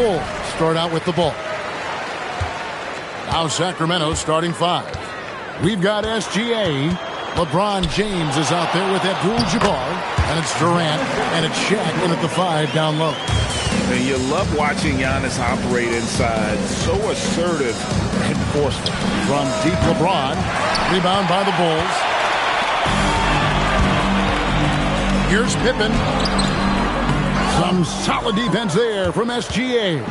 Bulls start out with the ball. Now Sacramento starting 5. We've got SGA. LeBron James is out there with Abdul-Jabbar. And it's Durant. And it's Shaq in at the 5 down low. And you love watching Giannis operate inside. So assertive and forceful. From deep, LeBron. Rebound by the Bulls. Here's Pippen. Some solid defense there from SGA.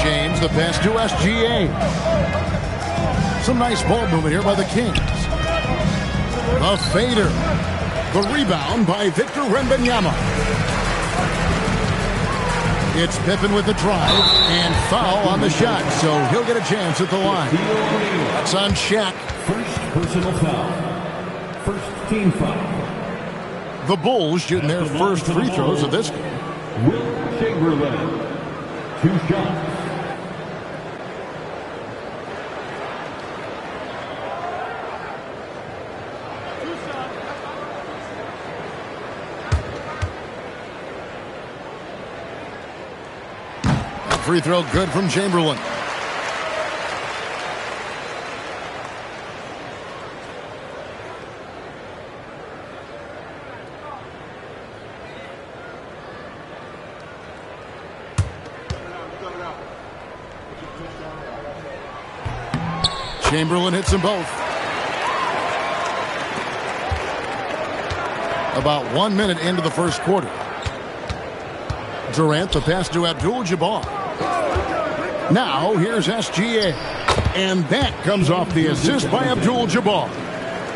James, the pass to SGA. Some nice ball movement here by the Kings. The fader. The rebound by Victor Wembanyama. It's Pippen with the drive and foul on the shot, so he'll get a chance at the line. That's on Shaq. First personal foul. First team foul. The Bulls shooting their first free throws of this game. Will Chamberlain. 2 shots. Free throw good from Chamberlain. Chamberlain hits them both. About 1 minute into the first quarter. Durant, the pass to Abdul-Jabbar. Now, here's SGA. And that comes off the assist by Abdul-Jabbar.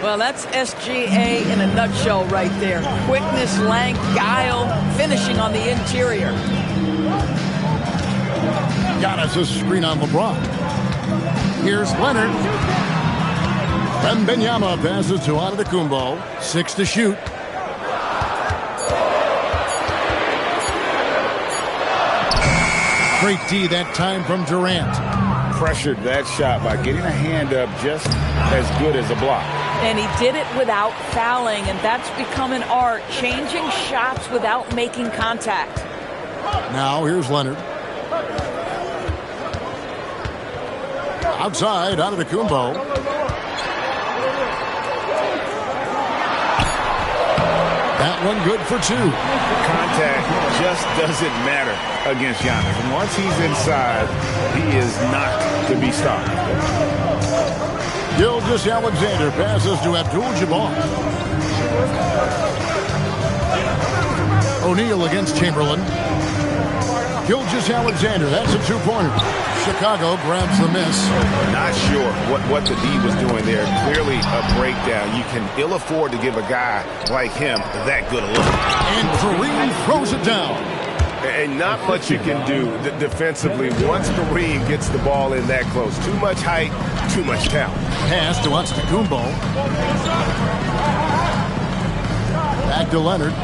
Well, that's SGA in a nutshell right there. Quickness, length, guile, finishing on the interior. Giannis' screen on LeBron. Here's Leonard. Wembanyama passes to Antetokounmpo. 6 to shoot. Great D that time from Durant. Pressured that shot by getting a hand up just as good as a block. And he did it without fouling, and that's become an art, changing shots without making contact. Now here's Leonard. Outside, Antetokounmpo. That one good for 2. Contact just doesn't matter against Giannis. And once he's inside, he is not to be stopped. Gilgeous-Alexander passes to Abdul-Jabbar. O'Neal against Chamberlain. Gilgeous-Alexander, that's a 2-pointer. Chicago grabs the miss. Not sure what the D was doing there. Clearly a breakdown. You can ill afford to give a guy like him that good a look. And Kareem throws it down. And not much you can do defensively once Kareem gets the ball in that close. Too much height, too much talent. Pass to Antetokounmpo. Back to Leonard.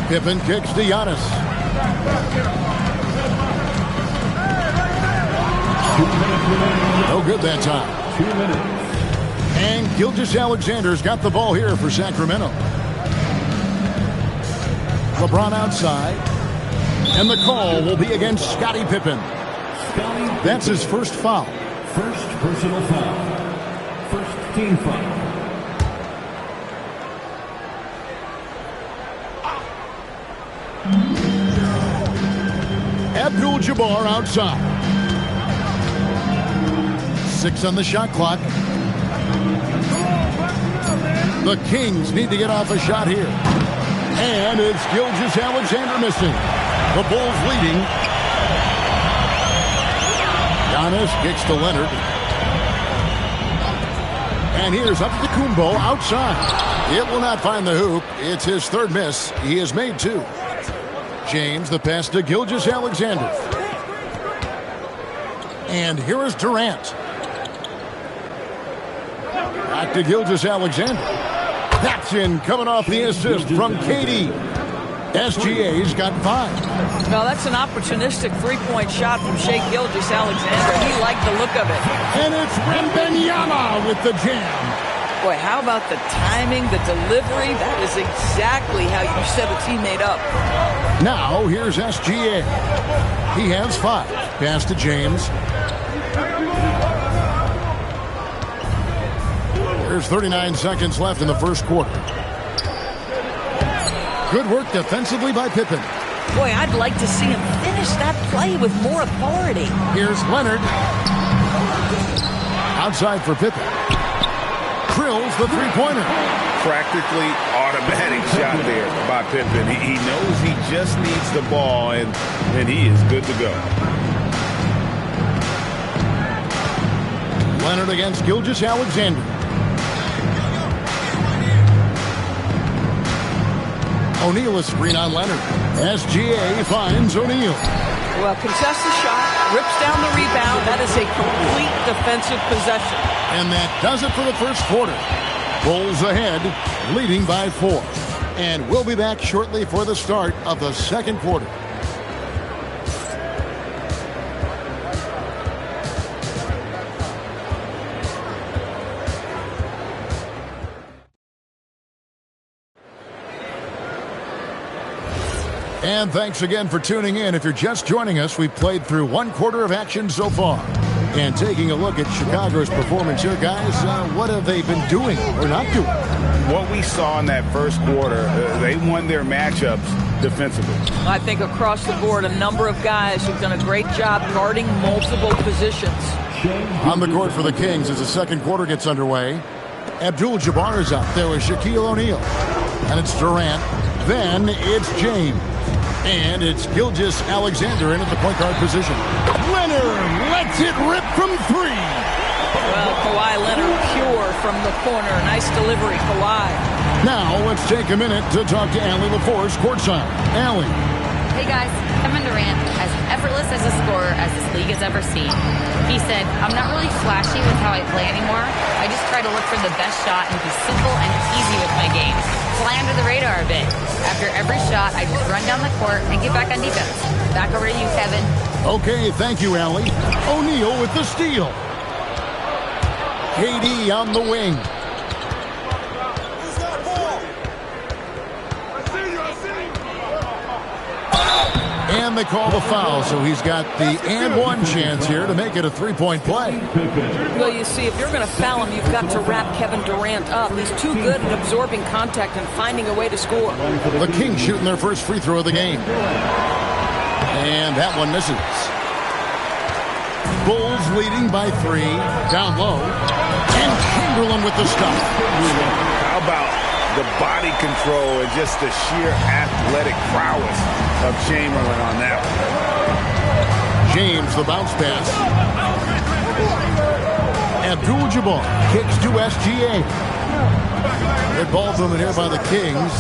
Pippen kicks to Giannis. No good that time. 2 minutes. And Gilgeous-Alexander's got the ball here for Sacramento. LeBron outside. And the call will be against Scottie Pippen. That's his first foul. First personal foul. First team foul. Abdul-Jabbar outside. 6 on the shot clock. The Kings need to get off a shot here. And it's Gilgeous-Alexander missing. The Bulls leading. Giannis kicks to Leonard. And here's Antetokounmpo outside. It will not find the hoop. It's his third miss. He has made 2. James, the pass to Gilgeous-Alexander. And here is Durant. Back to Gilgeous-Alexander. That's in, coming off the assist from KD. SGA's got 5. Well, that's an opportunistic three-point shot from Shai Gilgeous-Alexander. He liked the look of it. And it's Wembanyama with the jam. Boy, how about the timing, the delivery? That is exactly how you set a teammate up. Now, here's SGA. He has 5. Pass to James. There's 39 seconds left in the first quarter. Good work defensively by Pippen. Boy, I'd like to see him finish that play with more authority. Here's Leonard. Outside for Pippen. Drills the three-pointer. Practically automatic shot there by Pippen. He knows he just needs the ball, and he is good to go. Leonard against Gilgeous-Alexander. O'Neal is screen on Leonard. SGA finds O'Neal. Well, contests the shot, rips down the rebound. That is a complete defensive possession. And that does it for the first quarter. Bulls ahead, leading by 4. And we'll be back shortly for the start of the second quarter. And thanks again for tuning in. If you're just joining us, we've played through 1 quarter of action so far. And taking a look at Chicago's performance here, guys, what have they been doing or not doing? What we saw in that first quarter, they won their matchups defensively. I think across the board, a number of guys who've done a great job guarding multiple positions. On the court for the Kings as the second quarter gets underway. Abdul-Jabbar is out there with Shaquille O'Neal. And it's Durant. Then it's James. And it's Gilgeous-Alexander in at the point guard position. Leonard lets it rip from 3. Well, Kawhi Leonard pure from the corner. Nice delivery, Kawhi. Now let's take a minute to talk to Allie LaForce courtside. Allie. Hey guys, Kevin Durant, as effortless as a scorer as this league has ever seen. He said, I'm not really flashy with how I play anymore. I just try to look for the best shot and be simple and easy with my game. Fly under the radar a bit. After every shot, I just run down the court and get back on defense. Back over to you, Kevin. Okay, thank you, Allie. O'Neal with the steal. KD on the wing. And they call the foul, so he's got the and-one chance here to make it a three-point play. Well, you see, if you're going to foul him, you've got to wrap Kevin Durant up. He's too good at absorbing contact and finding a way to score. The Kings shooting their first free throw of the game. And that one misses. Bulls leading by 3, down low. And Chamberlain with the stop. How about the body control and just the sheer athletic prowess of Chamberlain on that one. James, the bounce pass. Abdul-Jabbar kicks to SGA. Good ball movement here by the Kings.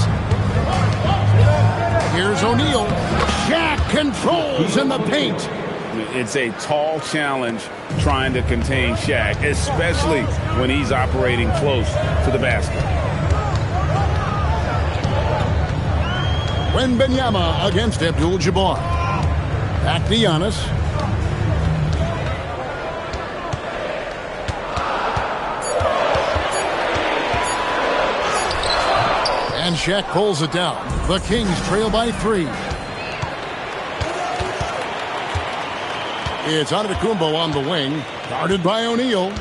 Here's O'Neal. Shaq controls in the paint. It's a tall challenge trying to contain Shaq, especially when he's operating close to the basket. Wembanyama against Abdul-Jabbar. Back to Giannis. And Shaq pulls it down. The Kings trail by 3. It's Antetokounmpo on the wing. Guarded by O'Neal.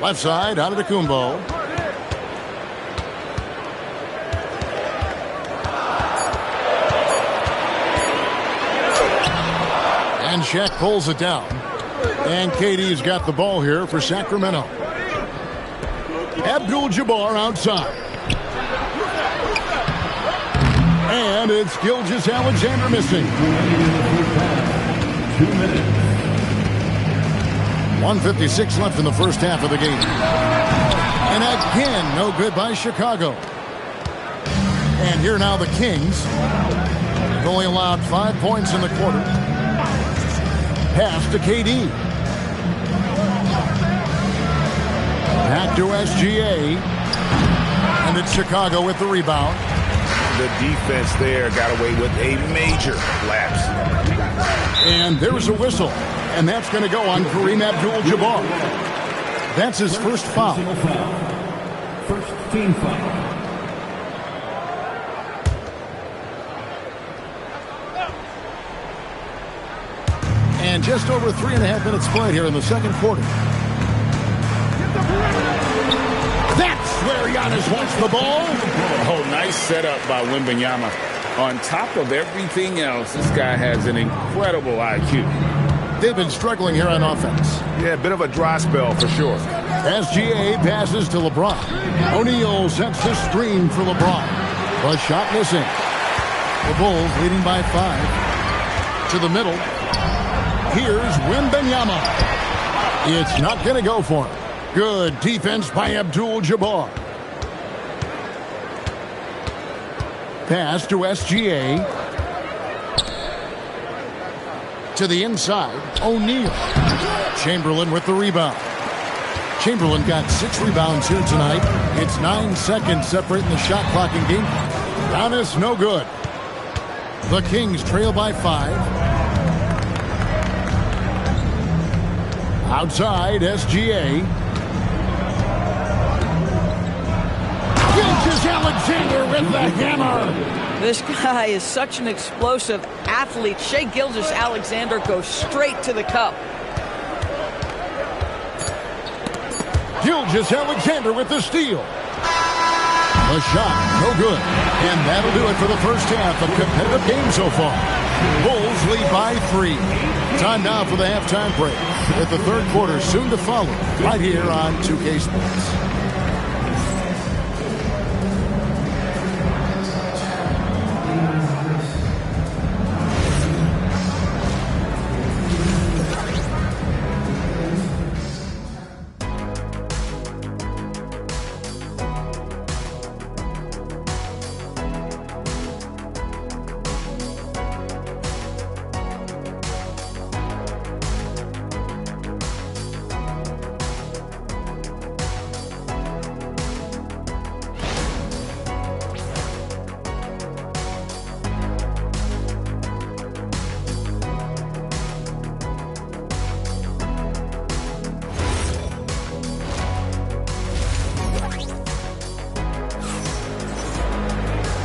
Left side, Antetokounmpo. And Shaq pulls it down. And KD's got the ball here for Sacramento. Abdul-Jabbar outside. And it's Gilgeous-Alexander missing. 2 minutes. 1:56 left in the first half of the game. And again, no good by Chicago. And here now the Kings. They've only allowed 5 points in the quarter. Pass to KD. Back to SGA. And it's Chicago with the rebound. The defense there got away with a major lapse. And there's a whistle. And that's going to go on Kareem Abdul-Jabbar. That's his first foul. First team foul. And just over 3.5 minutes played here in the second quarter. That's where Giannis wants the ball. Oh, nice setup by Wembanyama. On top of everything else, this guy has an incredible IQ. They've been struggling here on offense. Yeah, a bit of a dry spell for sure. SGA passes to LeBron. O'Neal sets the screen for LeBron. A shot missing. The Bulls leading by 5. To the middle. Here's Wembanyama. It's not going to go for him. Good defense by Abdul-Jabbar. Pass to SGA. To the inside, O'Neal. Chamberlain with the rebound. Chamberlain got 6 rebounds here tonight. It's 9 seconds separating the shot clock in game. Giannis, no good. The Kings trail by 5. Outside, SGA. Gilgeous-Alexander with the hammer. This guy is such an explosive athlete. Shai Gilgeous-Alexander goes straight to the cup. Gilgeous-Alexander with the steal. The shot, no good. And that'll do it for the first half of competitive game so far. Bulls lead by 3. Time now for the halftime break, with the third quarter soon to follow, right here on 2K Sports.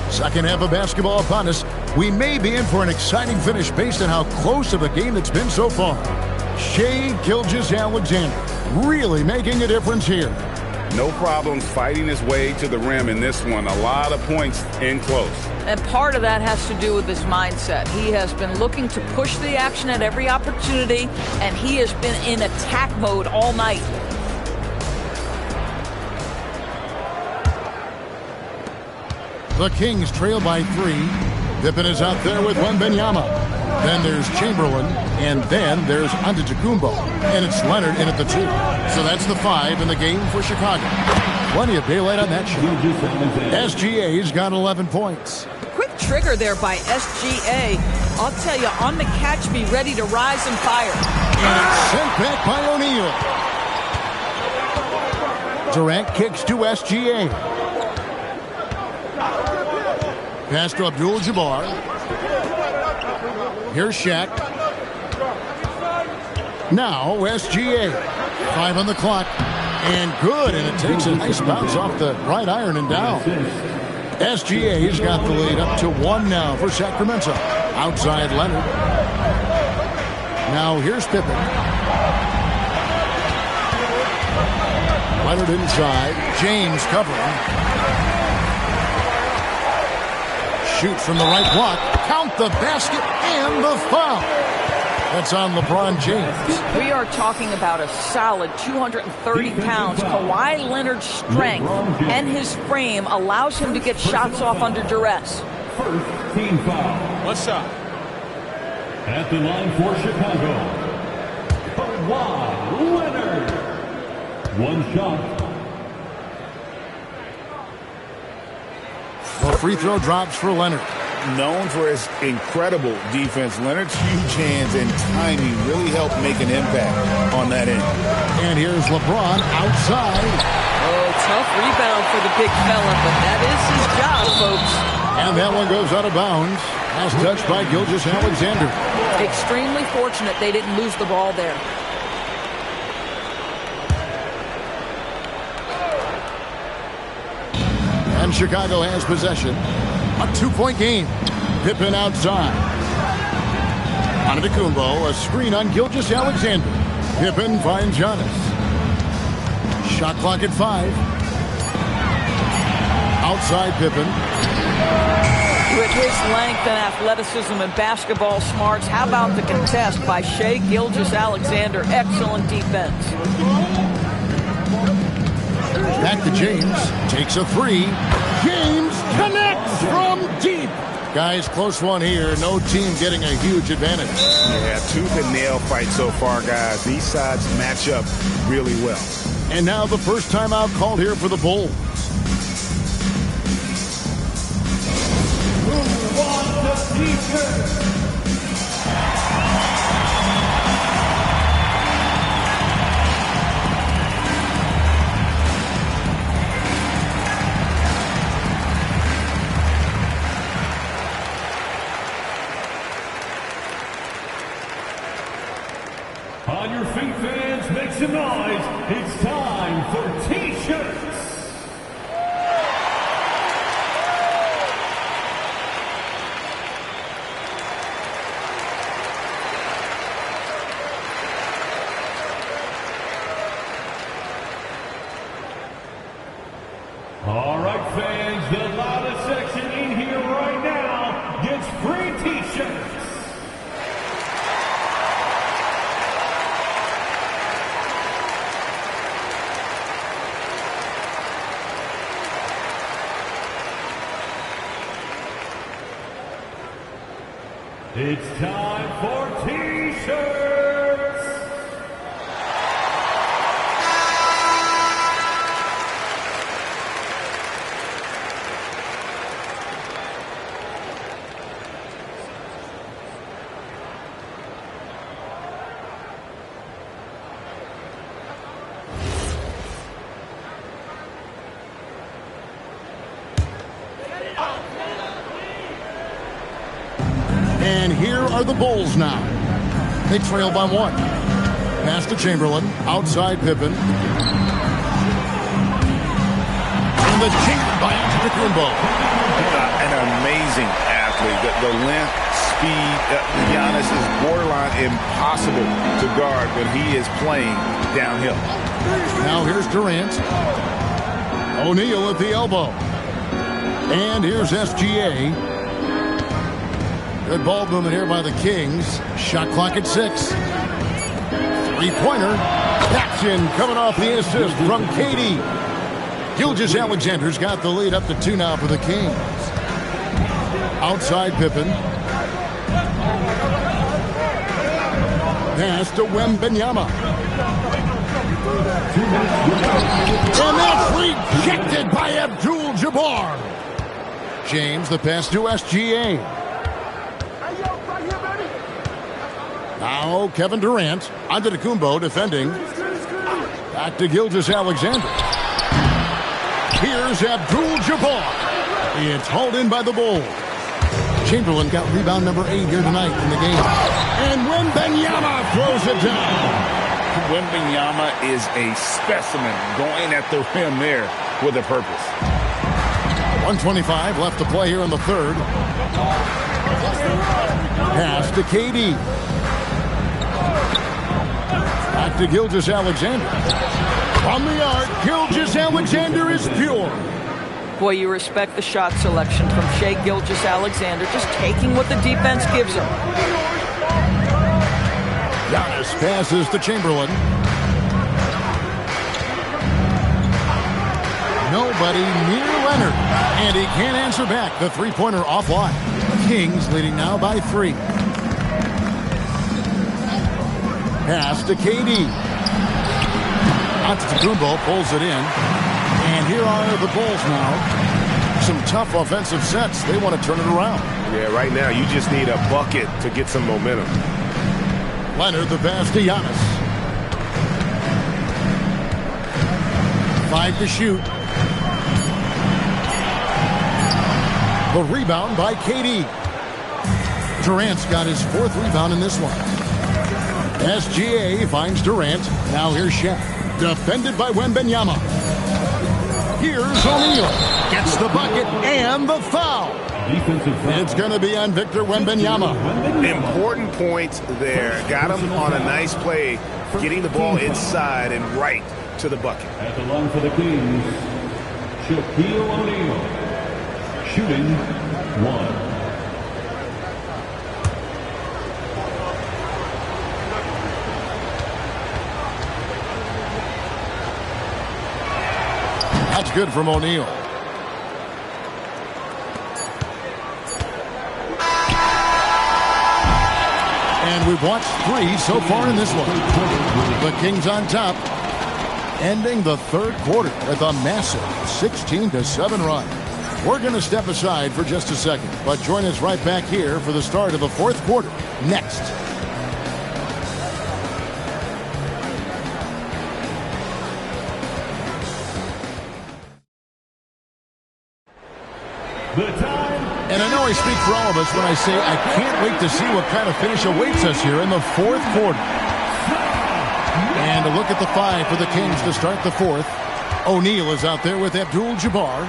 Second half of basketball upon us. We may be in for an exciting finish based on how close of a game it's been so far. Shai Gilgeous-Alexander really making a difference here. No problems fighting his way to the rim in this one. A lot of points in close. And part of that has to do with his mindset. He has been looking to push the action at every opportunity, and he has been in attack mode all night. The Kings trail by 3. Pippen is out there with Wembanyama. Then there's Chamberlain, and then there's Antetokounmpo. And it's Leonard in at the 2. So that's the 5 in the game for Chicago. Plenty of daylight on that shot. SGA's got 11 points. Quick trigger there by SGA. I'll tell you, on the catch, be ready to rise and fire. And it's sent back by O'Neal. Durant kicks to SGA. Pass to Abdul-Jabbar. Here's Shaq. Now SGA. 5 on the clock. And good. And it takes a nice bounce off the right iron and down. SGA's got the lead up to 1 now for Sacramento. Outside Leonard. Now here's Pippen. Leonard inside. James covering. Shoots from the right block. Count the basket and the foul. That's on LeBron James. We are talking about a solid 230 pounds. Kawhi Leonard's strength and his frame allows him to get shots off under duress. First team foul. What's up? At the line for Chicago, Kawhi Leonard. 1 shot. The free throw drops for Leonard. Known for his incredible defense, Leonard's huge hands and timing really helped make an impact on that end. And here's LeBron outside. Oh, tough rebound for the big fella, but that is his job, folks. And that one goes out of bounds. As touched by Gilgeous-Alexander. Extremely fortunate they didn't lose the ball there. And Chicago has possession. A 2-point game. Pippen outside. Antetokounmpo, a screen on Gilgeous-Alexander. Pippen finds Giannis. Shot clock at 5. Outside Pippen. With his length and athleticism and basketball smarts, how about the contest by Shai Gilgeous-Alexander? Excellent defense. Back to James. Takes a 3. James connects from deep. Guys, close one here. No team getting a huge advantage. Yeah, tooth and nail fight so far, guys. These sides match up really well. And now the first timeout called here for the Bulls. Who wants the defense? On your feet, fans, make some noise. It's time for T-shirts. All right, fans, the loudest section in here right now gets free T-shirts. It's time for T-shirts! And here are the Bulls now. They trail by 1. Pass to Chamberlain. Outside Pippen. And the jam by Antetokounmpo. An amazing athlete. The length, speed. Giannis is borderline impossible to guard when he is playing downhill. Now here's Durant. O'Neal at the elbow. And here's SGA. Good ball movement here by the Kings. Shot clock at 6. Three-pointer. Action coming off the assist from KD. Gilgeous-Alexander's got the lead up to 2 now for the Kings. Outside Pippen. Pass to Wembanyama. And that's rejected by Abdul-Jabbar. James, the pass to SGA. Now Kevin Durant. Antetokounmpo defending. Back to Gilgeous-Alexander. Here's Abdul-Jabbar. It's hauled in by the Bulls. Chamberlain got rebound number 8 here tonight in the game. And Wembanyama throws it down. Wembanyama is a specimen going at the rim there with a purpose. 1:25 left to play here in the third. Pass to KD. Back to Gilgeous-Alexander. From the arc, Gilgeous-Alexander is pure. Boy, you respect the shot selection from Shai Gilgeous-Alexander, just taking what the defense gives him. Giannis passes to Chamberlain. Nobody near Leonard. And he can't answer back. The three-pointer offline. Kings leading now by 3. Pass to KD. Antetokounmpo pulls it in. And here are the Bulls now. Some tough offensive sets. They want to turn it around. Yeah, right now you just need a bucket to get some momentum. Leonard the pass to Giannis. 5 to shoot. The rebound by KD. Durant's got his 4th rebound in this one. SGA finds Durant. Now here's Shaq. Defended by Wembanyama. Here's O'Neal. Gets the bucket and the foul. Defensive foul. It's going to be on Victor Wembanyama. Important points there. Got him on a nice play, getting the ball inside and right to the bucket. At the line for the Kings, Shaquille O'Neal. Shooting 1. That's good from O'Neal. And we've watched 3 so far in this one. The Kings on top, ending the third quarter with a massive 16-7 run. We're going to step aside for just a second, but join us right back here for the start of the fourth quarter next. And I know I speak for all of us when I say I can't wait to see what kind of finish awaits us here in the fourth quarter. And a look at the 5 for the Kings to start the fourth. O'Neal is out there with Abdul-Jabbar.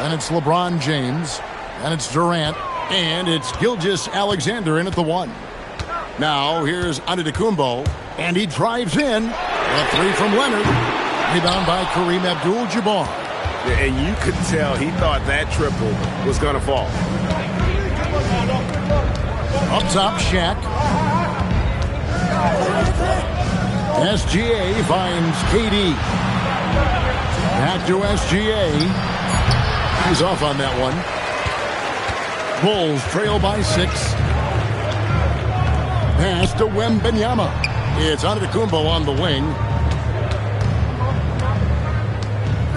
And it's LeBron James. And it's Durant. And it's Gilgeous-Alexander in at the 1. Now here's Antetokounmpo. And he drives in. A 3 from Leonard. Rebound by Kareem Abdul-Jabbar. And you could tell he thought that triple was going to fall. Up top, Shaq. SGA finds KD. Back to SGA. He's off on that one. Bulls trail by 6. Pass to Wembanyama. It's Antetokounmpo on the wing.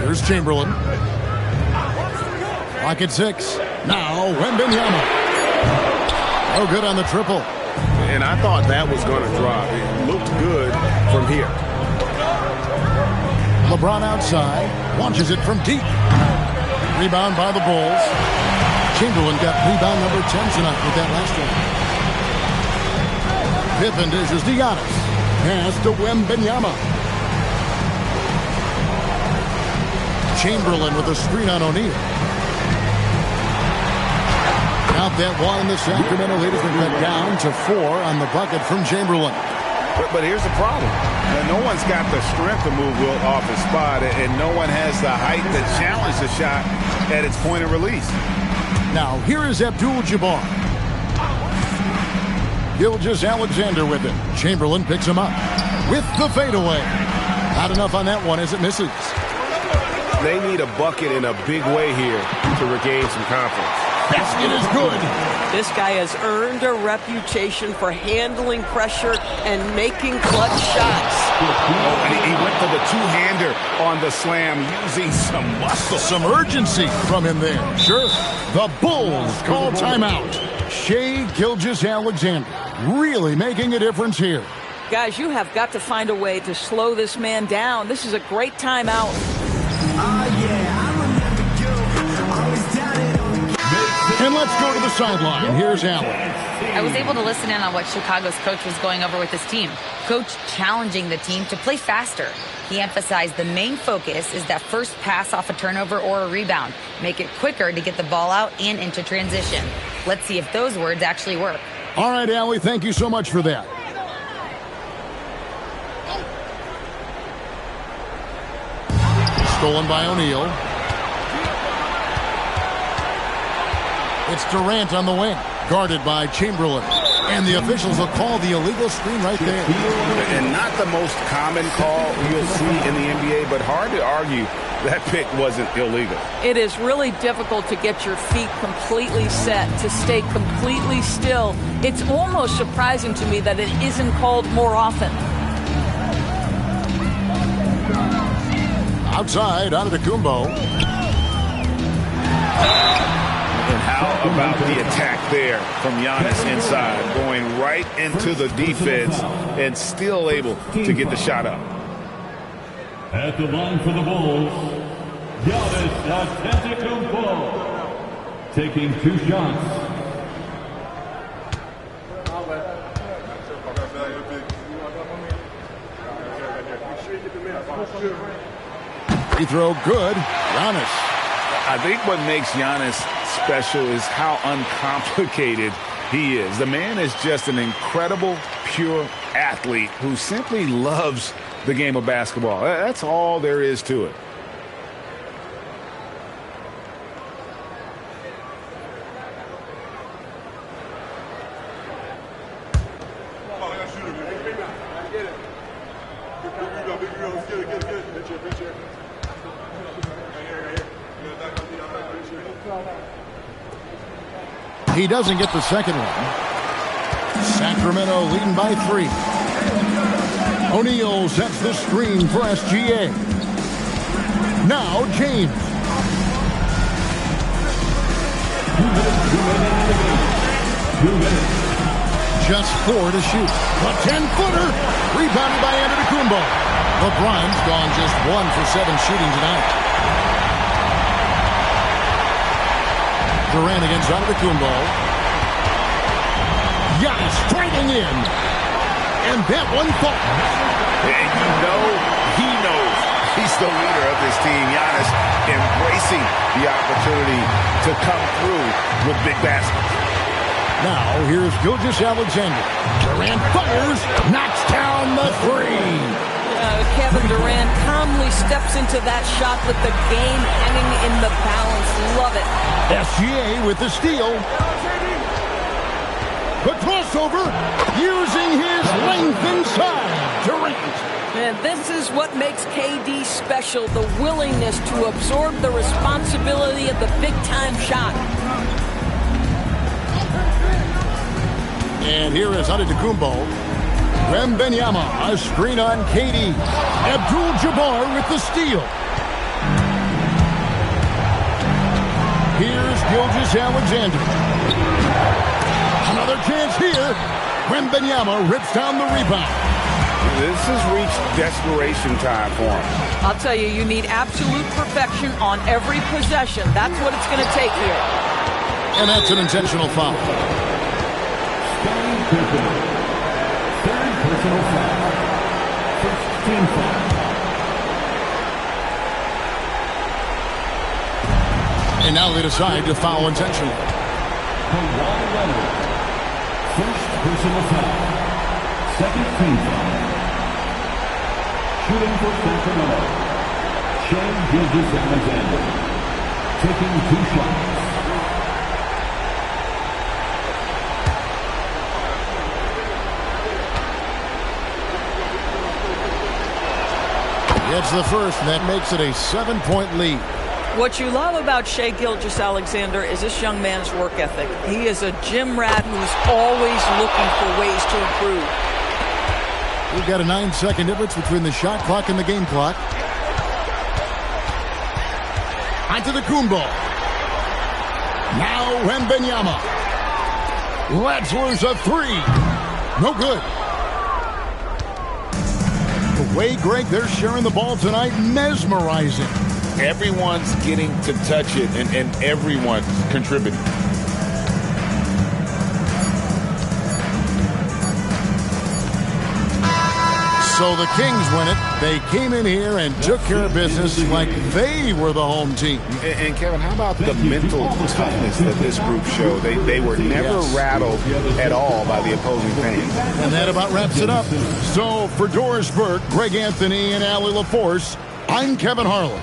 Here's Chamberlain. Pocket 6. Now Wembanyama. No good on the triple. And I thought that was going to drop. It looked good from here. LeBron outside. Launches it from deep. Rebound by the Bulls. Chamberlain got rebound number 10 tonight with that last one. Pippen dishes to Giannis. Pass to Wembanyama. Chamberlain with a screen on O'Neal. Out that one, the Sacramento Heat has been cut down to 4 on the bucket from Chamberlain. But here's the problem. No one's got the strength to move Wilt off his spot, and no one has the height to challenge the shot at its point of release. Now, here is Abdul-Jabbar. Gilgeous-Alexander with it. Chamberlain picks him up with the fadeaway. Not enough on that one as it misses. They need a bucket in a big way here to regain some confidence. Basket is good. This guy has earned a reputation for handling pressure and making clutch shots. Oh, and he went for the two-hander on the slam using some muscle. Some urgency from him there. Sure. The Bulls call timeout. Shai Gilgeous-Alexander really making a difference here. Guys, you have got to find a way to slow this man down. This is a great timeout. And let's go to the sideline. Here's Allen. I was able to listen in on what Chicago's coach was going over with his team. Coach challenging the team to play faster. He emphasized the main focus is that first pass off a turnover or a rebound. Make it quicker to get the ball out and into transition. Let's see if those words actually work. All right, Allie, thank you so much for that. Stolen by O'Neal. It's Durant on the wing, guarded by Chamberlain. And the officials will call the illegal screen right there. And not the most common call you'll see in the NBA, but hard to argue that pick wasn't illegal. It is really difficult to get your feet completely set, to stay completely still. It's almost surprising to me that it isn't called more often. Outside, Antetokounmpo. And how about the attack there from Giannis inside, going right into the defense and still able to get the shot up. At the line for the Bulls, Giannis Antetokounmpo taking 2 shots. Free throw good. Giannis. I think what makes Giannis special is how uncomplicated he is. The man is just an incredible, pure athlete who simply loves the game of basketball. That's all there is to it. He doesn't get the second one. Sacramento leading by 3. O'Neal sets the screen for SGA. Now James. Just 4 to shoot. A 10-footer. Rebounded by Antetokounmpo. LeBron's gone just 1 for 7 shooting tonight. Durant against Antetokounmpo. Giannis striking in. And that one falls. And you know he knows he's the leader of this team. Giannis embracing the opportunity to come through with big baskets. Now here's Gilgeous-Alexander. Durant fires, knocks down the 3. Kevin Durant calmly steps into that shot with the game hanging in the balance. Love it. SGA with the steal. The crossover, using his length inside. Durant. And this is what makes KD special, the willingness to absorb the responsibility of the big-time shot. And here is Antetokounmpo. Wembanyama, a screen on KD. Abdul-Jabbar with the steal. Here's Gilgeous-Alexander. Another chance here. Wembanyama rips down the rebound. This has reached desperation time for him. I'll tell you, you need absolute perfection on every possession. That's what it's going to take here. And that's an intentional foul. Third personal foul. First team foul. And now they decide to foul intentionally. Kawhi Leonard. First personal foul. Second team foul. Shooting for Sacramento. Shai Gilgeous-Alexander. Taking 2 shots. It's the first, and that makes it a 7-point lead. What you love about Shai Gilgeous-Alexander is this young man's work ethic. He is a gym rat who's always looking for ways to improve. We've got a 9-second difference between the shot clock and the game clock. Antetokounmpo. Now Wembanyama. Lets loose a 3. No good. The way, Greg, they're sharing the ball tonight, mesmerizing. Everyone's getting to touch it, and everyone's contributing. So the Kings win it. They came in here and took care of business like they were the home team. And Kevin, how about the mental toughness that this group showed? They were never rattled at all by the opposing fans. And that about wraps it up. So for Doris Burke, Greg Anthony, and Allie LaForce, I'm Kevin Harlan.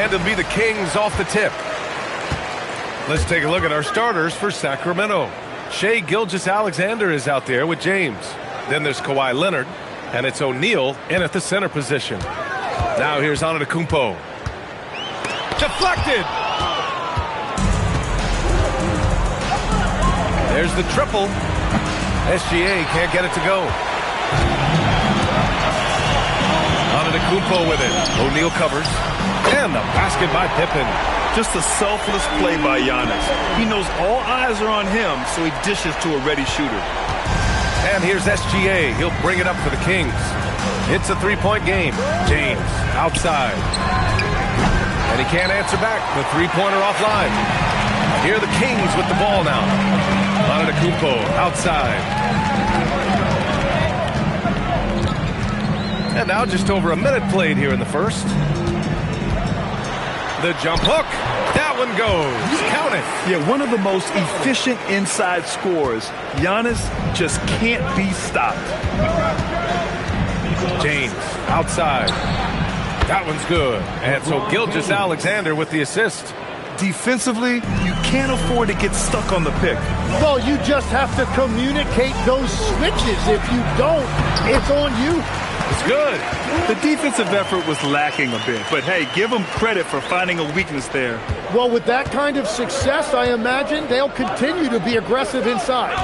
And it'll be the Kings off the tip. Let's take a look at our starters for Sacramento. Shai Gilgeous-Alexander is out there with James. Then there's Kawhi Leonard, and it's O'Neal in at the center position. Now here's Antetokounmpo. Deflected! There's the triple. SGA can't get it to go. Antetokounmpo with it. O'Neal covers. And the basket by Pippen. Just a selfless play by Giannis. He knows all eyes are on him, so he dishes to a ready shooter. And here's SGA. He'll bring it up for the Kings. It's a three-point game. James outside. And he can't answer back. The three-pointer offline. Here are the Kings with the ball now. Antetokounmpo outside. And now just over a minute played here in the first. The jump hook. That one goes. Count it. Yeah, one of the most efficient inside scorers. Giannis just can't be stopped. James outside. That one's good. And so Gilgeous-Alexander with the assist. Defensively, you can't afford to get stuck on the pick. Well, you just have to communicate those switches. If you don't, it's on you. It's good. The defensive effort was lacking a bit, but hey, give them credit for finding a weakness there. Well, with that kind of success, I imagine they'll continue to be aggressive inside.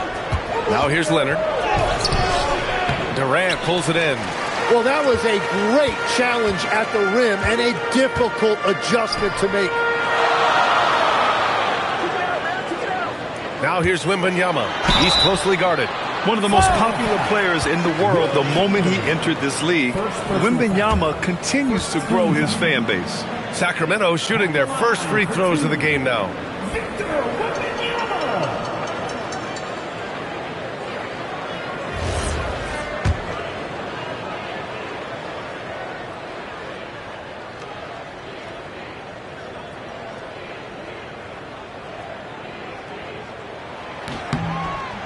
Now here's Leonard. Durant pulls it in. Well, that was a great challenge at the rim and a difficult adjustment to make. Now here's Wembanyama. He's closely guarded. One of the most popular players in the world the moment he entered this league. Wembanyama continues to grow his fan base. Sacramento shooting their first free throws of the game now.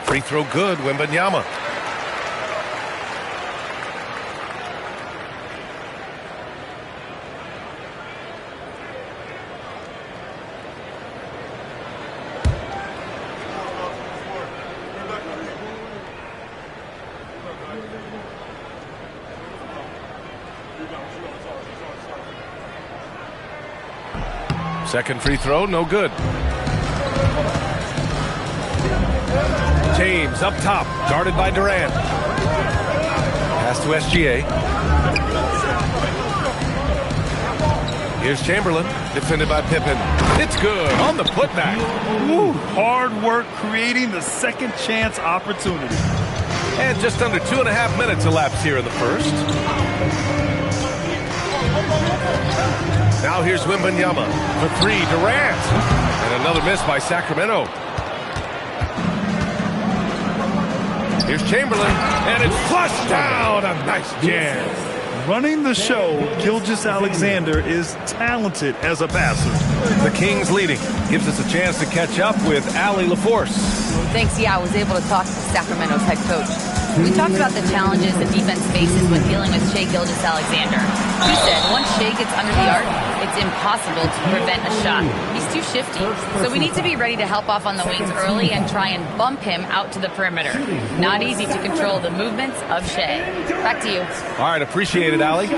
Free throw good, Wembanyama. Second free throw, no good. James up top, guarded by Durant. Pass to SGA. Here's Chamberlain, defended by Pippen. It's good on the putback. Woo, hard work creating the second chance opportunity. And just under 2.5 minutes elapsed here in the first. Now here's Wembanyama for three, Durant. And another miss by Sacramento. Here's Chamberlain, and it's flushed down. A nice jam. Running the show, Gilgeous-Alexander is talented as a passer. The Kings leading. Gives us a chance to catch up with Allie LaForce. Thanks, I was able to talk to Sacramento's head coach. We talked about the challenges the defense faces when dealing with Shai Gilgeous-Alexander. He said once Shai gets under the arc, it's impossible to prevent a shot. He's too shifty. So we need to be ready to help off on the wings early and try and bump him out to the perimeter. Not easy to control the movements of Shai. Back to you. All right, appreciate it, Allie.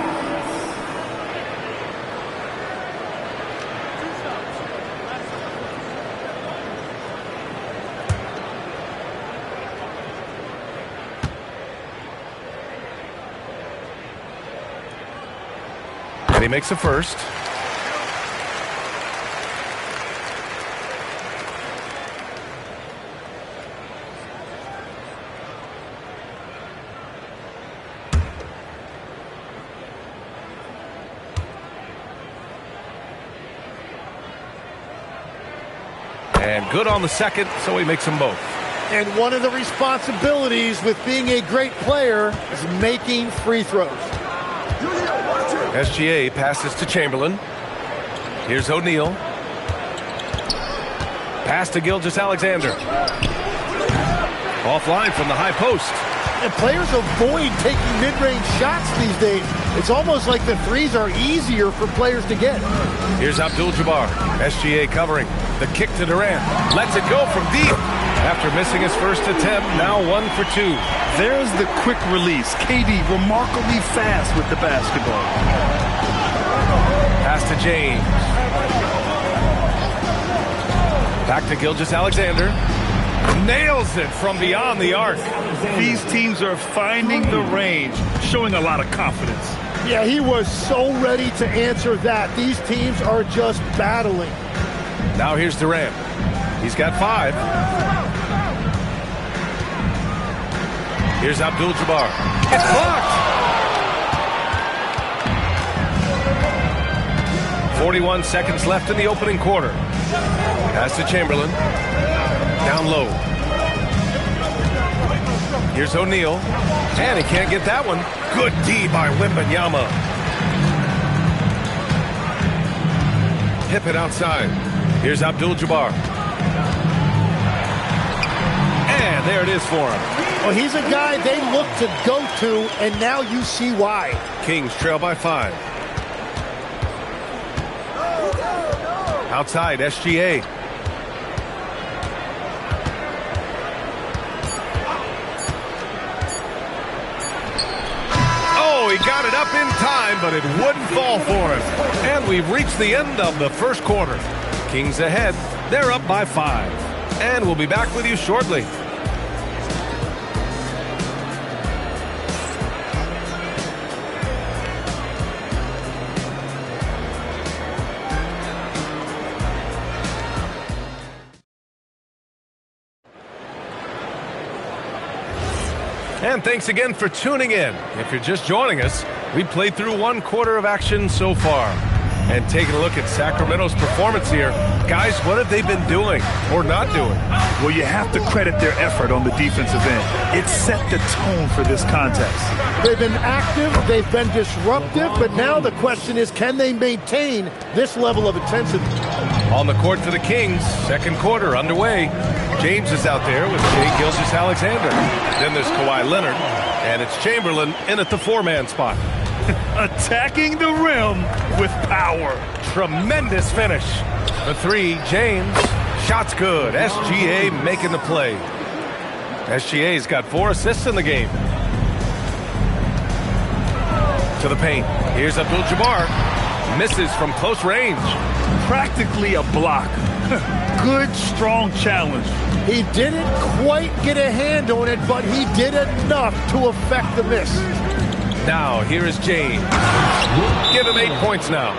And he makes a first. And good on the second, so he makes them both. And one of the responsibilities with being a great player is making free throws. SGA passes to Chamberlain. Here's O'Neal. Pass to Gilgeous-Alexander. Offline from the high post. And players avoid taking mid-range shots these days. It's almost like the threes are easier for players to get. Here's Abdul-Jabbar. SGA covering. The kick to Durant. Lets it go from deep. After missing his first attempt, now 1 for 2. There's the quick release. KD remarkably fast with the basketball. Pass to James. Back to Gilgeous-Alexander. Nails it from beyond the arc. These teams are finding the range, showing a lot of confidence. Yeah, he was so ready to answer that. These teams are just battling. Now here's Durant. He's got 5. Here's Abdul-Jabbar. It's blocked. 41 seconds left in the opening quarter. Pass to Chamberlain. Down low. Here's O'Neal. And he can't get that one. Good D by Wembanyama. Hip it outside. Here's Abdul-Jabbar. And there it is for him. Well, he's a guy they look to go to, and now you see why. Kings trail by 5. Outside, SGA. Oh, he got it up in time, but it wouldn't fall for him. And we've reached the end of the first quarter. Kings ahead. They're up by 5. And we'll be back with you shortly. And thanks again for tuning in. If you're just joining us, we played through 1 quarter of action so far. And taking a look at Sacramento's performance here, guys, what have they been doing or not doing? Well, you have to credit their effort on the defensive end. It set the tone for this contest. They've been active, they've been disruptive, but now the question is, can they maintain this level of intensity? On the court for the Kings, second quarter underway. James is out there with Shai Gilgeous-Alexander. Then there's Kawhi Leonard, and it's Chamberlain in at the 4-man spot. Attacking the rim with power. Tremendous finish. The 3, James. Shot's good. SGA making the play. SGA's got 4 assists in the game. To the paint. Here's Abdul-Jabbar. Misses from close range. Practically a block. Good, strong challenge. He didn't quite get a hand on it, but he did enough to affect the miss. Now, here is James. Give him 8 points now.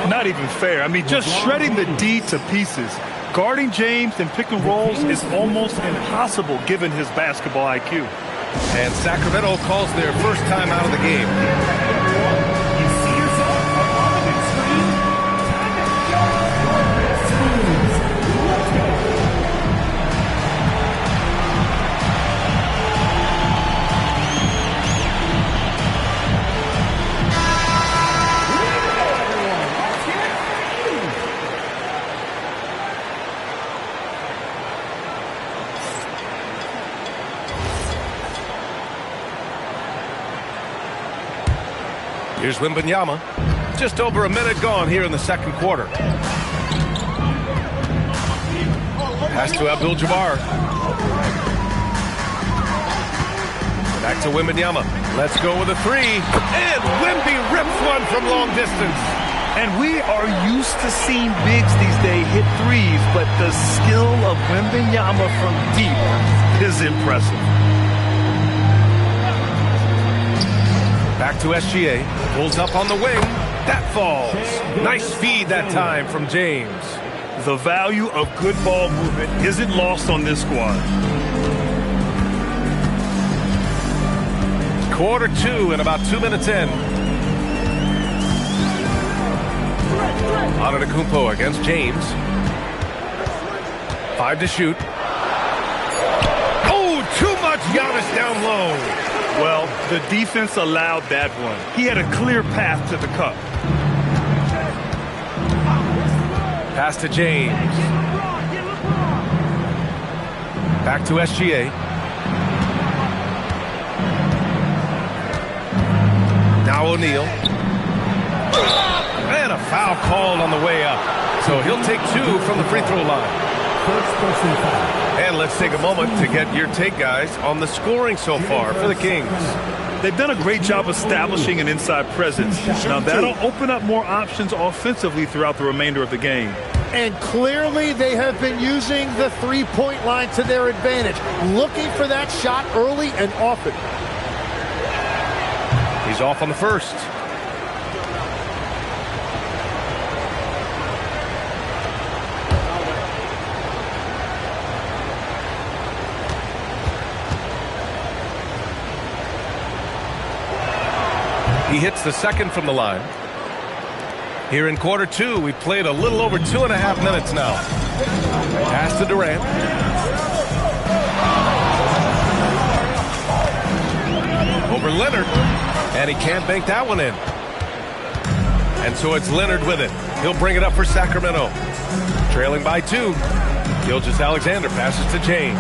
Not even fair. I mean, just shredding the D to pieces. Guarding James and pick and rolls is almost impossible given his basketball IQ. And Sacramento calls their first time out of the game. Here's Wembanyama. Just over a minute gone here in the second quarter. Pass to Abdul-Jabbar. Back to Wembanyama. Let's go with a 3. And Wemby rips one from long distance. And we are used to seeing bigs these days hit threes, but the skill of Wembanyama from deep is impressive. Back to SGA. Pulls up on the wing. That falls. Nice feed that time from James. The value of good ball movement isn't lost on this squad. Quarter 2 and about 2 minutes in. Antetokounmpo against James. 5 to shoot. Oh, too much Giannis down low. Well, the defense allowed that one. He had a clear path to the cup. Pass to James. Back to SGA. Now Now O'Neal. And a foul called on the way up. So he'll take 2 from the free throw line. And let's take a moment to get your take, guys, on the scoring so far for the Kings. They've done a great job establishing an inside presence. Now that'll open up more options offensively throughout the remainder of the game. And clearly they have been using the three-point line to their advantage, looking for that shot early and often. He's off on the first. He hits the second from the line. Here in quarter 2, we played a little over 2.5 minutes now. Pass to Durant. Over Leonard. And he can't bank that one in. And so it's Leonard with it. He'll bring it up for Sacramento. Trailing by 2. Gilgeous-Alexander passes to James.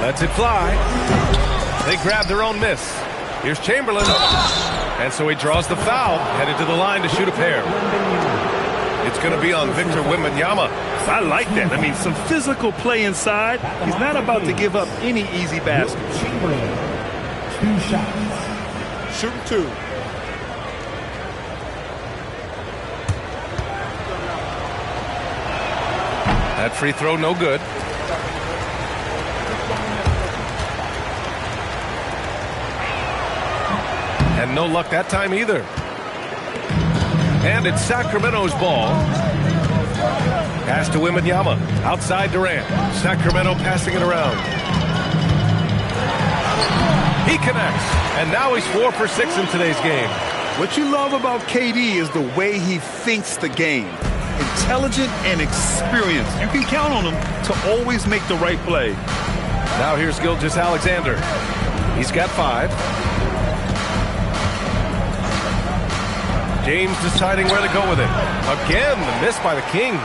Lets it fly. They grab their own miss. Here's Chamberlain. And so he draws the foul, headed to the line to shoot a pair. It's going to be on Victor Wembanyama. I like that. I mean, some physical play inside. He's not about to give up any easy baskets. 2 shots. Shooting 2. That free throw, no good. And no luck that time either. And it's Sacramento's ball. Pass to Wembanyama. Outside Durant. Sacramento passing it around. He connects. And now he's 4 for 6 in today's game. What you love about KD is the way he thinks the game. Intelligent and experienced. You can count on him to always make the right play. Now here's Gilgeous-Alexander. He's got 5. James deciding where to go with it. Again, the miss by the Kings.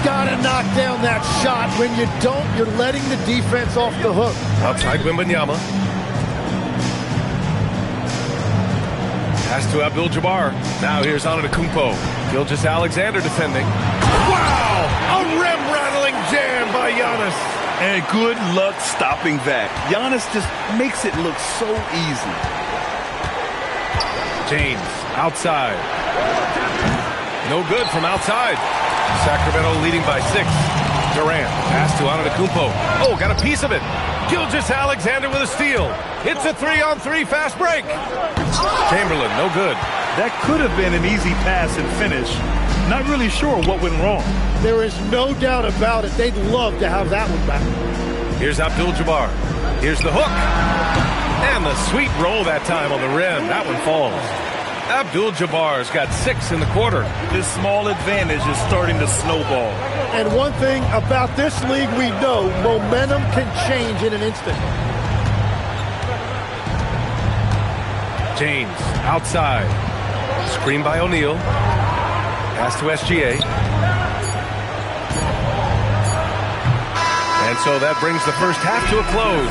Gotta knock down that shot. When you don't, you're letting the defense off the hook. Outside Wembanyama. Pass to Abdul-Jabbar. Now here's Antetokounmpo. Gilgeous-Alexander defending. Wow! A rim-rattling jam by Giannis. And good luck stopping that. Giannis just makes it look so easy. James outside. No good from outside. Sacramento leading by 6. Durant pass to Antetokounmpo. Oh, got a piece of it. Gilgeous-Alexander with a steal. It's a 3-on-3 fast break. Chamberlain, no good. That could have been an easy pass and finish. Not really sure what went wrong. There is no doubt about it. They'd love to have that one back. Here's Abdul-Jabbar. Here's the hook. And the sweet roll that time on the rim. That one falls. Abdul-Jabbar's got 6 in the quarter. This small advantage is starting to snowball. And one thing about this league we know, momentum can change in an instant. James outside. Screen by O'Neal. Pass to SGA. And so that brings the first half to a close.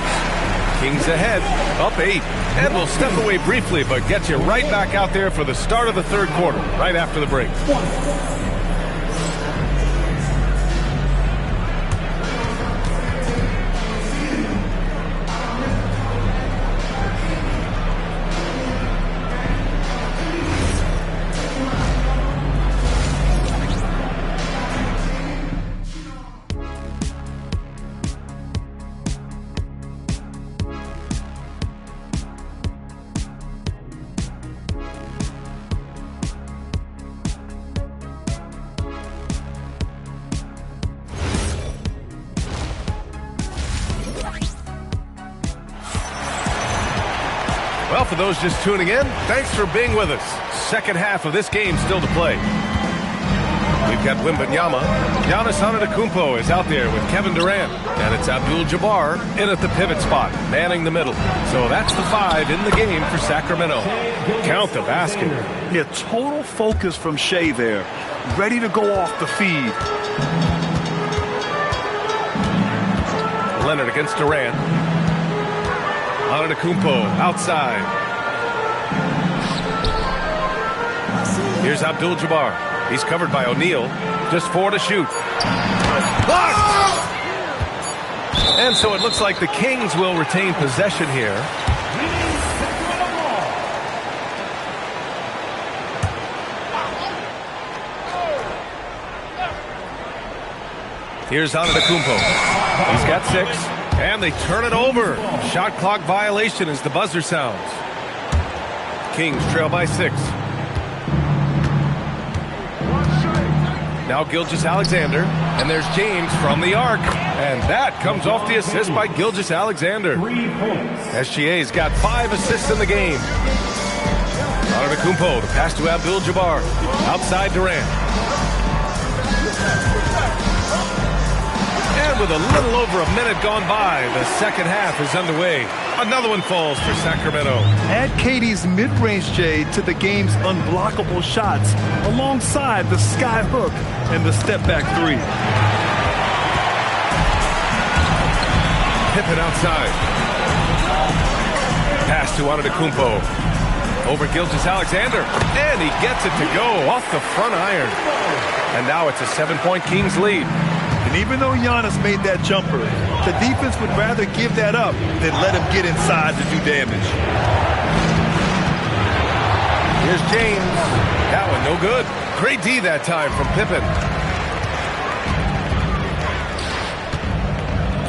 Kings ahead, up 8. And we'll step away briefly, but get you right back out there for the start of the third quarter, right after the break. Well, for those just tuning in, thanks for being with us. Second half of this game still to play. We've got Wembanyama. Giannis Antetokounmpo is out there with Kevin Durant. And it's Abdul-Jabbar in at the pivot spot, manning the middle. So that's the 5 in the game for Sacramento. Count the basket. Yeah, total focus from Shea there. Ready to go off the feed. Leonard against Durant. Antetokounmpo outside. Here's Abdul-Jabbar. He's covered by O'Neal. Just 4 to shoot. Blocked! And so it looks like the Kings will retain possession here. Here's Antetokounmpo. He's got 6. And they turn it over. Shot clock violation as the buzzer sounds. Kings trail by 6. Now Gilgeous-Alexander. And there's James from the arc. And that comes off the assist by Gilgeous-Alexander. SGA's got 5 assists in the game. Antetokounmpo, the pass to Abdul-Jabbar. Outside Durant. And with a little over a minute gone by, the second half is underway. Another one falls for Sacramento. Add KD's mid-range J to the game's unblockable shots alongside the sky hook and the step-back 3. Pippen outside. Pass to Antetokounmpo. Over Gilgeous-Alexander. And he gets it to go off the front iron. And now it's a 7-point Kings lead. And even though Giannis made that jumper, the defense would rather give that up than let him get inside to do damage. Here's James. That one no good. Great D that time from Pippen.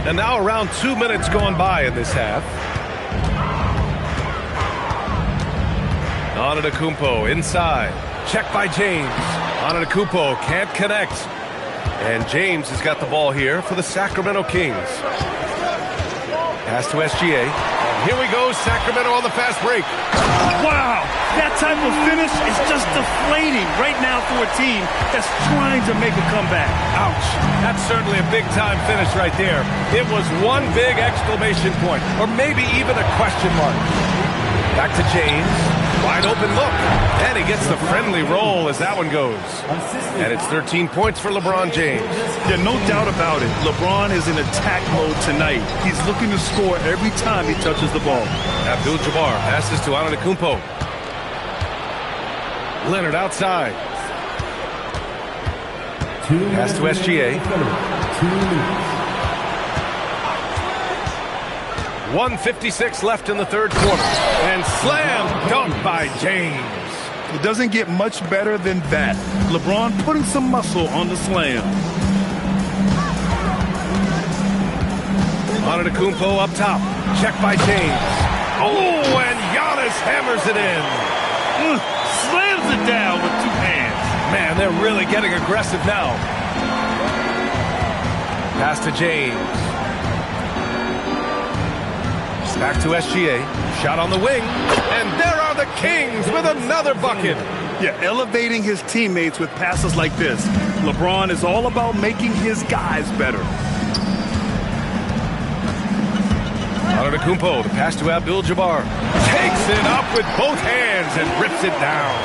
And now around 2 minutes gone by in this half. Antetokounmpo inside. Check by James. Antetokounmpo can't connect. And James has got the ball here for the Sacramento Kings. Pass to SGA. Here we go, Sacramento on the fast break. Wow, that type of finish is just deflating right now for a team that's trying to make a comeback. Ouch. That's certainly a big-time finish right there. It was one big exclamation point, or maybe even a question mark. Back to James. Wide open look. And he gets the friendly roll as that one goes. And it's 13 points for LeBron James. Yeah, no doubt about it. LeBron is in attack mode tonight. He's looking to score every time he touches the ball. Abdul-Jabbar passes to Antetokounmpo. Leonard outside. Pass to SGA. 1:56 left in the third quarter. And slam dunk by James. It doesn't get much better than that. LeBron putting some muscle on the slam. Antetokounmpo up top. Check by James. Oh, and Giannis hammers it in. Slams it down with 2 hands. Man, they're really getting aggressive now. Pass to James. Back to SGA. Shot on the wing. And there are the Kings with another bucket. Yeah, elevating his teammates with passes like this. LeBron is all about making his guys better. Antetokounmpo, the pass to Abdul-Jabbar. Takes it up with both hands and rips it down.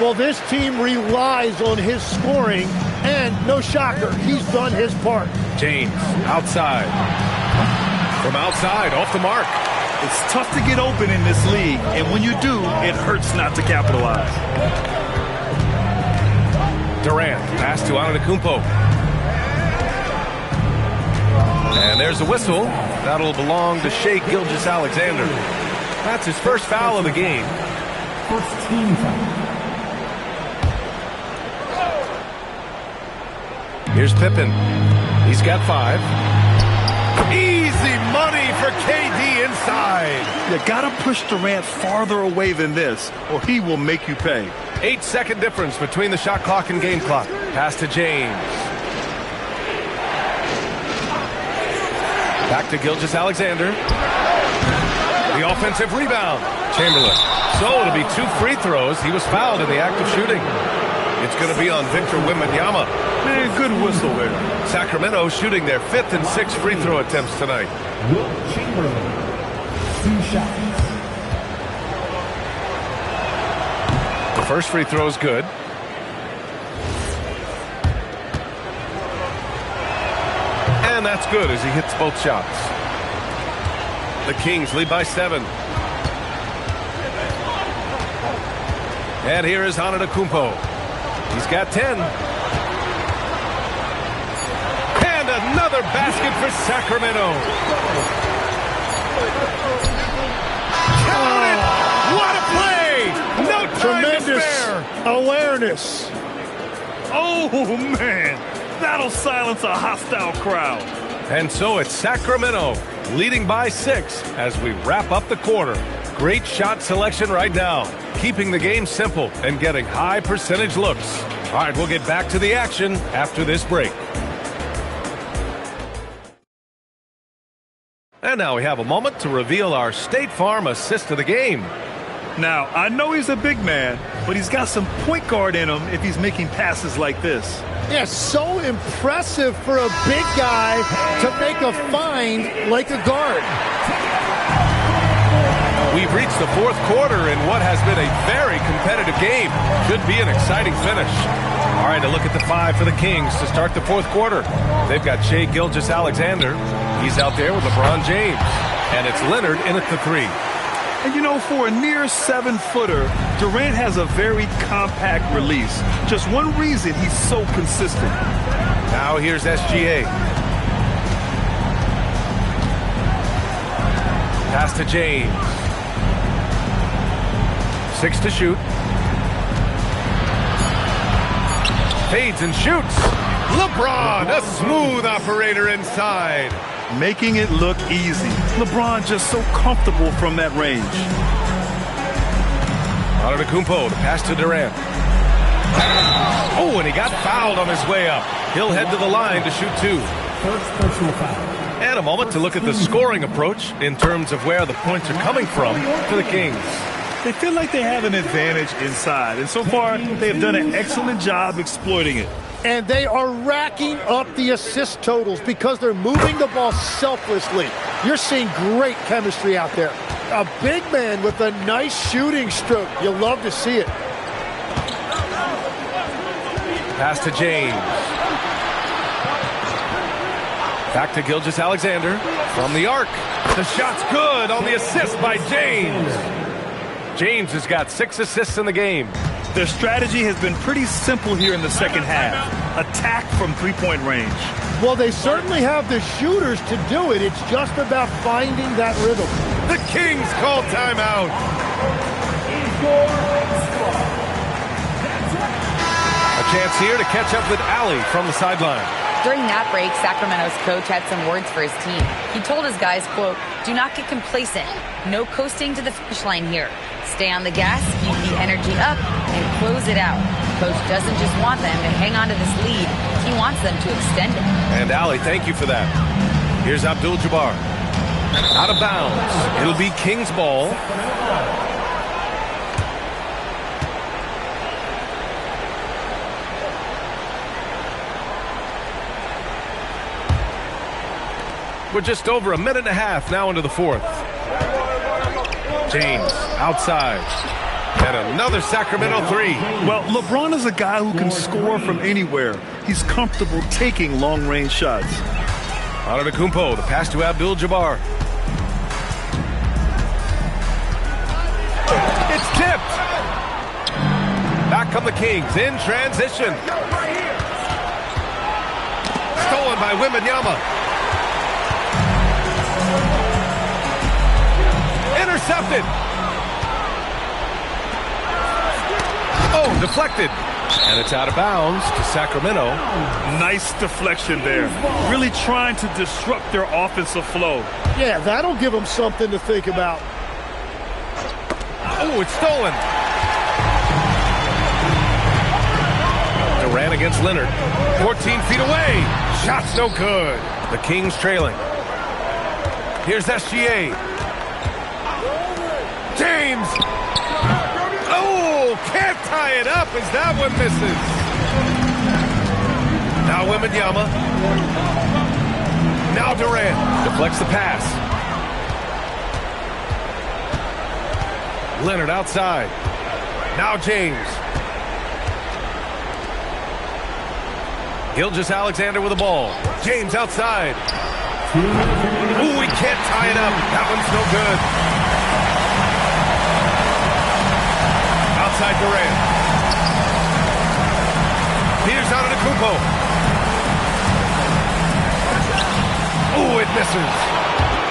Well, this team relies on his scoring, and no shocker, he's done his part. James, outside. From outside, off the mark. It's tough to get open in this league, and when you do, it hurts not to capitalize. Durant, pass to Antetokounmpo. And there's a whistle. That'll belong to Shai Gilgeous-Alexander. That's his first foul of the game. First team foul. Here's Pippen. He's got 5. Easy money for KD inside. You gotta push Durant farther away than this, or he will make you pay. 8-second difference between the shot clock and game clock. Pass to James. Back to Gilgeous-Alexander. The offensive rebound. Chamberlain. So it'll be 2 free throws. He was fouled in the act of shooting. It's going to be on Victor Wembanyama. Man, good whistle there. Sacramento shooting their 5th and 6th free throw attempts tonight. Wilt Chamberlain, 2 shots. The first free throw is good. And that's good as he hits both shots. The Kings lead by 7. And here is Antetokounmpo. He's got 10. And another basket for Sacramento. Count it! What a play! No time to Tremendous spare. awareness. Oh, man. That'll silence a hostile crowd. And so it's Sacramento leading by 6 as we wrap up the quarter. Great shot selection right now, keeping the game simple and getting high percentage looks. All right, we'll get back to the action after this break. And now we have a moment to reveal our State Farm assist of the game. Now, I know he's a big man, but he's got some point guard in him if he's making passes like this. Yeah, so impressive for a big guy to make a find like a guard. We've reached the fourth quarter in what has been a very competitive game. Should be an exciting finish. All right, a look at the 5 for the Kings to start the fourth quarter. They've got Shai Gilgeous-Alexander. He's out there with LeBron James. And it's Leonard in at the 3. And you know, for a near 7-footer, Durant has a very compact release. Just one reason he's so consistent. Now here's SGA. Pass to James. 6 to shoot. Fades and shoots. LeBron, a smooth operator inside. Making it look easy. LeBron just so comfortable from that range. Antetokounmpo, the pass to Durant. Oh, and he got fouled on his way up. He'll head to the line to shoot 2. First personal foul. And a moment to look at the scoring approach in terms of where the points are coming from for the Kings. They feel like they have an advantage inside, and so far they have done an excellent job exploiting it. And they are racking up the assist totals because they're moving the ball selflessly. You're seeing great chemistry out there. A big man with a nice shooting stroke. You love to see it. Pass to James. Back to Gilgeous-Alexander from the arc. The shot's good on the assist by James. James has got 6 assists in the game. Their strategy has been pretty simple here in the second half. Attack from three-point range. Well, they certainly have the shooters to do it. It's just about finding that rhythm. The Kings call timeout. A chance here to catch up with Allie from the sideline. During that break, Sacramento's coach had some words for his team. He told his guys, quote, "Do not get complacent. No coasting to the finish line here. Stay on the gas, keep the energy up, and close it out." Coach doesn't just want them to hang on to this lead. He wants them to extend it. And Allie, thank you for that. Here's Abdul-Jabbar. Out of bounds. It'll be Kings ball. We're just over a minute and a half now into the fourth. James outside. And another Sacramento 3. Well, LeBron is a guy who can score from anywhere. He's comfortable taking long-range shots. Antetokounmpo, the pass to Abdul-Jabbar. It's tipped. Back come the Kings in transition. Stolen by Wembanyama. Intercepted. Oh, deflected. And it's out of bounds to Sacramento. Nice deflection there. Really trying to disrupt their offensive flow. Yeah, that'll give them something to think about. Oh, it's stolen. Durant against Leonard. 14 feet away. Shot's no good. The Kings trailing. Here's SGA. James. Oh, can't tie it up as that one misses. Now Wembanyama. Now Durant. Deflects the pass. Leonard outside. Now James. Gilgeous-Alexander with the ball. James outside. Ooh, he can't tie it up. That one's no good. Outside Durant. Here's Antetokounmpo. Oh, it misses.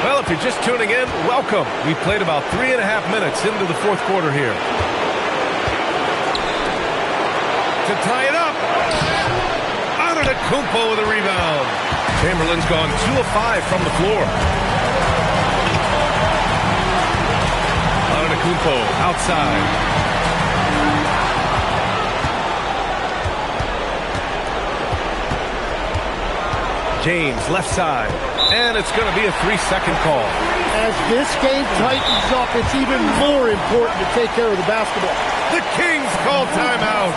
Well, if you're just tuning in, welcome. We played about 3.5 minutes into the fourth quarter here. To tie it up. Antetokounmpo with a rebound. Chamberlain's gone 2 of 5 from the floor. Antetokounmpo outside. James left side. And it's going to be a 3-second call. As this game tightens up, it's even more important to take care of the basketball. The Kings call timeout.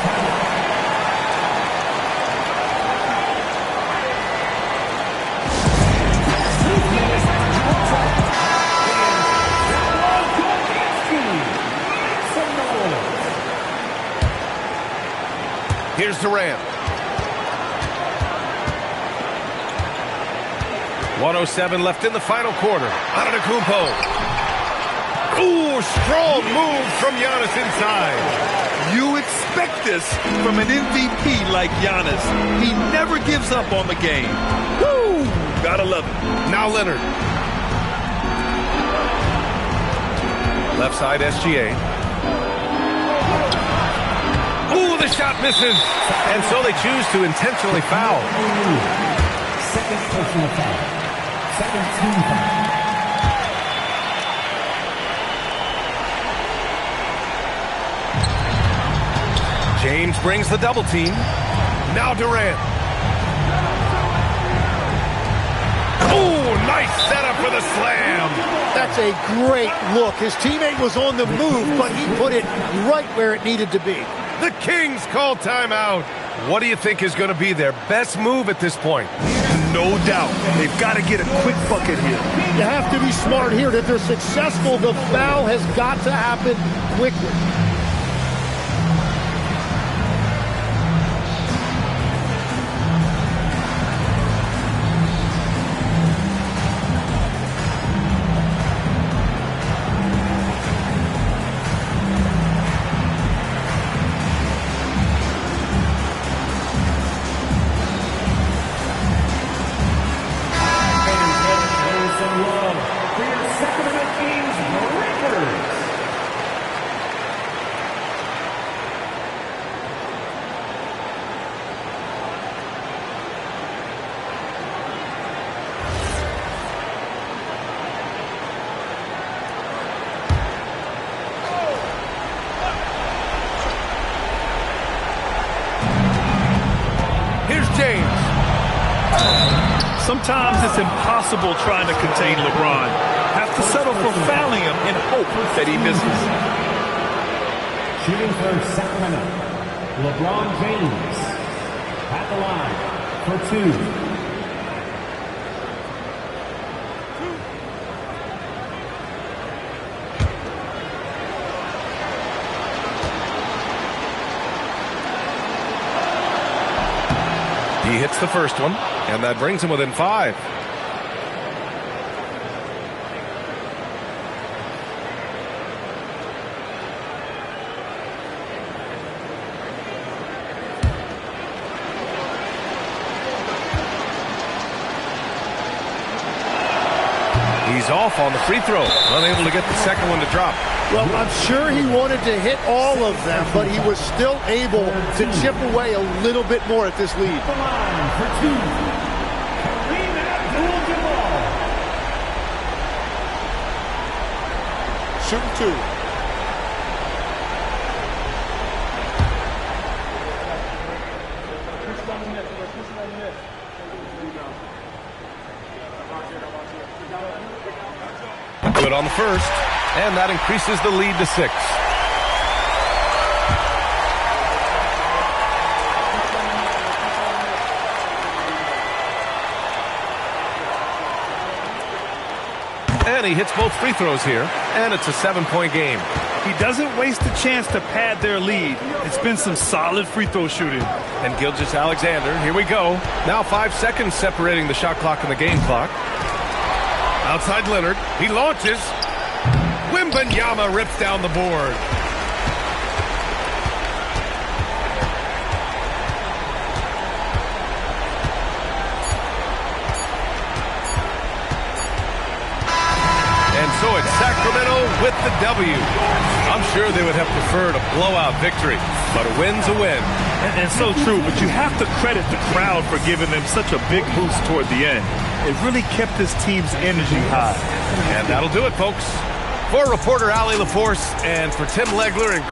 Here's Durant. 1:07 left in the final quarter. Antetokounmpo. Ooh, strong move from Giannis inside. You expect this from an MVP like Giannis. He never gives up on the game. Woo! Gotta love it. Now Leonard. Left side SGA. Ooh, the shot misses. And so they choose to intentionally foul. Second personal foul. Second team foul. James brings the double team. Now Durant. Oh, nice setup for the slam. That's a great look. His teammate was on the move, but he put it right where it needed to be. The Kings call timeout. What do you think is going to be their best move at this point? No doubt. They've got to get a quick bucket here. You have to be smart here. If they're successful, the foul has got to happen quickly. Sometimes it's impossible trying to contain LeBron. Have to settle for fouling him and hope that he misses. Shooting for Sacramento, LeBron James at the line for 2. He hits the first one, and that brings him within 5. He's off on the free throw, unable to get the second one to drop. Well, I'm sure he wanted to hit all of them, but he was still able to chip away a little bit more at this lead. The line for 2. Kareem Abdul-Jabbar. Shoot 2. Good on the first, and that increases the lead to 6. And he hits both free throws here, and it's a 7-point game. He doesn't waste a chance to pad their lead. It's been some solid free throw shooting. And Gilgeous-Alexander, here we go. Now 5 seconds separating the shot clock and the game clock. Outside Leonard, he launches. Wembanyama rips down the board. Sacramento with the W. I'm sure they would have preferred a blowout victory, but a win's a win. And so true, but you have to credit the crowd for giving them such a big boost toward the end. It really kept this team's energy high. And that'll do it, folks. For reporter Allie LaForce and for Tim Legler and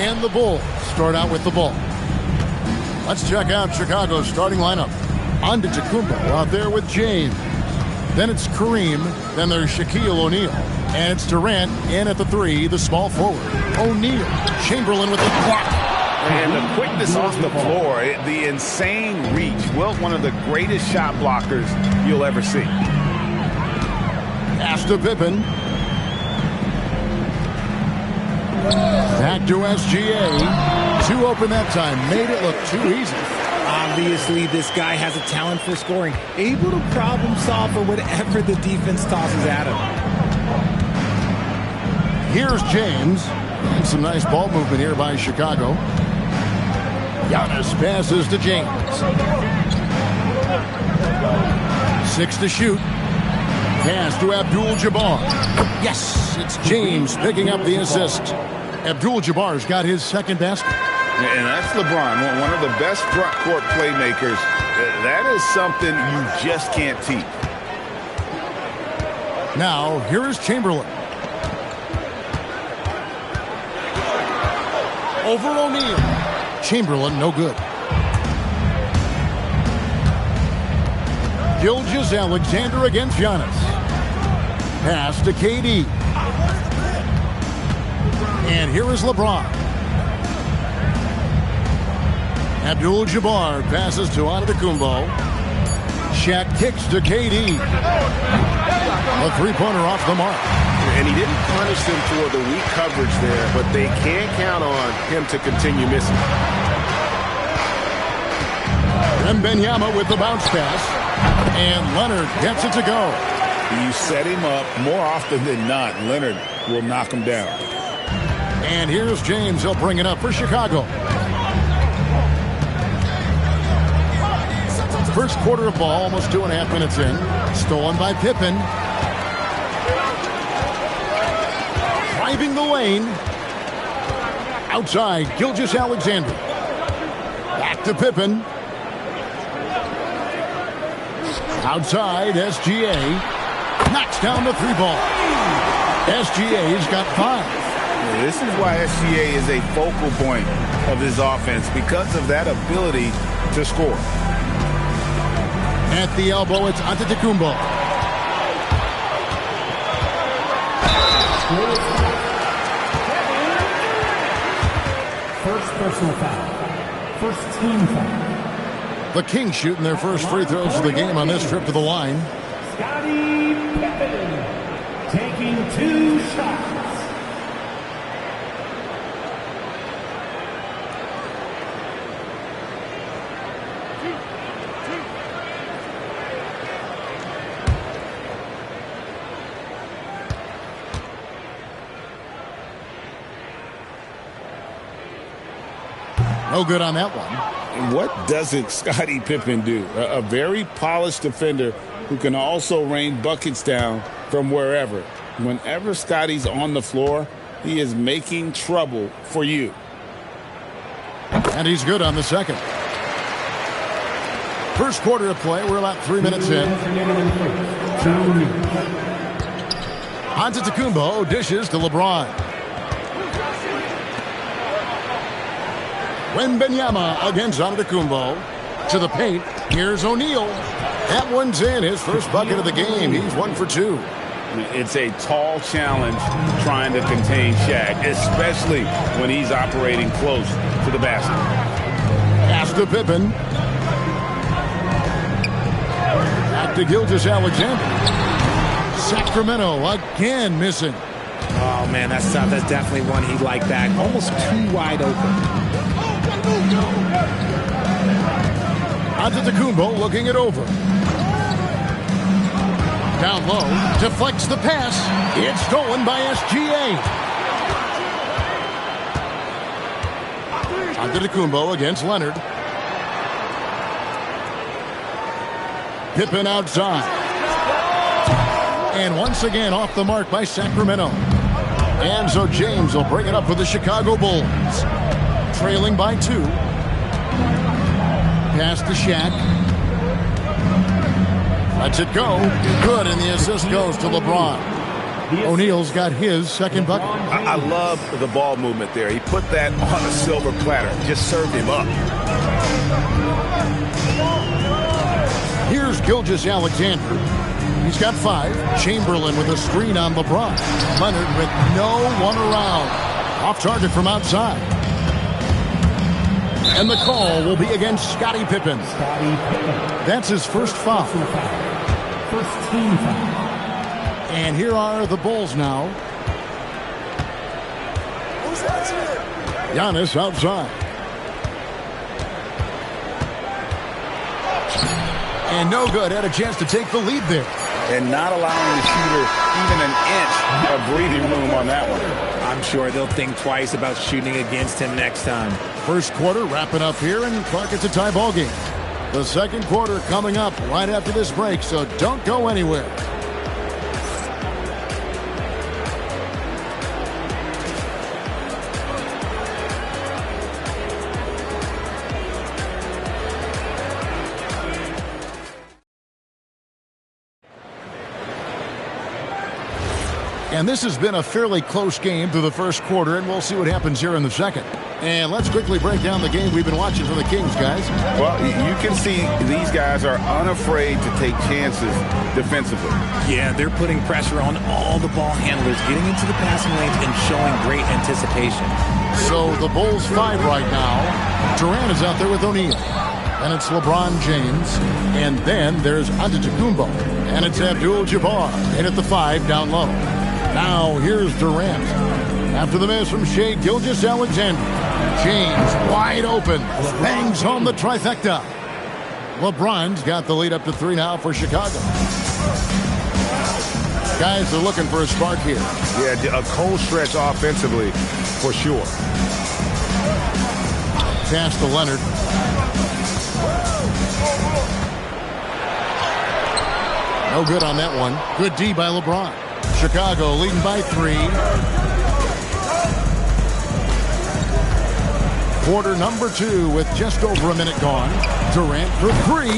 And the Bulls start out with the ball. Let's check out Chicago's starting lineup. Antetokounmpo out there with James. Then it's Kareem. Then there's Shaquille O'Neal. And it's Durant in at the three, the small forward. O'Neal. Chamberlain with the block. And the quickness off the floor, the insane reach. Well, one of the greatest shot blockers you'll ever see. Pass to Pippen. Back to SGA. Too open that time. Made it look too easy. Obviously, this guy has a talent for scoring. Able to problem solve for whatever the defense tosses at him. Here's James. And some nice ball movement here by Chicago. Giannis passes to James. 6 to shoot. Pass to Abdul-Jabbar. Yes, it's James picking up the assist. Abdul-Jabbar's got his second basket. And that's LeBron, one of the best front court playmakers. That is something you just can't teach. Now, here is Chamberlain. Over O'Neal. Chamberlain, no good. Gilgeous-Alexander against Giannis. Pass to KD. And here is LeBron. Abdul-Jabbar passes to Antetokounmpo. Shaq kicks to KD. A three-pointer off the mark. And he didn't punish them for the weak coverage there, but they can't count on him to continue missing. Wembanyama with the bounce pass. And Leonard gets it to go. You set him up more often than not. Leonard will knock him down. And here's James. He'll bring it up for Chicago. First quarter of ball, almost 2.5 minutes in. Stolen by Pippen. Driving the lane. Outside, Gilgeous-Alexander. Back to Pippen. Outside, SGA. Knocks down the three ball. SGA's got 5. This is why SGA is a focal point of this offense, because of that ability to score. At the elbow, it's Antetokounmpo. First personal foul. First team foul. The Kings shooting their first free throws of the game on this trip to the line. Scottie Pippen taking 2 shots. No good on that one. And what doesn't Scottie Pippen do? A very polished defender who can also rain buckets down from wherever. Whenever Scottie's on the floor, he is making trouble for you. And he's good on the second. First quarter of play. We're about 3 minutes in. Antetokounmpo dishes to LeBron. Wembanyama against Antetokounmpo. To the paint. Here's O'Neal. That one's in. His first bucket of the game. He's 1 for 2. It's a tall challenge trying to contain Shaq, especially when he's operating close to the basket. Pass to Pippen. Back to Gilgeous-Alexander. Sacramento again missing. Oh, man, that's tough. That's definitely one he'd like back. Almost too wide open. Antetokounmpo looking it over. Down low, deflects the pass. It's stolen by SGA. Antetokounmpo against Leonard. Pippen outside. And once again off the mark by Sacramento. And so James will bring it up for the Chicago Bulls. Trailing by 2. Pass to Shaq. Lets it go. Good, and the assist goes to LeBron. O'Neal's got his second bucket. I love the ball movement there. He put that on a silver platter. Just served him up. Here's Gilgeous-Alexander. He's got 5. Chamberlain with a screen on LeBron. Leonard with no one around. Off target from outside. And the call will be against Scottie Pippen. That's his first foul. First team foul. And here are the Bulls now. Giannis outside. And no good. Had a chance to take the lead there. And not allowing the shooter even an inch of breathing room on that one. I'm sure they'll think twice about shooting against him next time. First quarter wrapping up here, and Clark, it's a tie ball game. The second quarter coming up right after this break, so don't go anywhere. And this has been a fairly close game through the first quarter, and we'll see what happens here in the second. And let's quickly break down the game we've been watching for the Kings, guys. Well, you can see these guys are unafraid to take chances defensively. Yeah, they're putting pressure on all the ball handlers, getting into the passing lanes and showing great anticipation. So the Bulls 5 right now. Durant is out there with O'Neal. And it's LeBron James. And then there's Antetokounmpo. And it's Abdul-Jabbar in at the 5 down low. Now here's Durant. After the miss from Shai Gilgeous-Alexander. James wide open. Bangs home the trifecta. LeBron's got the lead up to 3 now for Chicago. Guys are looking for a spark here. Yeah, a cold stretch offensively for sure. Pass to Leonard. No good on that one. Good D by LeBron. Chicago leading by 3. Quarter number 2 with just over a minute gone. Durant for 3.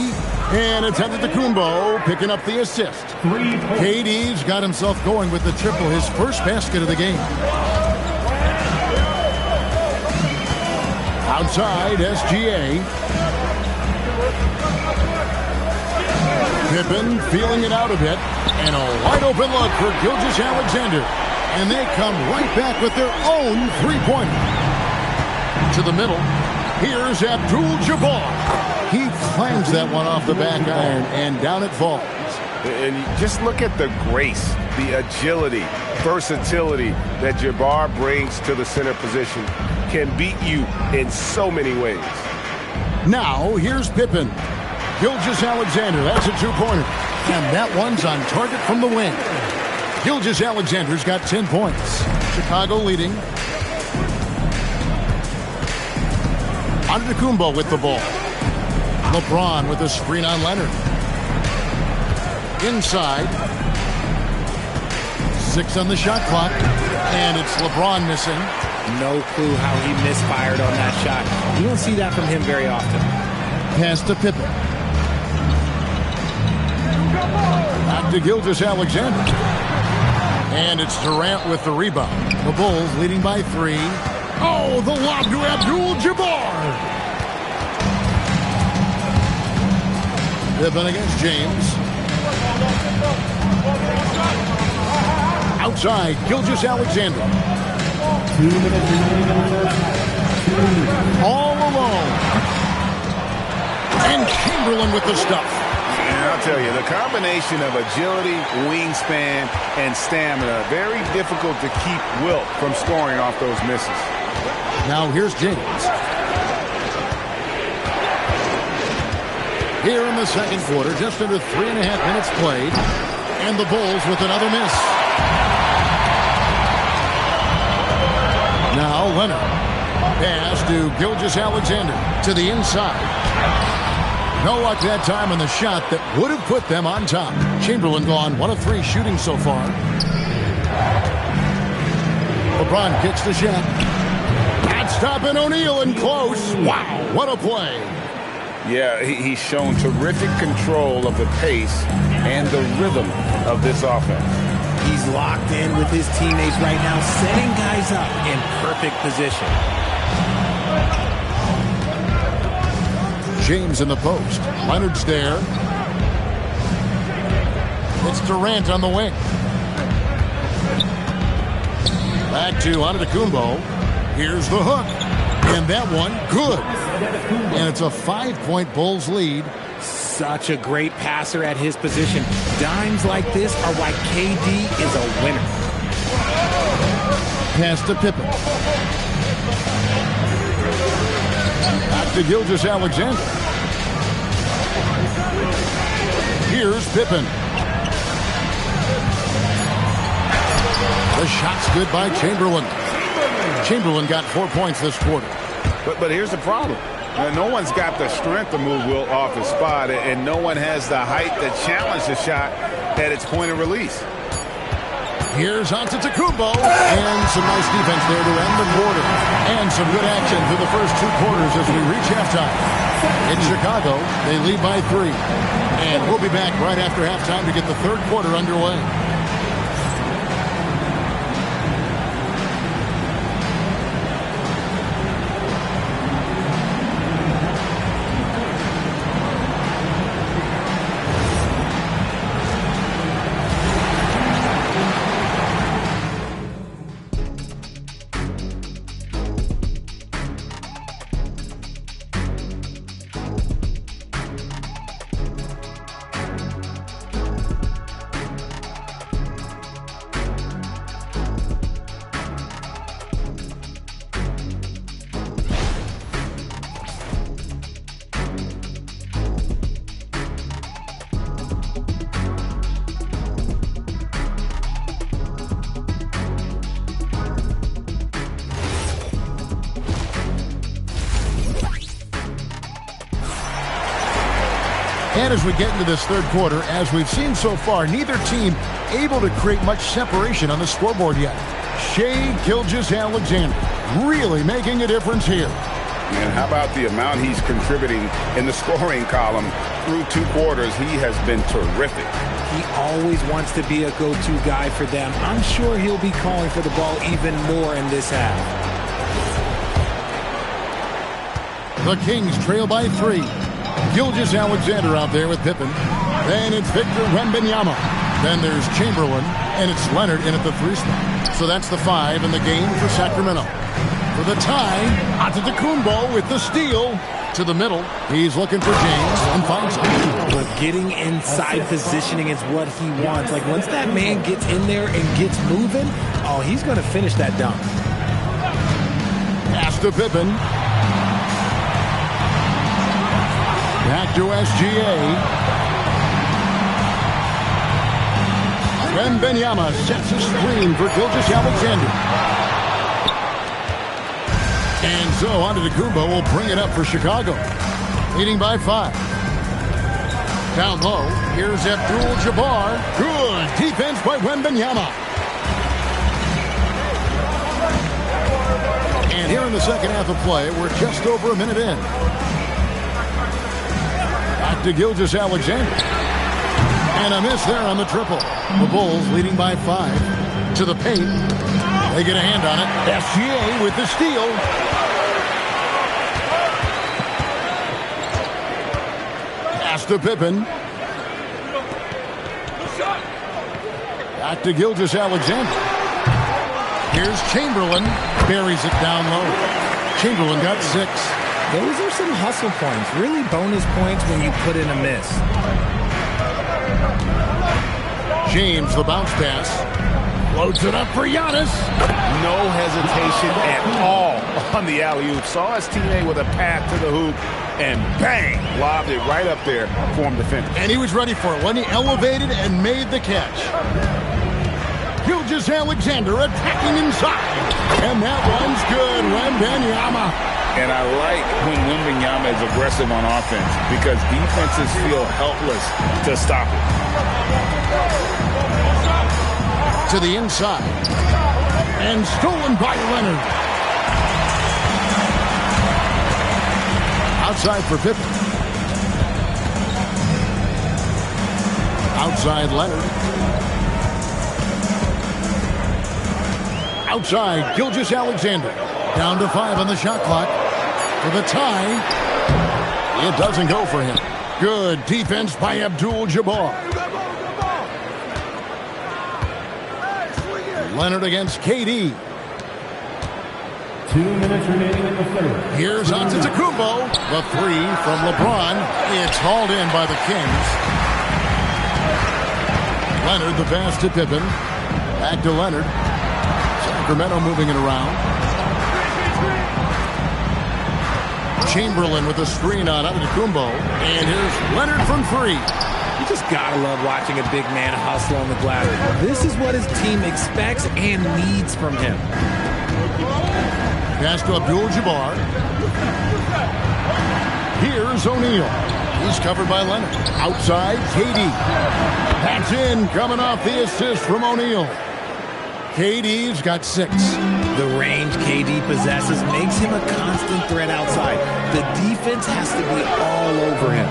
And it's Antetokounmpo picking up the assist. KD's got himself going with the triple, his first basket of the game. Outside, SGA. Pippen feeling it out a bit. And a wide open look for Gilgeous-Alexander. And they come right back with their own three-pointer. To the middle. Here's Abdul-Jabbar. He climbs that one off the back iron, and down it falls. And just look at the grace, the agility, versatility that Jabbar brings to the center position. Can beat you in so many ways. Now, here's Pippen. Gilgeous-Alexander, that's a two-pointer. And that one's on target from the wing. Gilgeous-Alexander's got 10 points. Chicago leading. Antetokounmpo with the ball. LeBron with a screen on Leonard. Inside. 6 on the shot clock. And it's LeBron missing. No clue how he misfired on that shot. You don't see that from him very often. Pass to Pippen. Back to Gilgeous-Alexander. And it's Durant with the rebound. The Bulls leading by 3. Oh, the lob to Abdul-Jabbar. Pippen against James. Outside, Gilgeous-Alexander. All alone. And Chamberlain with the stuff. And I'll tell you, the combination of agility, wingspan, and stamina, very difficult to keep Wilt from scoring off those misses. Now here's James. Here in the second quarter, just under 3.5 minutes played. And the Bulls with another miss. Now Leonard. Pass to Gilgeous-Alexander to the inside. No luck that time on the shot that would have put them on top. Chamberlain gone 1 of 3 shooting so far. LeBron kicks the shot. Not stopping O'Neal in close. Wow, what a play. Yeah, he's shown terrific control of the pace and the rhythm of this offense. He's locked in with his teammates right now, setting guys up in perfect position. James in the post. Leonard's there. It's Durant on the wing. Back to Antetokounmpo. Here's the hook. And that one, good. And it's a 5-point Bulls lead. Such a great passer at his position. Dimes like this are why KD is a winner. Pass to Pippen. Back to Gilgeous-Alexander. Here's Pippen. The shot's good by Chamberlain. Chamberlain got 4 points this quarter. But here's the problem. No one's got the strength to move Wilt off his spot, and no one has the height to challenge the shot at its point of release. Here's Antetokounmpo, and some nice defense there to end the quarter. And some good action through the first 2 quarters as we reach halftime. In Chicago, they lead by 3. And we'll be back right after halftime to get the third quarter underway. And as we get into this third quarter, as we've seen so far, neither team able to create much separation on the scoreboard yet. Shai Gilgeous-Alexander really making a difference here. And how about the amount he's contributing in the scoring column through 2 quarters? He has been terrific. He always wants to be a go-to guy for them. I'm sure he'll be calling for the ball even more in this half. The Kings trail by 3. Gilgeous-Alexander out there with Pippen. Then it's Victor Wembanyama. Then there's Chamberlain, and it's Leonard in at the 3 spot. So that's the 5 in the game for Sacramento. For the tie, Antetokounmpo with the steal. To the middle, he's looking for James and finds him. But getting inside positioning is what he wants. Like, once that man gets in there and gets moving, oh, he's going to finish that dunk. Pass to Pippen. Back to SGA. Wembanyama sets a screen for Gilgeous-Alexander. And so Antetokounmpo will bring it up for Chicago, leading by 5. Down low, here's Abdul-Jabbar. Good defense by Wembanyama. And here in the second half of play, we're just over a minute in. Back to Gilgeous-Alexander. And a miss there on the triple. The Bulls leading by 5. To the paint. They get a hand on it. SGA with the steal. Pass to Pippen. Back to Gilgeous-Alexander. Here's Chamberlain. Buries it down low. Chamberlain got 6. Those are some hustle points. Really bonus points when you put in a miss. James, the bounce pass. Loads it up for Giannis. No hesitation at all on the alley-oop. Saw his teammate with a path to the hoop, and bang, lobbed it right up there for him to finish. And he was ready for it when he elevated and made the catch. Gilgeous-Alexander attacking inside. And that one's good. Wembanyama. And I like when Wembanyama is aggressive on offense because defenses feel helpless to stop it. To the inside. And stolen by Leonard. Outside for Pippen. Outside Leonard. Outside Gilgeous-Alexander. Down to 5 on the shot clock. For the tie. It doesn't go for him. Good defense by Abdul-Jabbar. Leonard against KD. 2 minutes remaining in the third. Here's Antetokounmpo. The 3 from LeBron. It's hauled in by the Kings. Leonard the pass to Pippen. Back to Leonard. Sacramento moving it around. Chamberlain with a screen on Antetokounmpo. And here's Leonard from 3. You just gotta love watching a big man hustle on the glass. This is what his team expects and needs from him. Pass to Abdul-Jabbar. Here's O'Neal. He's covered by Leonard. Outside, KD. That's in, coming off the assist from O'Neal. KD's got 6. The range KD possesses makes him a constant threat outside. The defense has to be all over him.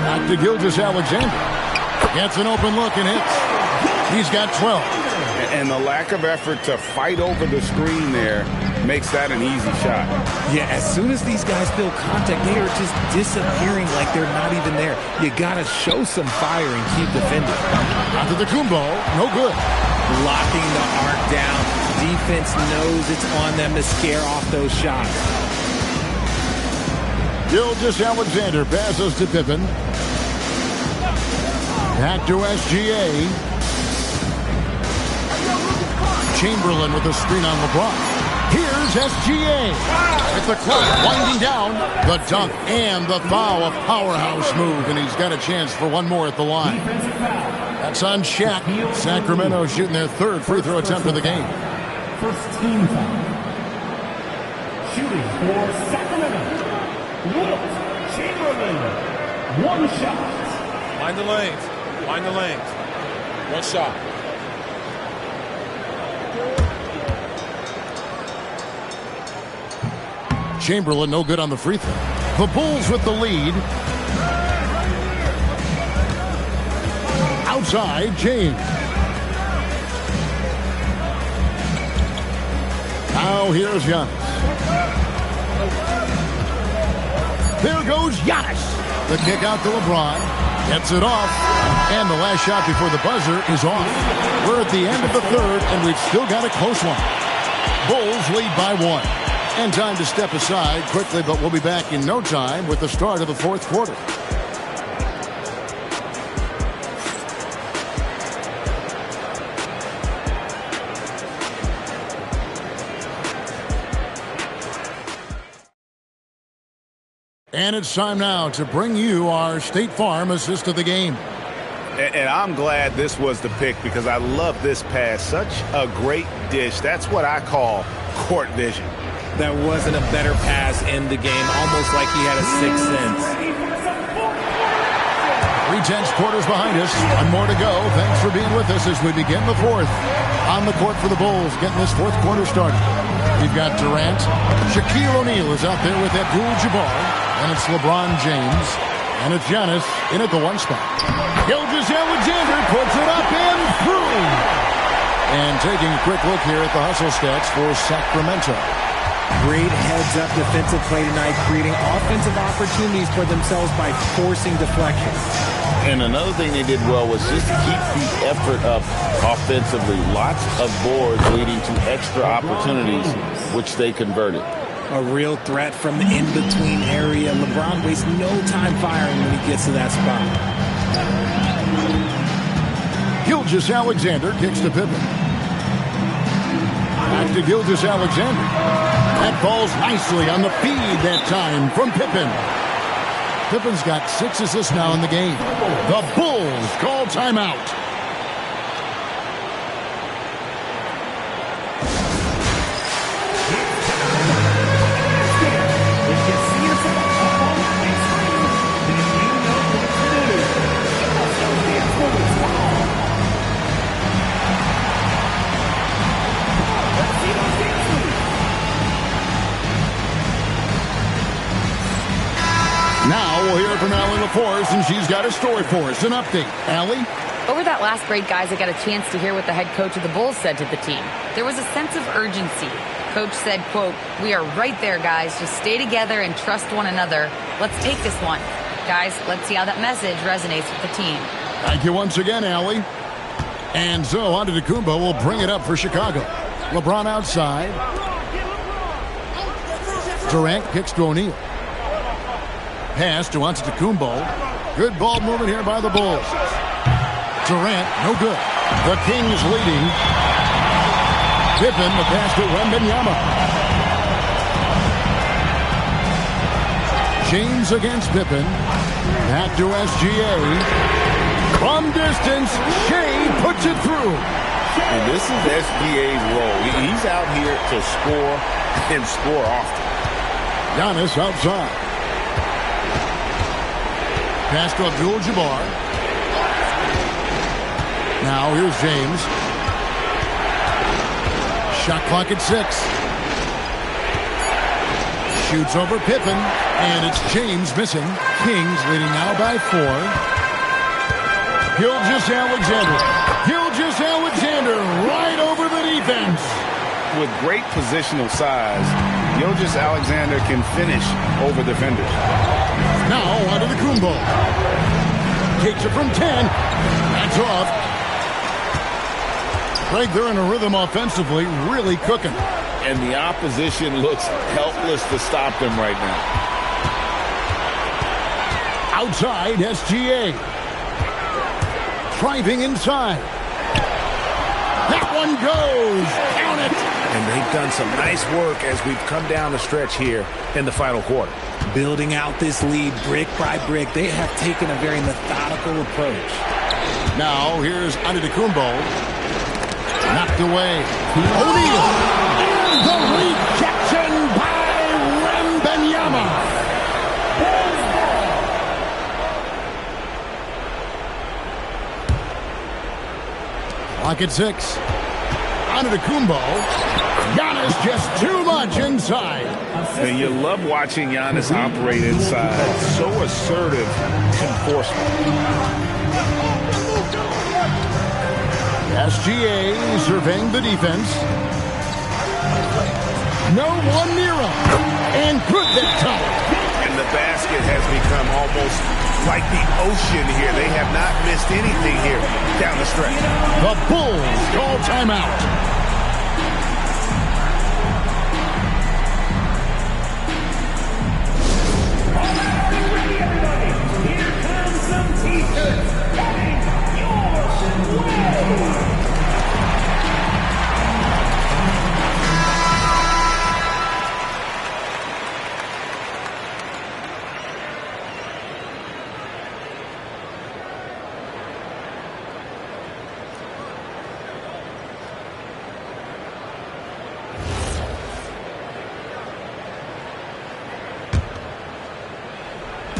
Back to Gilgeous-Alexander. Gets an open look and hits. He's got 12. And the lack of effort to fight over the screen there makes that an easy shot. Yeah, as soon as these guys feel contact, they are just disappearing like they're not even there. You got to show some fire and keep defending. Antetokounmpo, no good. Locking the arc down. Defense knows it's on them to scare off those shots. Gilgeous-Alexander passes to Pippen. Back to SGA. Chamberlain with a screen on LeBron. Here's SGA. With the clock winding down. The dunk and the foul. A powerhouse move, and he's got a chance for one more at the line. That's on Shaq. Sacramento shooting their 3rd free throw attempt of the game. First team foul. Shooting for Sacramento. Wilt Chamberlain. One shot. Mind the lanes. Mind the lanes. One shot. Chamberlain no good on the free throw. The Bulls with the lead. Outside, James. Now here's Giannis. There goes Giannis. The kick out to LeBron. Gets it off. And the last shot before the buzzer is off. We're at the end of the third, and we've still got a close one. Bulls lead by 1. And time to step aside quickly, but we'll be back in no time with the start of the fourth quarter. And it's time now to bring you our State Farm assist of the game. And I'm glad this was the pick because I love this pass. Such a great dish. That's what I call court vision. There wasn't a better pass in the game, almost like he had a sixth sense. 3 tenths quarters behind us. 1 more to go. Thanks for being with us as we begin the fourth. On the court for the Bulls, getting this fourth quarter started. We've got Durant. Shaquille O'Neal is out there with Abdul-Jabbar. And it's LeBron James. And it's Giannis in at the 1 spot. Gilgeous-Alexander puts it up and through. And taking a quick look here at the hustle stats for Sacramento. Great heads-up defensive play tonight, creating offensive opportunities for themselves by forcing deflections. And another thing they did well was just keep the effort up offensively. Lots of boards leading to extra opportunities, which they converted. A real threat from the in-between area. LeBron wastes no time firing when he gets to that spot. Gilgeous-Alexander kicks to Pippen. Back to Gilgeous-Alexander. That falls nicely on the feed that time from Pippen. Pippen's got 6 assists now in the game. The Bulls call timeout. Now we'll hear from Allie LaForce, and she's got a story for us. An update. Allie? Over that last break, guys, I got a chance to hear what the head coach of the Bulls said to the team. There was a sense of urgency. Coach said, quote, "We are right there, guys. Just stay together and trust one another. Let's take this one. Guys, let's see how that message resonates with the team." Thank you once again, Allie. And so Antetokounmpo will bring it up for Chicago. LeBron outside. Durant kicks to O'Neal. Pass to Antetokounmpo. Good ball movement here by the Bulls. Durant, no good. The Kings leading. Pippen, the pass to Wembanyama. James against Pippen. Back to SGA. From distance, Shea puts it through. And this is SGA's role. He's out here to score and score often. Giannis outside. Pass to Abdul-Jabbar. Now here's James. Shot clock at 6. Shoots over Pippen. And it's James missing. Kings leading now by 4. Gilgeous-Alexander. Gilgeous-Alexander right over the defense. With great positional size, Gilgeous-Alexander can finish over defenders. Now onto the Kumbo. Takes it from 10. That's off. Greg, they're in a rhythm offensively, really cooking. And the opposition looks helpless to stop them right now. Outside, SGA. Driving inside. That one goes. Count it. And they've done some nice work as we've come down the stretch here in the final quarter. Building out this lead brick by brick. They have taken a very methodical approach. Now here's Antetokounmpo. Knocked away. O'Neal. And the rejection by Wembanyama. Clock at 6. Antetokounmpo. Giannis just too much inside. And you love watching Giannis operate inside. So assertive enforcement. SGA surveying the defense. No one near him. And good that time. And the basket has become almost like the ocean here. They have not missed anything here down the stretch. The Bulls call timeout.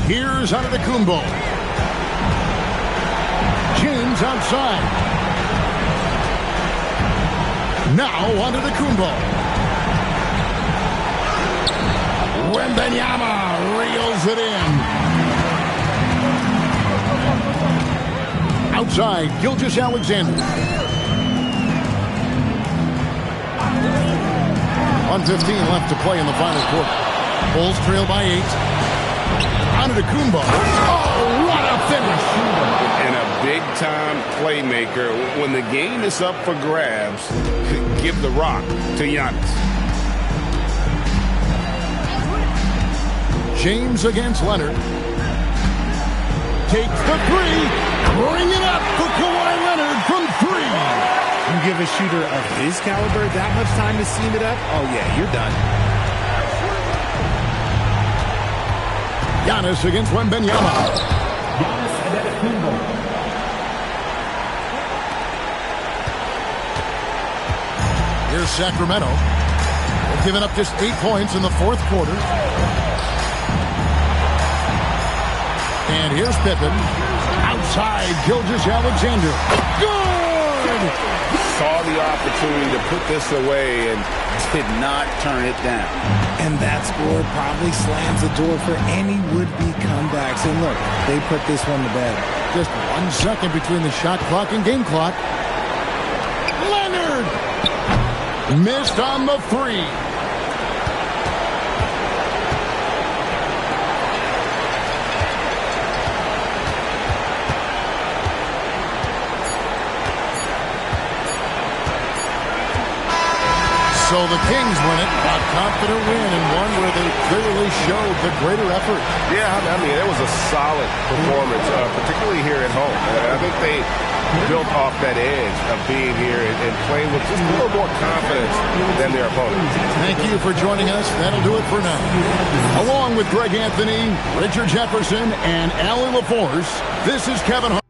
Here's Antetokounmpo. James outside. Now Antetokounmpo. Wembanyama reels it in. Outside, Gilgeous-Alexander. 1:15 left to play in the final quarter. Bulls trail by 8. Antetokounmpo. Oh, what a finish! And a big-time playmaker. When the game is up for grabs, give the rock to Giannis. James against Leonard. Takes the three. Bring it up for Kawhi Leonard from 3. You give a shooter of his caliber that much time to seam it up, oh yeah, you're done. Giannis against Wembanyama. Here's Sacramento. They've given up just 8 points in the fourth quarter. And here's Pippen. Outside, Gilgeous-Alexander. Good! Saw the opportunity to put this away and did not turn it down. And that score probably slams the door for any would-be comebacks. And look, they put this one to bed. Just 1 second between the shot clock and game clock. Leonard! Missed on the 3. So the Kings win it, a confident win, and one where they clearly showed the greater effort. Yeah, I mean, it was a solid performance, particularly here at home. I think they built off that edge of being here and playing with just a little more confidence than their opponents. Thank you for joining us. That'll do it for now. Along with Greg Anthony, Richard Jefferson, and Allie LaForce, this is Kevin Hart.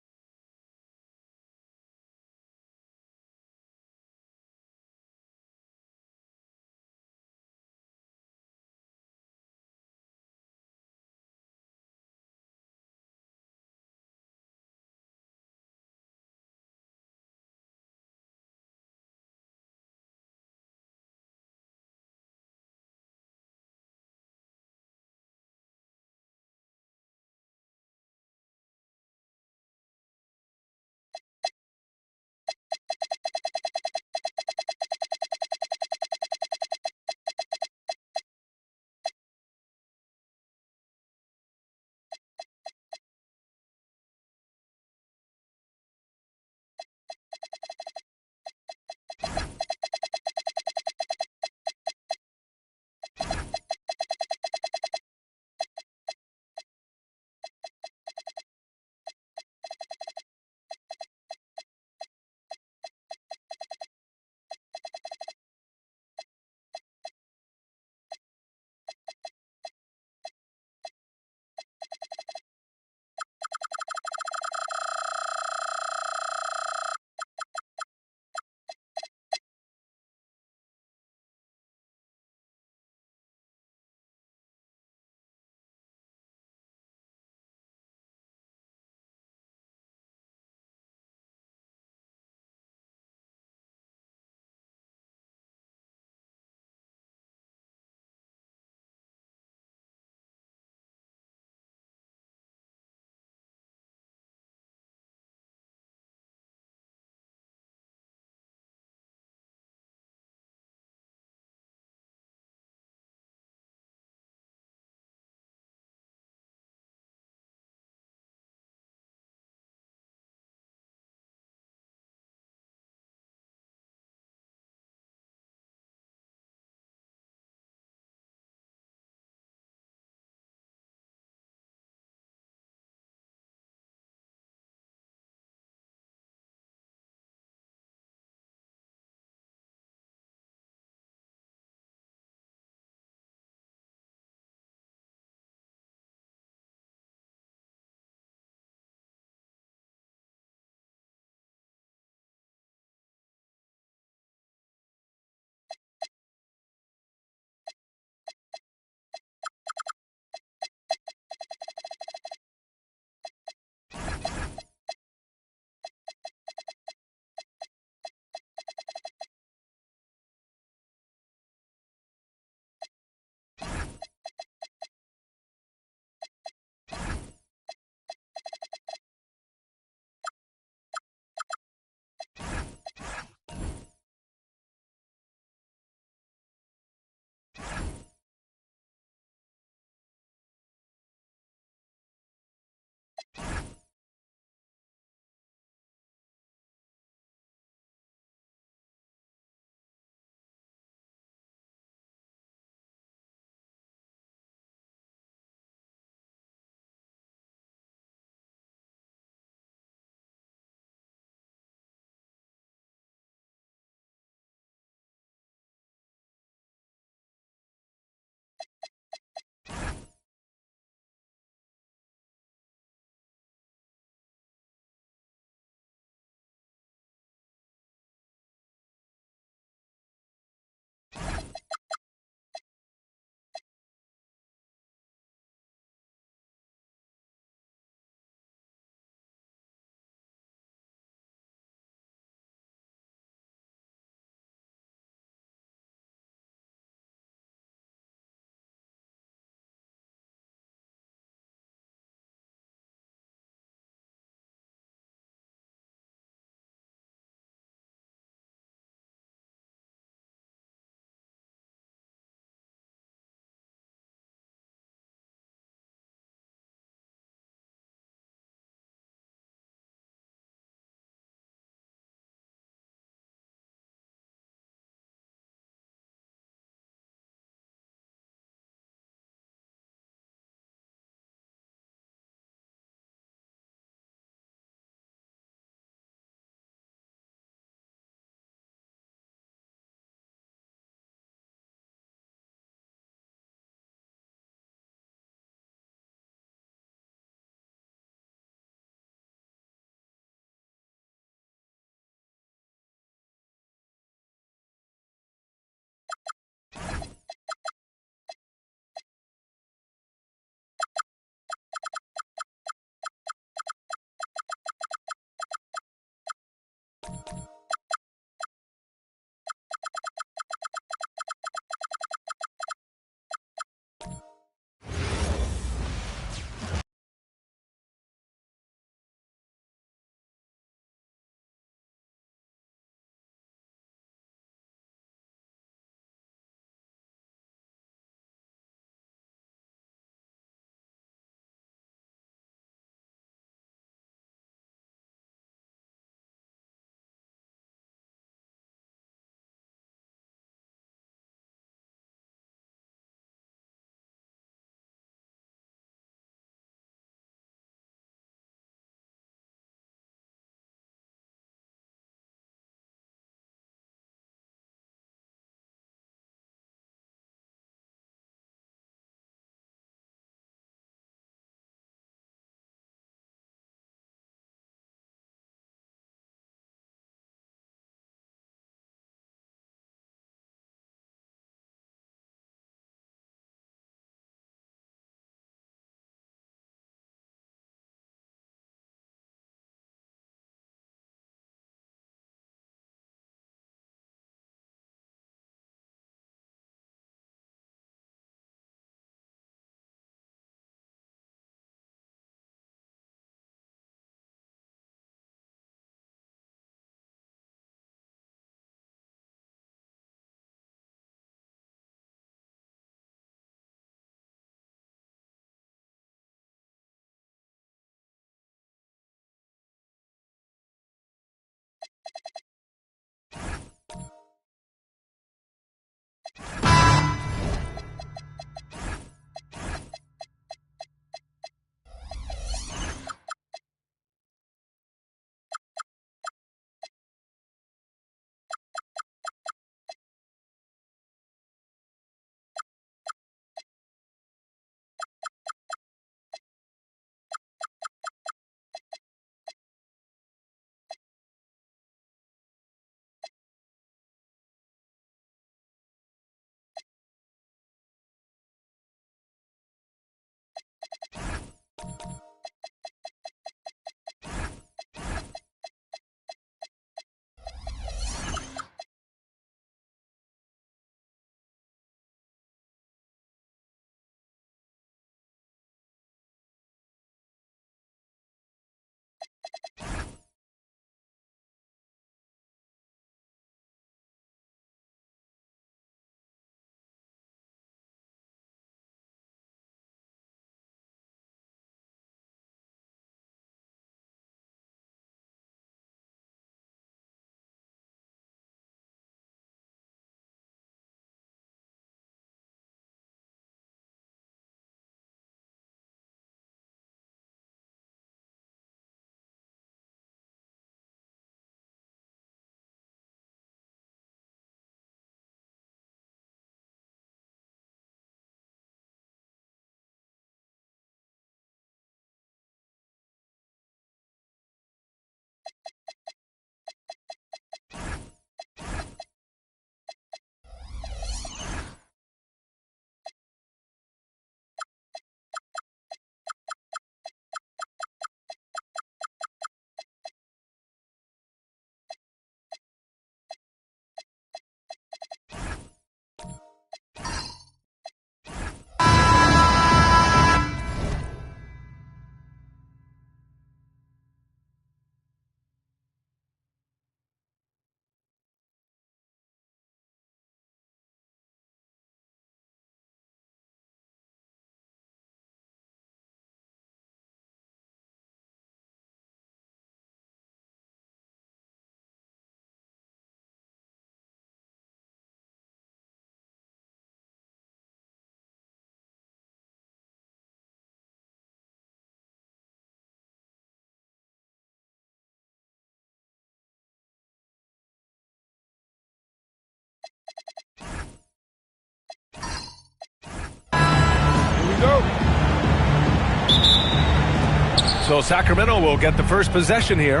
So Sacramento will get the first possession here.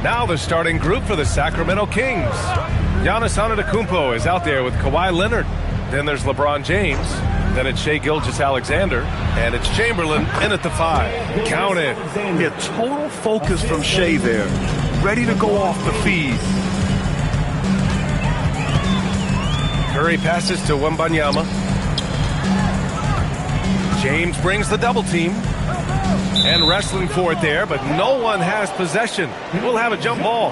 Now the starting group for the Sacramento Kings. Giannis Antetokounmpo is out there with Kawhi Leonard. Then there's LeBron James. Then it's Shai Gilgeous-Alexander. And it's Chamberlain in at the 5. Count it. Yeah, total focus from Shai there. Ready to go off the feed. Curry passes to Wembanyama. James brings the double team. And wrestling for it there, but no one has possession. We'll have a jump ball.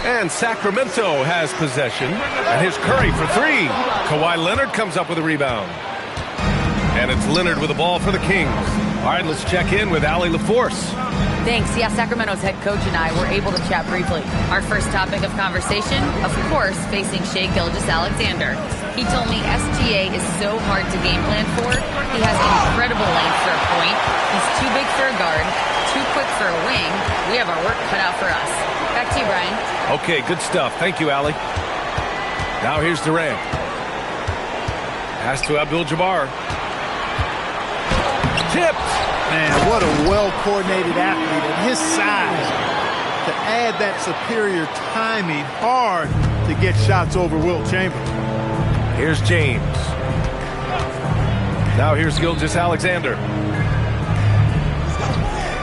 And Sacramento has possession. And here's Curry for 3. Kawhi Leonard comes up with a rebound. And it's Leonard with the ball for the Kings. All right, let's check in with Allie LaForce. Thanks. Yeah, Sacramento's head coach and I were able to chat briefly. Our first topic of conversation, of course, facing Shai Gilgeous-Alexander. He told me SGA is so hard to game plan for. He has incredible length for a point. He's too big for a guard, too quick for a wing. We have our work cut out for us. Back to you, Brian. Okay, good stuff. Thank you, Allie. Now here's Durant. Pass to Abdul-Jabbar. Tipped. Man, what a well-coordinated athlete at his size. To add that superior timing, hard to get shots over Wilt Chamberlain. Here's James. Now here's Gilgeous-Alexander.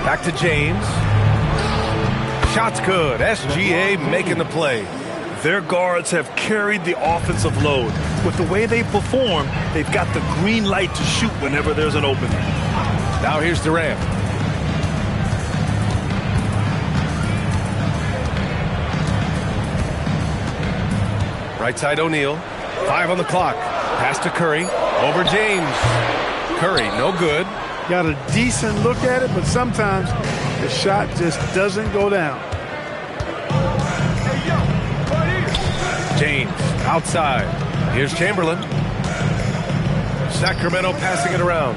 Back to James. Shots good. SGA making the play. Their guards have carried the offensive load. With the way they perform, they've got the green light to shoot whenever there's an opening. Now here's Durant. Right side O'Neal. 5 on the clock. Pass to Curry. Over James. Curry, no good. Got a decent look at it, but sometimes The shot just doesn't go down. James outside. Here's Chamberlain. Sacramento passing it around.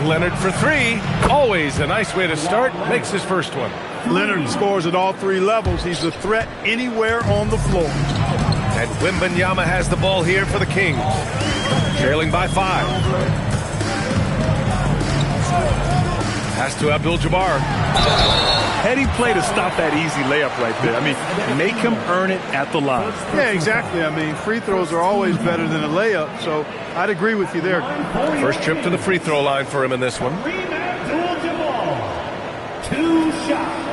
Leonard for three. Always a nice way to start. Makes his first one. Leonard scores at all three levels. He's a threat anywhere on the floor. And Wembanyama has the ball here for the Kings. Trailing by 5. Pass to Abdul-Jabbar. Heading play to stop that easy layup right there. I mean, make him earn it at the line. Yeah, exactly. I mean, free throws are always better than a layup, so I'd agree with you there. First trip to the free throw line for him in this one. 2 shots.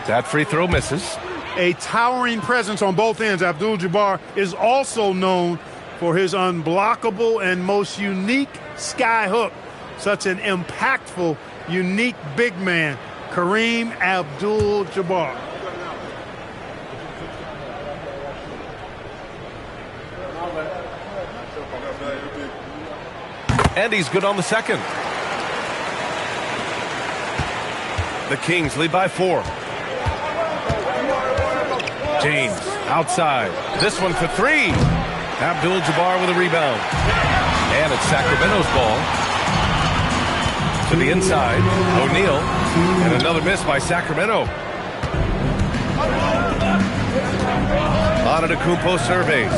That free throw misses. A towering presence on both ends. Abdul-Jabbar is also known for his unblockable and most unique sky hook. Such an impactful, unique big man, Kareem Abdul-Jabbar. And he's good on the second. The Kings lead by 4. James outside. This one for 3. Abdul-Jabbar with a rebound. And it's Sacramento's ball. To the inside. O'Neal. And another miss by Sacramento. Antetokounmpo surveys.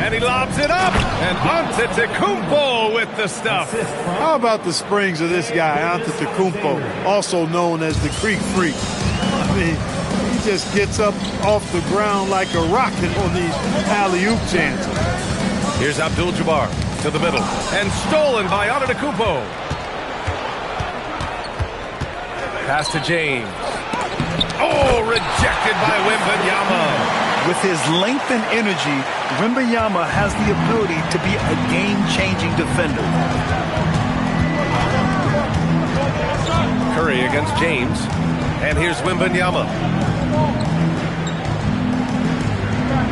And he lobs it up. And Antetokounmpo with the stuff. How about the springs of this guy, Antetokounmpo, also known as the Greek Freak? I mean, he just gets up off the ground like a rocket on these alley-oop chances. Here's Abdul-Jabbar to the middle. And stolen by Antetokounmpo. Pass to James. Oh, rejected by Wembanyama. With his length and energy, Wembanyama has the ability to be a game-changing defender. Curry against James. And here's Wembanyama.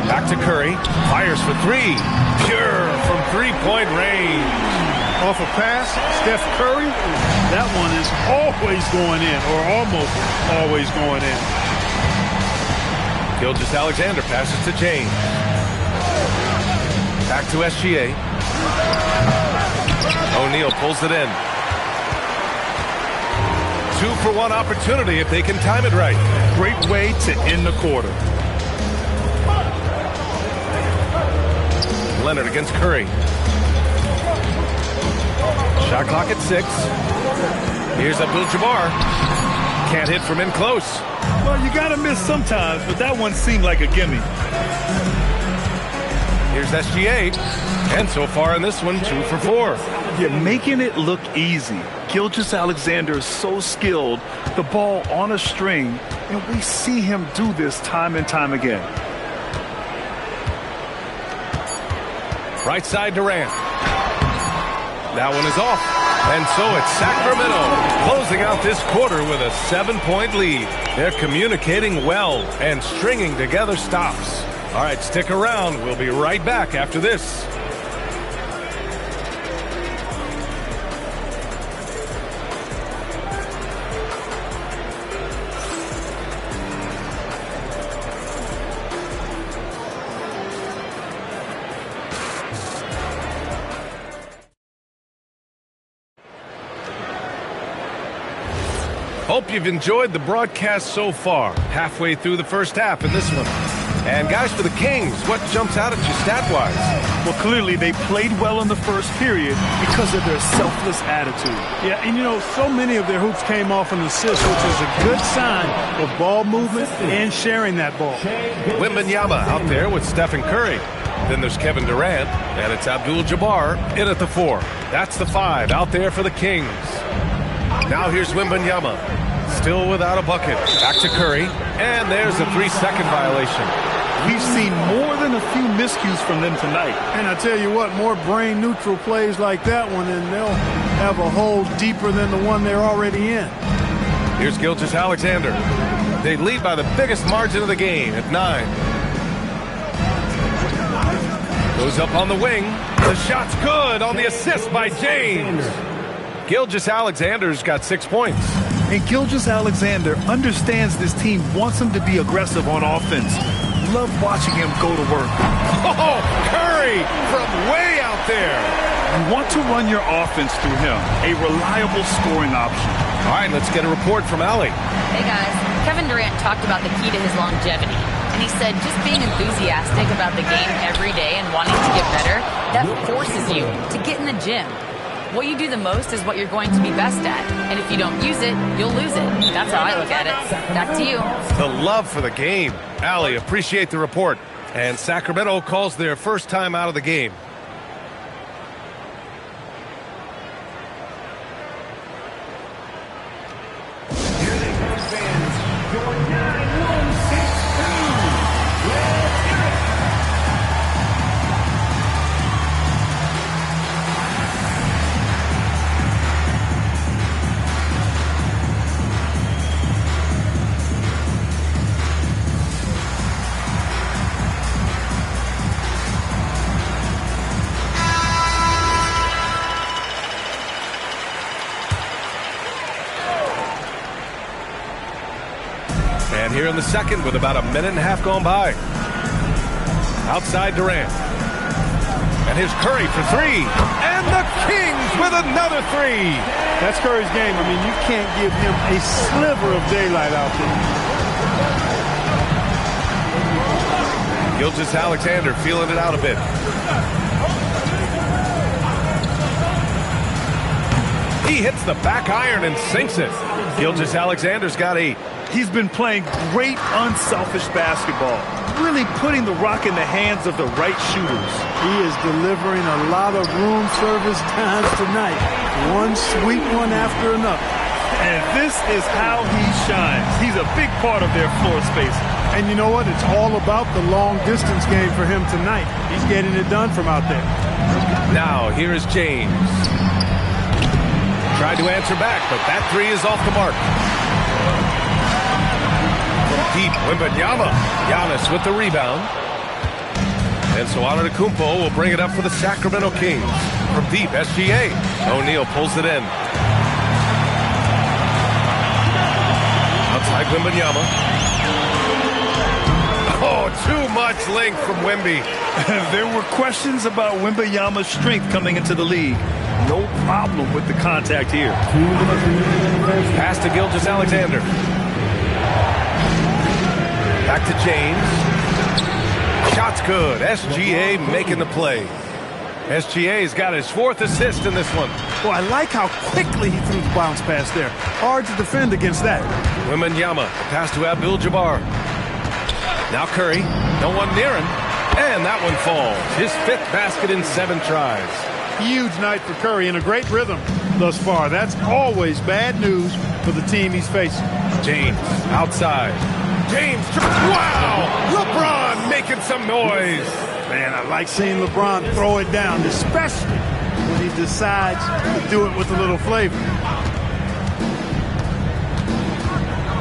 Back to Curry. Fires for 3. Pure from three-point range. Off a pass, Steph Curry, that one is always going in, or almost always going in. Gilgeous-Alexander passes to James. Back to SGA. O'Neal pulls it in. 2-for-1 opportunity if they can time it right. Great way to end the quarter. Leonard against Curry. Shot clock at 6. Here's Abdul-Jabbar. Can't hit from in close. Well, you got to miss sometimes, but that one seemed like a gimme. Here's SGA. And so far in this one, 2 for 4. You're making it look easy. Gilgeous-Alexander is so skilled. The ball on a string, and we see him do this time and time again. Right side Durant. That one is off. And so it's Sacramento closing out this quarter with a 7-point lead. They're communicating well and stringing together stops. All right, stick around. We'll be right back after this. Hope you've enjoyed the broadcast so far. Halfway through the first half in this one. And guys, for the Kings, what jumps out at you stat-wise? Well, clearly they played well in the first period because of their selfless attitude. Yeah, and you know, so many of their hoops came off an assist, which is a good sign of ball movement and sharing that ball. Wembanyama out there with Stephen Curry. Then there's Kevin Durant, and it's Abdul-Jabbar in at the 4. That's the 5 out there for the Kings. Now here's Wembanyama. Still without a bucket. Back to Curry. And there's a 3-second violation. We've seen more than a few miscues from them tonight. And I tell you what, more brain-neutral plays like that one, and they'll have a hole deeper than the one they're already in. Here's Gilgeous-Alexander. They lead by the biggest margin of the game at 9. Goes up on the wing. The shot's good on the assist by James. Gilgeous-Alexander's got 6 points. And Gilgeous-Alexander understands this team wants him to be aggressive on offense. Love watching him go to work. Oh, Curry from way out there. You want to run your offense through him, a reliable scoring option. All right, let's get a report from Allie. Hey, guys. Kevin Durant talked about the key to his longevity. And he said just being enthusiastic about the game every day and wanting to get better, that forces you to get in the gym. What you do the most is what you're going to be best at. And if you don't use it, you'll lose it. That's how I look at it. Back to you. The love for the game. Allie, appreciate the report. And Sacramento calls their first time out of the game. And here in the second with about a minute and a half gone by. Outside Durant. And here's Curry for 3. And the Kings with another 3. That's Curry's game. I mean, you can't give him a sliver of daylight out there. Gilgeous-Alexander feeling it out a bit. He hits the back iron and sinks it. Gilgeous-Alexander's got 8. He's been playing great unselfish basketball, really putting the rock in the hands of the right shooters. He is delivering a lot of room service times tonight. One sweet one after another. And this is how he shines. He's a big part of their floor space. And you know what? It's all about the long distance game for him tonight. He's getting it done from out there. Now here is James. Tried to answer back, but that 3 is off the mark. Deep, Wembanyama. Giannis with the rebound. And so Antetokounmpo will bring it up for the Sacramento Kings. From deep, SGA. O'Neal pulls it in. Outside Wembanyama. Oh, too much length from Wemby. There were questions about Wembanyama's strength coming into the league. No problem with the contact here. Pass to Gilgeous-Alexander. Back to James. Shot's good. SGA making the play. SGA's got his 4th assist in this one. Well, I like how quickly he threw the bounce pass there. Hard to defend against that. Wembanyama. Pass to Abdul-Jabbar. Now Curry. No one near him. And that one falls. His 5th basket in 7 tries. Huge night for Curry and a great rhythm thus far. That's always bad news for the team he's facing. James outside. James, wow! LeBron making some noise. Man, I like seeing LeBron throw it down, especially when he decides to do it with a little flavor.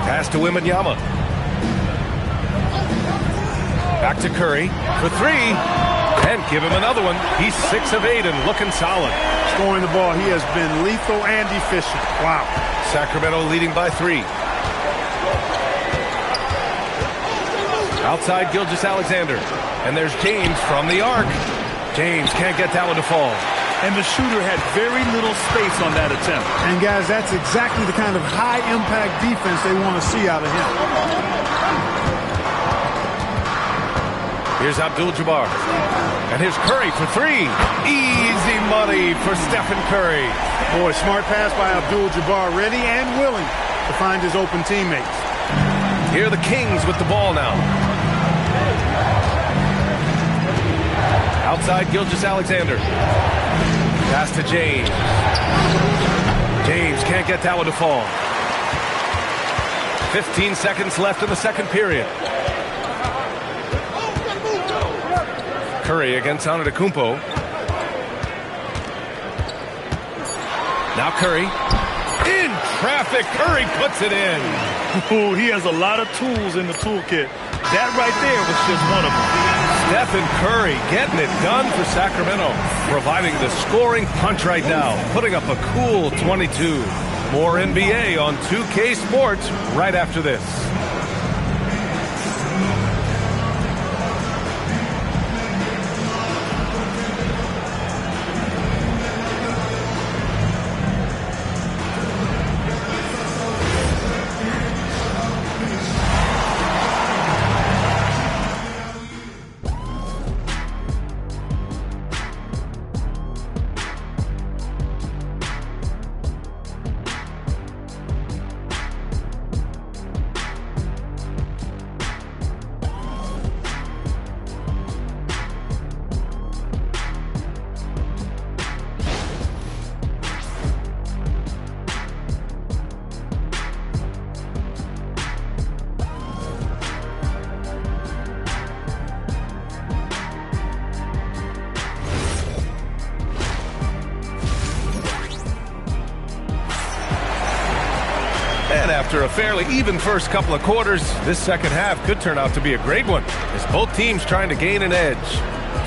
Pass to Wembanyama. Back to Curry for 3. And give him another one. He's 6 of 8 and looking solid. Scoring the ball, he has been lethal and efficient. Wow. Sacramento leading by 3. Outside Gilgeous-Alexander. And there's James from the arc. James can't get that one to fall. And the shooter had very little space on that attempt. And guys, that's exactly the kind of high-impact defense they want to see out of him. Here's Abdul-Jabbar. And here's Curry for 3. Easy money for Stephen Curry. Boy, smart pass by Abdul-Jabbar, ready and willing to find his open teammates. Here are the Kings with the ball now. Outside Gilgeous-Alexander. Pass to James. James can't get that one to fall. 15 seconds left in the second period. Curry against Antetokounmpo. Now Curry. In traffic, Curry puts it in. Ooh, he has a lot of tools in the toolkit. That right there was just one of them. Stephen Curry getting it done for Sacramento, providing the scoring punch right now, putting up a cool 22. More NBA on 2K Sports right after this. And after a fairly even first couple of quarters, this second half could turn out to be a great one, as both teams trying to gain an edge.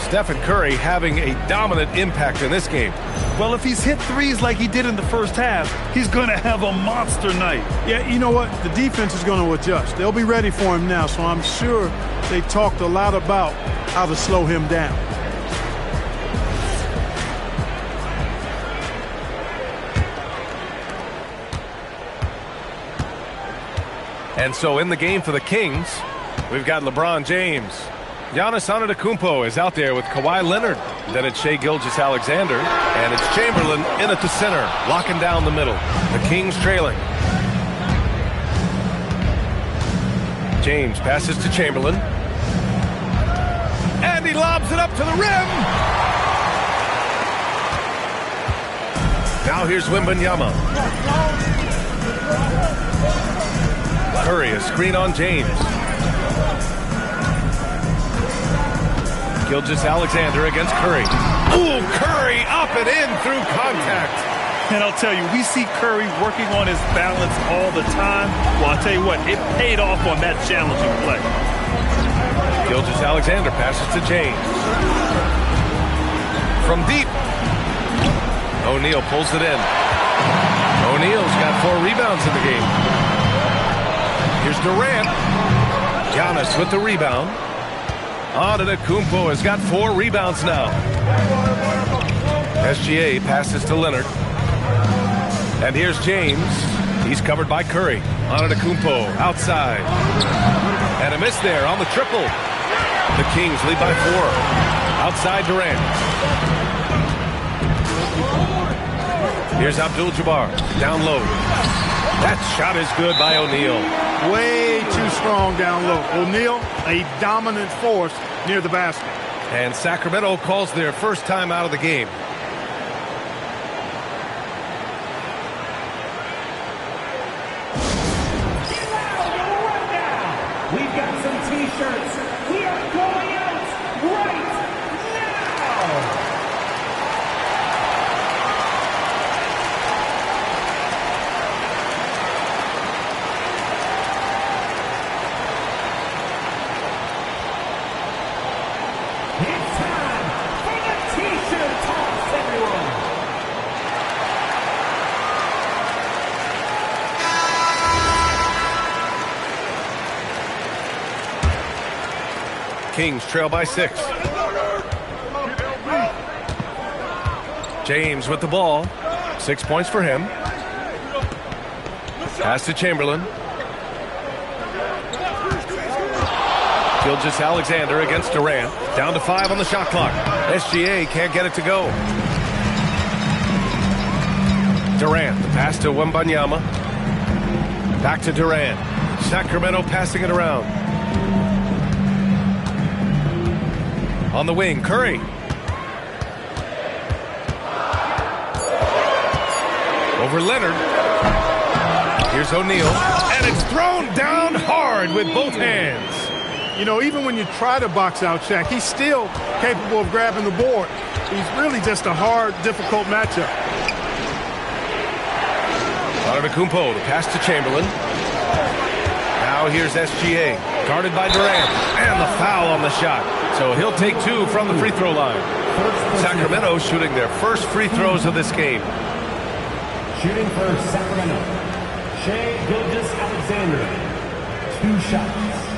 Stephen Curry having a dominant impact in this game. Well, if he's hit threes like he did in the first half, he's going to have a monster night. Yeah, you know what? The defense is going to adjust. They'll be ready for him now, so I'm sure they talked a lot about how to slow him down. And so in the game for the Kings, we've got LeBron James. Giannis Antetokounmpo is out there with Kawhi Leonard. Then it's Shai Gilgeous-Alexander. And it's Chamberlain in at the center, locking down the middle. The Kings trailing. James passes to Chamberlain. And he lobs it up to the rim. Now here's Wembanyama. Curry, a screen on James. Gilgeous-Alexander against Curry. Ooh, Curry up and in through contact. And I'll tell you, we see Curry working on his balance all the time. Well, I'll tell you what, it paid off on that challenging play. Gilgeous-Alexander passes to James. From deep. O'Neal pulls it in. O'Neal's got 4 rebounds in the game. Here's Durant. Giannis with the rebound. Antetokounmpo has got 4 rebounds now. SGA passes to Leonard. And here's James. He's covered by Curry. Antetokounmpo outside. And a miss there on the triple. The Kings lead by 4. Outside Durant. Here's Abdul-Jabbar. Down low. That shot is good by O'Neal. Way too strong down low. O'Neal, a dominant force near the basket. And Sacramento calls their first time out of the game. We've got some T-shirts. We are going out right now. It's time for the T-shirt toss, everyone. Kings trail by 6. James with the ball. 6 points for him. Pass to Chamberlain. Gilgeous-Alexander against Durant. Down to 5 on the shot clock. SGA can't get it to go. Durant, the pass to Wembanyama. Back to Durant. Sacramento passing it around. On the wing, Curry. Over Leonard. Here's O'Neal. And it's thrown down hard with both hands. You know, even when you try to box out Shaq, he's still capable of grabbing the board. He's really just a hard, difficult matchup. Antetokounmpo, the pass to Chamberlain. Now here's SGA, guarded by Durant, and the foul on the shot. So he'll take 2 from the free throw line. Sacramento shooting their first free throws of this game. Shooting for Sacramento, Shai Gilgeous-Alexander. 2 shots.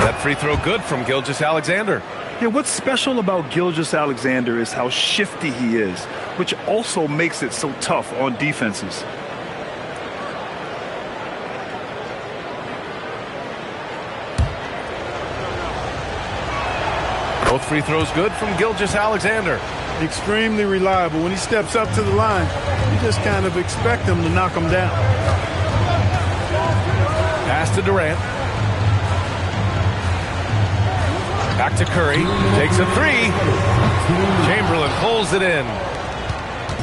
That free throw good from Gilgeous-Alexander. Yeah, what's special about Gilgeous-Alexander is how shifty he is, which also makes it so tough on defenses. Both free throws good from Gilgeous-Alexander. Extremely reliable. When he steps up to the line, you just kind of expect him to knock him down. Pass to Durant. Back to Curry. Takes a 3. Chamberlain pulls it in.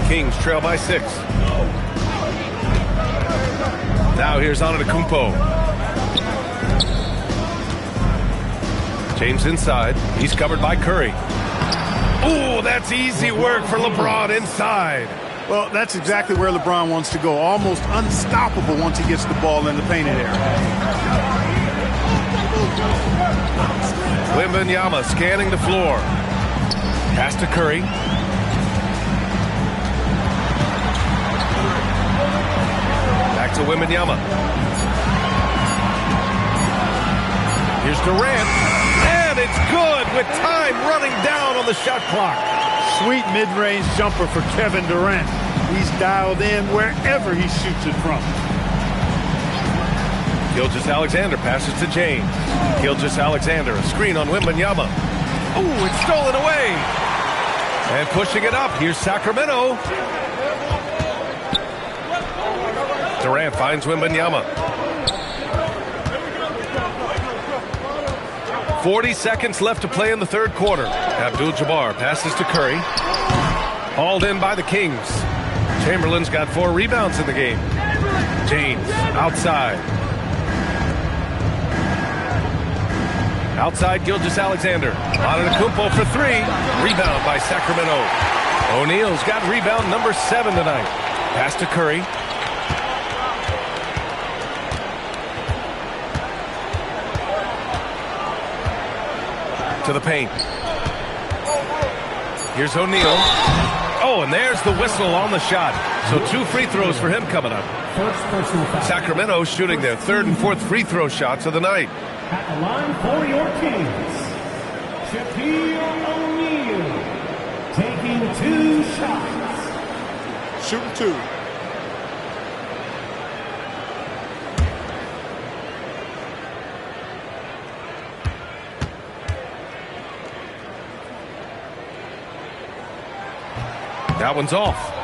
Kings trail by 6. Now here's Antetokounmpo. James inside. He's covered by Curry. Ooh, that's easy work for LeBron inside. Well, that's exactly where LeBron wants to go. Almost unstoppable once he gets the ball in the painted area. Wembanyama scanning the floor. Pass to Curry. Back to Wembanyama. Here's Durant. And it's good with time running down on the shot clock. Sweet mid-range jumper for Kevin Durant. He's dialed in wherever he shoots it from. Gilgeous-Alexander passes to James. Gilgeous-Alexander, a screen on Wembanyama. Ooh, it's stolen away. And pushing it up, here's Sacramento. Durant finds Wembanyama. 40 seconds left to play in the third quarter. Abdul-Jabbar passes to Curry. Hauled in by the Kings. Chamberlain's got 4 rebounds in the game. James outside. Outside Gilgeous-Alexander. Antetokounmpo for 3. Rebound by Sacramento. O'Neal's got rebound number 7 tonight. Pass to Curry. To the paint. Here's O'Neal. Oh, and there's the whistle on the shot. So 2 free throws for him coming up. Sacramento shooting their 3rd and 4th free throw shots of the night. At the line for your Kings, Shaquille O'Neal, taking 2 shots. Shooting 2. That one's off.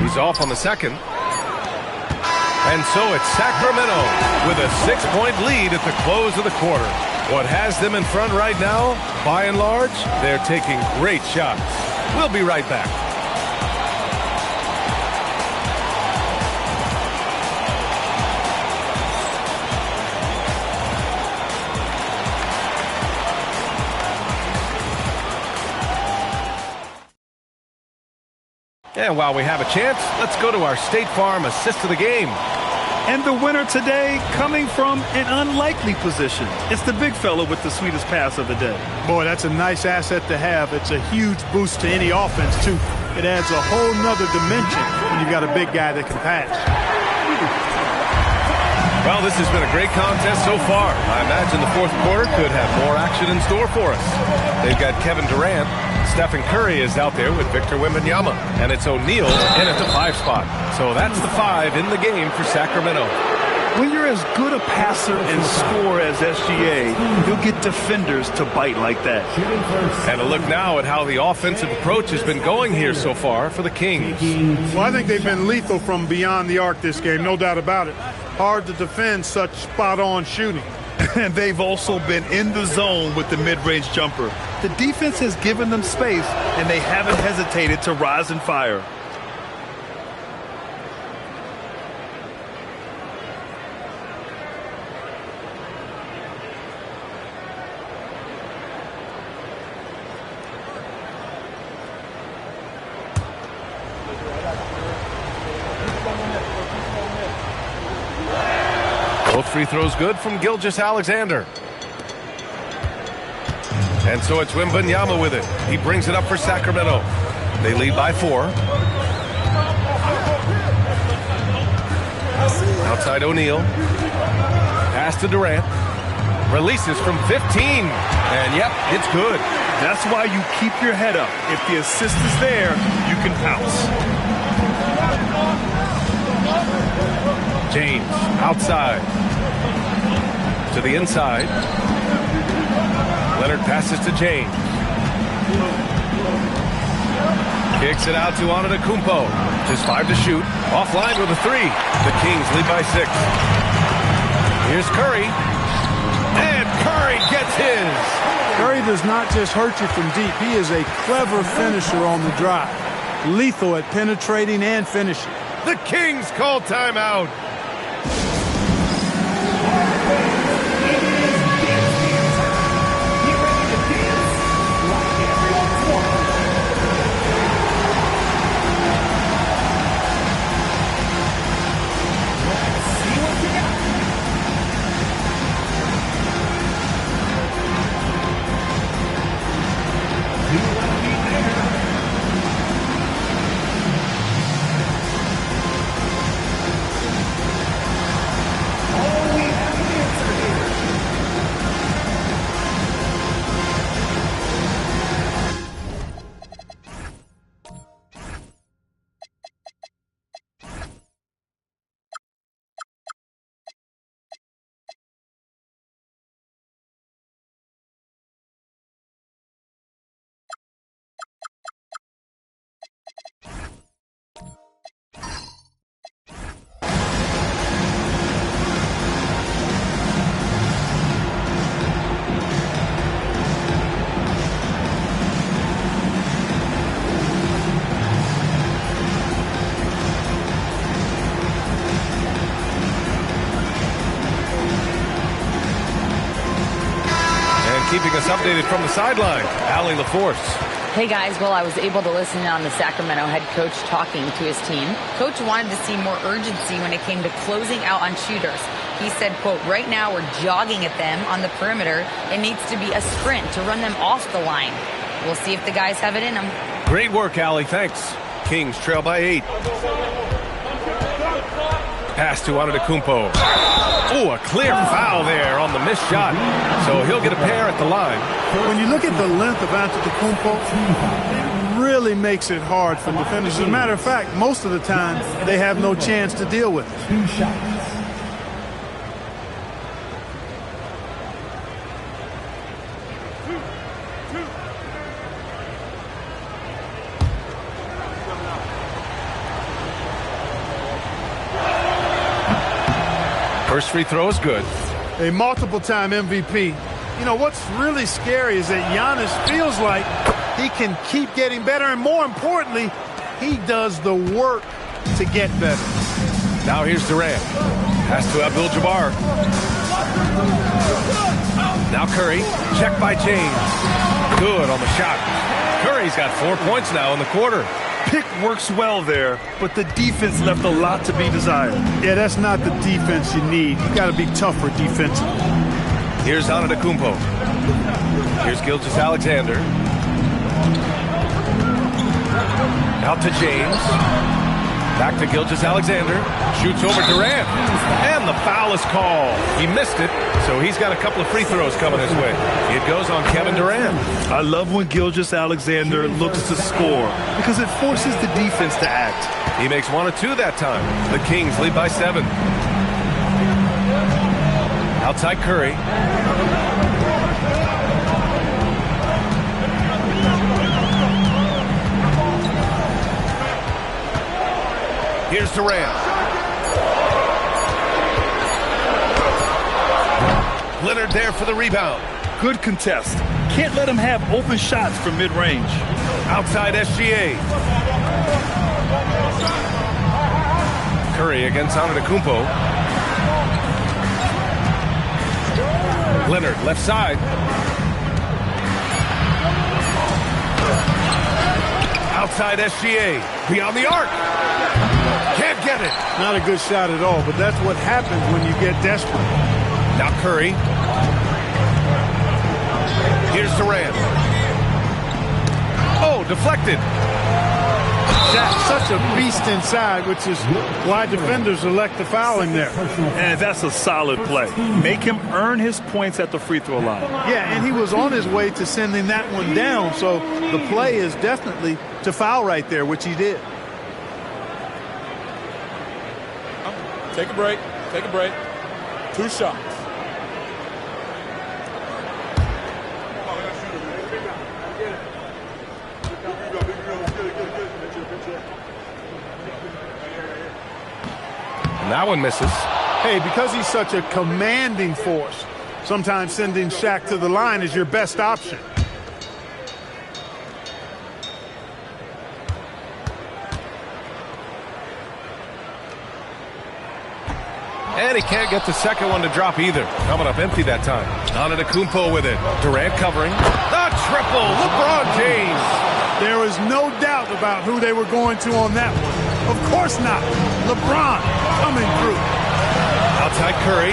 He's off on the second. And so it's Sacramento with a 6-point lead at the close of the quarter. What has them in front right now, by and large, they're taking great shots. We'll be right back. And while we have a chance, let's go to our State Farm assist of the game. And the winner today coming from an unlikely position. It's the big fella with the sweetest pass of the day. Boy, that's a nice asset to have. It's a huge boost to any offense, too. It adds a whole nother dimension when you've got a big guy that can pass. Well, this has been a great contest so far. I imagine the fourth quarter could have more action in store for us. They've got Kevin Durant. Stephen Curry is out there with Victor Wembanyama. And it's O'Neal in at the 5 spot. So that's the 5 in the game for Sacramento. When you're as good a passer and scorer as SGA, you'll get defenders to bite like that. And a look now at how the offensive approach has been going here so far for the Kings. Well, I think they've been lethal from beyond the arc this game, no doubt about it. Hard to defend such spot-on shooting. And they've also been in the zone with the mid-range jumper. The defense has given them space, and they haven't hesitated to rise and fire. Both free throws good from Gilgeous-Alexander. And so it's Wembanyama with it. He brings it up for Sacramento. They lead by 4. Outside O'Neal. Pass to Durant. Releases from 15. And yep, it's good. That's why you keep your head up. If the assist is there, you can pounce. James outside. To the inside. Leonard passes to James. Kicks it out to Antetokounmpo. Just 5 to shoot. Offline with a 3. The Kings lead by 6. Here's Curry. And Curry gets his. Curry does not just hurt you from deep. He is a clever finisher on the drive. Lethal at penetrating and finishing. The Kings call timeout. Keeping us updated from the sideline, Allie LaForce. Hey guys, well, I was able to listen in on the Sacramento head coach talking to his team. Coach wanted to see more urgency when it came to closing out on shooters. He said, quote, right now we're jogging at them on the perimeter. It needs to be a sprint to run them off the line. We'll see if the guys have it in them. Great work, Allie. Thanks. Kings trail by 8. Pass to Antetokounmpo. Oh, a clear foul there on the missed shot. So he'll get a pair at the line. When you look at the length of Antetokounmpo, it really makes it hard for defenders. As a matter of fact, most of the time, they have no chance to deal with it. 2 shots. First free throw is good. A multiple-time MVP. You know, what's really scary is that Giannis feels like he can keep getting better, and more importantly, he does the work to get better. Now here's Durant. Pass to Abdul-Jabbar. Now Curry. Checked by James. Good on the shot. Curry's got 4 points now in the quarter. Pick works well there, but the defense left a lot to be desired. Yeah, that's not the defense you need. You got to be tougher defensively. Here's Antetokounmpo. Here's Gilgeous-Alexander. Out to James. Back to Gilgeous-Alexander. Shoots over Durant. And the foul is called. He missed it, so he's got a couple of free throws coming his way. It goes on Kevin Durant. I love when Gilgeous-Alexander looks to score because it forces the defense to act. He makes 1 of 2 that time. The Kings lead by 7. Outside Curry. Here's Durant. Leonard there for the rebound. Good contest. Can't let him have open shots from mid-range. Outside SGA. Curry against Antetokounmpo. Leonard left side. Outside SGA. Beyond the arc. Can't get it. Not a good shot at all, but that's what happens when you get desperate. Now Curry. Here's Durant. Oh, deflected. Shaq, such a beast inside, which is why defenders elect to foul him there. And that's a solid play. Make him earn his points at the free throw line. Yeah, and he was on his way to sending that one down, so the play is definitely to foul right there, which he did. Take a break. Take a break. 2 shots. And that one misses. Hey, because he's such a commanding force, sometimes sending Shaq to the line is your best option. And he can't get the second one to drop either. Coming up empty that time. Antetokounmpo with it. Durant covering. The triple. LeBron James. There was no doubt about who they were going to on that one. Of course not. LeBron coming through. Outside Curry.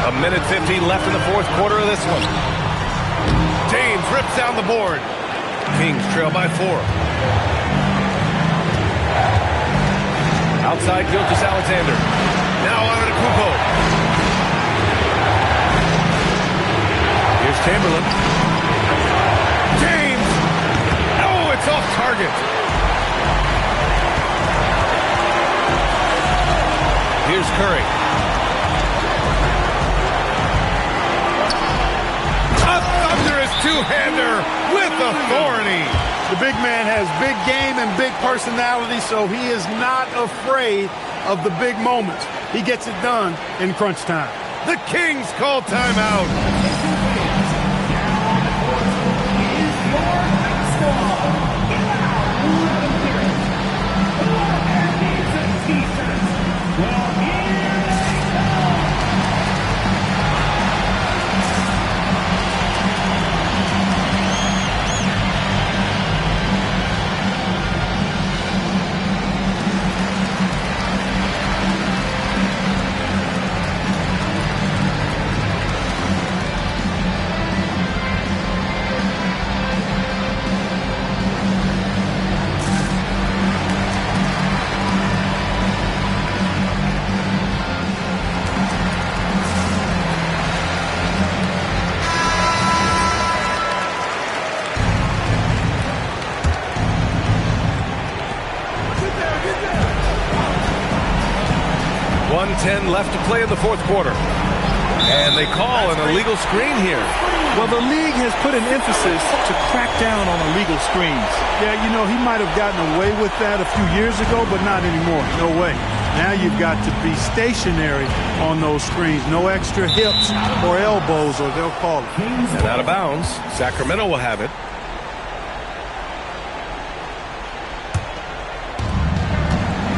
A minute 15 left in the fourth quarter of this one. James rips down the board. Kings trail by 4. Outside Gilgeous-Alexander. Now Antetokounmpo. Here's Chamberlain. James. Oh, it's off target. Here's Curry. A thunderous two-hander with authority. The big man has big game and big personality, so he is not afraid of the big moments. He gets it done in crunch time. The Kings call timeout. Left to play in the fourth quarter. And they call an illegal screen here. Well, the league has put an emphasis to crack down on illegal screens. Yeah, you know, he might have gotten away with that a few years ago, but not anymore. No way. Now you've got to be stationary on those screens. No extra hips or elbows, or they'll call it. And out of bounds. Sacramento will have it.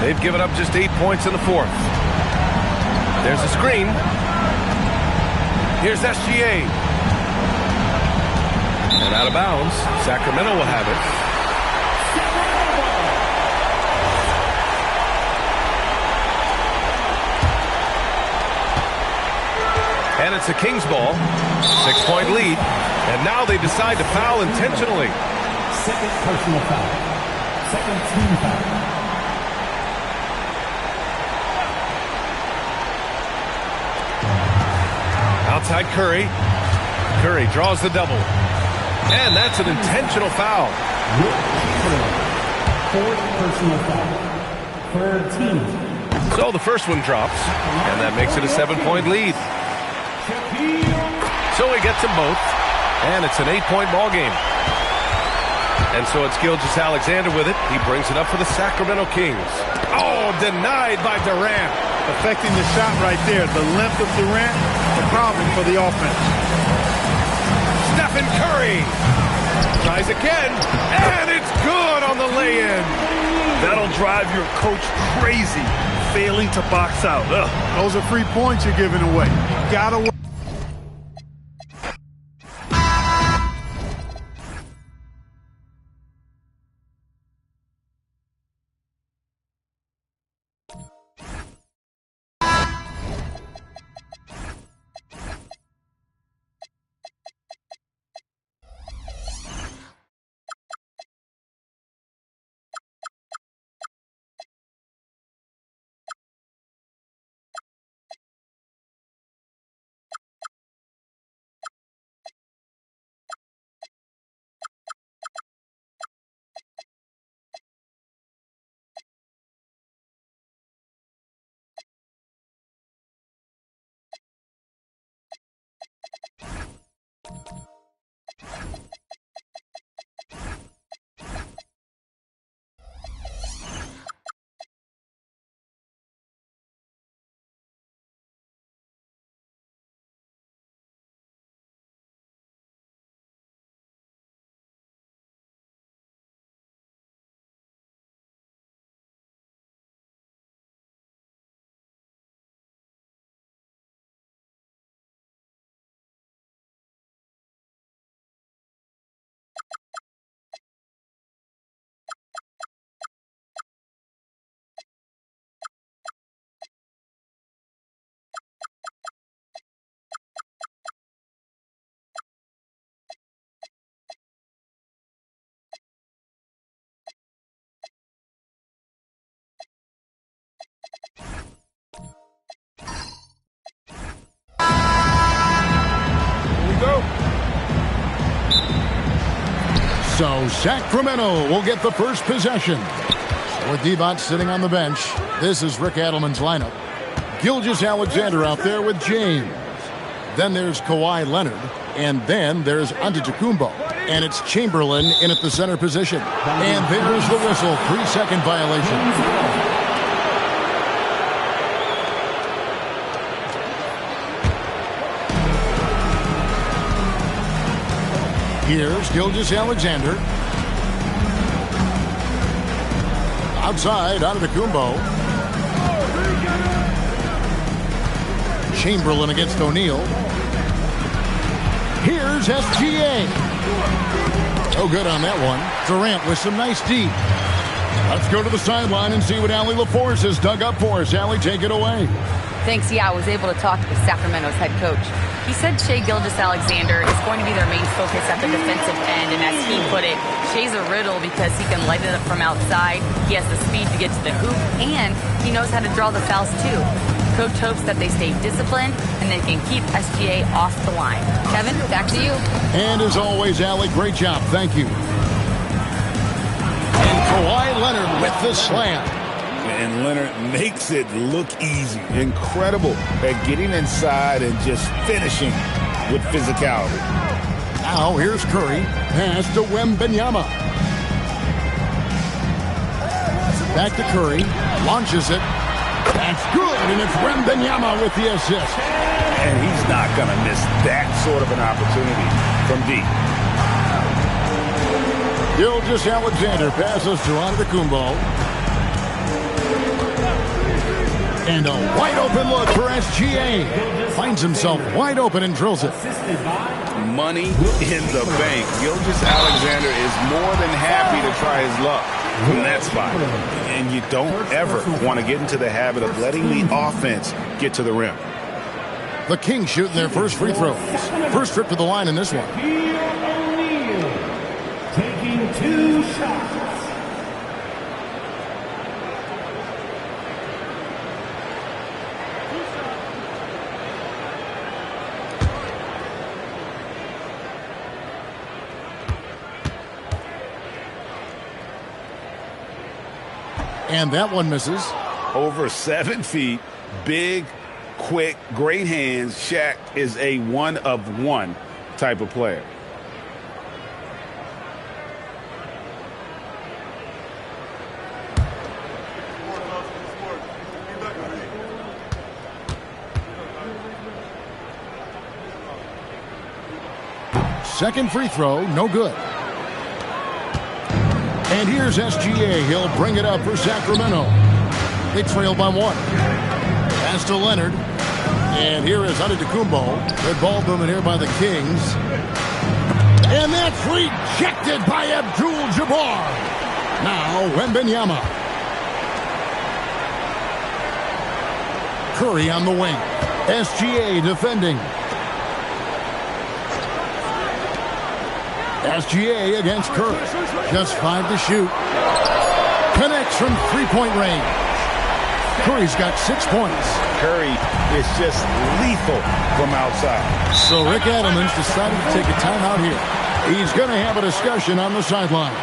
They've given up just 8 points in the fourth. There's a screen. Here's SGA. And out of bounds. Sacramento will have it. And it's a Kings ball. 6-point lead. And now they decide to foul intentionally. Second personal foul. Second team foul. Outside Curry. Curry draws the double. And that's an intentional foul. Fourth personal foul. Third team. So the first one drops, and that makes it a 7-point lead. So he gets them both, and it's an 8-point ball game. And so it's Gilgeous-Alexander with it. He brings it up for the Sacramento Kings. Oh, denied by Durant. Affecting the shot right there. The length of Durant, the problem for the offense. Stephen Curry tries again, and it's good on the lay-in. That'll drive your coach crazy, failing to box out. Ugh. Those are free points you're giving away. You gotta work. So Sacramento will get the first possession. With Divac sitting on the bench, this is Rick Adelman's lineup. Gilgeous-Alexander out there with James. Then there's Kawhi Leonard. And then there's Antetokounmpo. And it's Chamberlain in at the center position. And there's the whistle. 3-second violation. Here's Gilgeous-Alexander. Outside, Antetokounmpo. Chamberlain against O'Neal. Here's SGA. No good on that one. Durant with some nice D. Let's go to the sideline and see what Allie LaForce has dug up for us. Allie, take it away. Thanks. Yeah, I was able to talk to Sacramento's head coach. He said Shai Gilgeous-Alexander is going to be their main focus at the defensive end, and as he put it, Shai's a riddle because he can light it up from outside, he has the speed to get to the hoop, and he knows how to draw the fouls too. Coach hopes that they stay disciplined and they can keep SGA off the line. Kevin, back to you. And as always, Allie, great job. Thank you. And Kawhi Leonard with the slam. And Leonard makes it look easy. Incredible at getting inside and just finishing with physicality. Now here's Curry. Pass to Wembanyama. Back to Curry. Launches it. That's good, and it's Wembanyama with the assist. And he's not going to miss that sort of an opportunity from deep. Gilgeous-Alexander passes to Antetokounmpo. And a wide-open look for SGA. Finds himself wide open and drills it. Money in the bank. Gilgeous-Alexander is more than happy to try his luck from that spot. And you don't ever want to get into the habit of letting the offense get to the rim. The Kings shooting their first free throws. First trip to the line in this one. O'Neal taking 2 shots. And that one misses. over 7 feet, big, quick, great hands. Shaq is a one-of-one type of player. Second free throw, no good. And here's SGA. He'll bring it up for Sacramento. They trail by 1. Pass to Leonard. And here is Antetokounmpo. Good ball movement here by the Kings. And that's rejected by Abdul-Jabbar. Now Wembanyama. Curry on the wing. SGA defending. SGA against Curry. Just 5 to shoot. Connects from three-point range. Curry's got 6 points. Curry is just lethal from outside. So Rick Adelman's decided to take a timeout here. He's going to have a discussion on the sideline.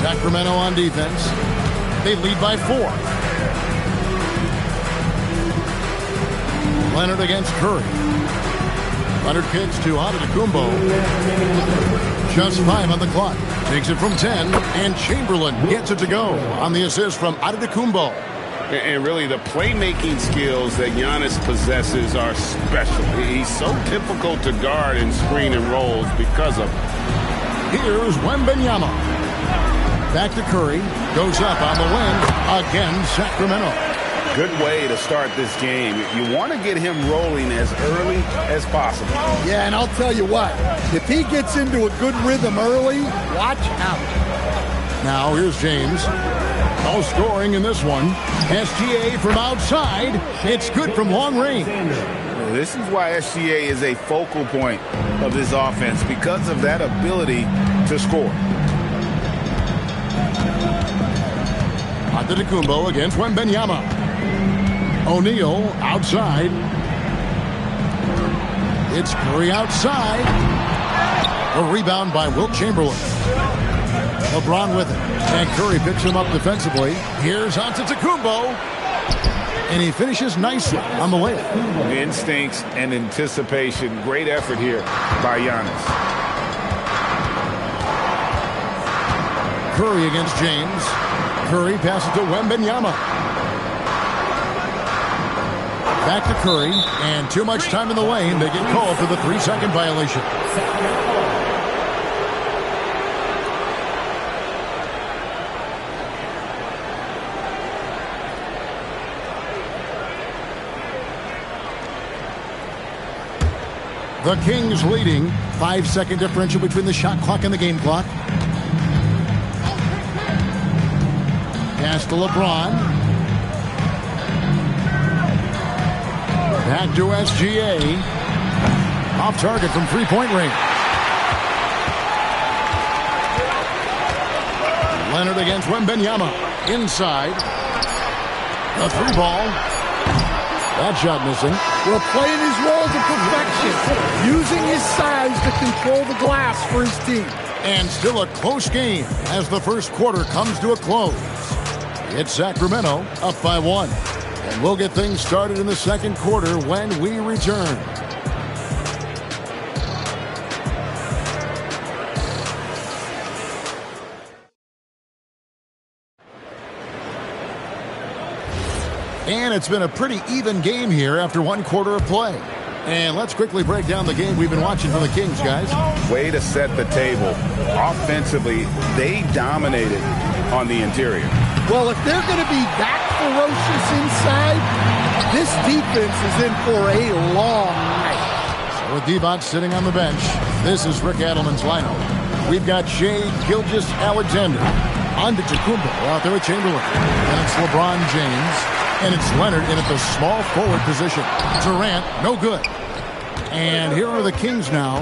Sacramento on defense. They lead by 4. Leonard against Curry. Leonard kicks to Antetokounmpo. Just 5 on the clock. Takes it from 10, and Chamberlain gets it to go on the assist from Antetokounmpo. And really, the playmaking skills that Giannis possesses are special. He's so difficult to guard and screen and rolls because of it. Here's Wembanyama. Back to Curry. Goes up on the wing. Again, Sacramento. Good way to start this game. You want to get him rolling as early as possible. Yeah, and I'll tell you what. If he gets into a good rhythm early, watch out. Now here's James. No scoring in this one. SGA from outside. It's good from long range. This is why SGA is a focal point of this offense, because of that ability to score. Antetokounmpo against Wembanyama. O'Neal outside. It's Curry outside. A rebound by Wilt Chamberlain. LeBron with it. And Curry picks him up defensively. Here's Antetokounmpo. And he finishes nicely on the layup. Instincts and anticipation. Great effort here by Giannis. Curry against James. Curry passes to Wembanyama. Back to Curry, and too much time in the lane. They get called for the 3-second violation. The Kings leading. 5-second differential between the shot clock and the game clock. Pass to LeBron. Back to SGA. Off target from three-point range. Leonard against Wembanyama. Inside. A three ball. That shot missing. Well, playing his role to perfection. Using his size to control the glass for his team. And still a close game as the first quarter comes to a close. It's Sacramento up by 1. And we'll get things started in the second quarter when we return. And it's been a pretty even game here after one quarter of play. And let's quickly break down the game we've been watching for the Kings, guys. Way to set the table. Offensively, they dominated on the interior. Well, if they're going to be that ferocious inside, this defense is in for a long night. So with Divac sitting on the bench, this is Rick Adelman's lineup. We've got Shai Gilgeous-Alexander, Antetokounmpo out there with Chamberlain. And it's LeBron James. And it's Leonard in at the small forward position. Durant, no good. And here are the Kings now.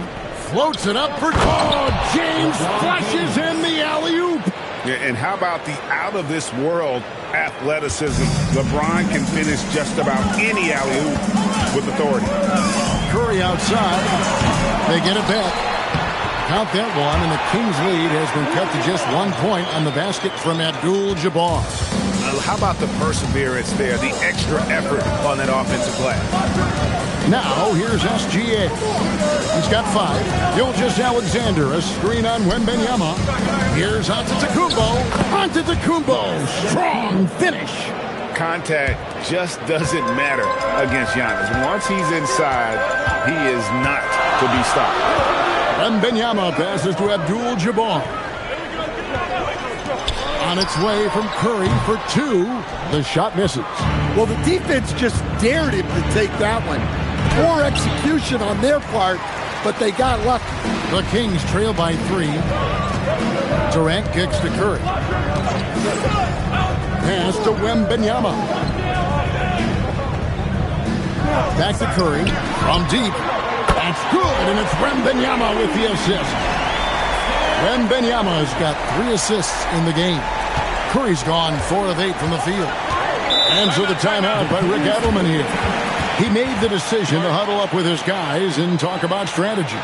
Floats it up for James flashes in the alley-oop. Yeah, and how about the out-of-this-world athleticism? LeBron can finish just about any alley-oop with authority. Curry outside. They get it back. Count that one, and the Kings' lead has been cut to just 1 point on the basket from Abdul-Jabbar. How about the perseverance there, the extra effort on that offensive glass? Now, here's SGA. He's got 5. Gilgeous-Alexander, a screen on Wembanyama. Here's Antetokounmpo. Antetokounmpo, strong finish. Contact just doesn't matter against Giannis. Once he's inside, he is not to be stopped. Wembanyama passes to Abdul-Jabbar. On its way from Curry for 2. The shot misses. Well, the defense just dared him to take that one. Poor execution on their part, but they got lucky. The Kings trail by 3. Durant kicks to Curry. Pass to Wembanyama. Back to Curry. From deep. That's good, and it's Wembanyama with the assist. Wembanyama has got 3 assists in the game. Curry's gone 4 of 8 from the field. And so the timeout by Rick Adelman here. He made the decision to huddle up with his guys and talk about strategy.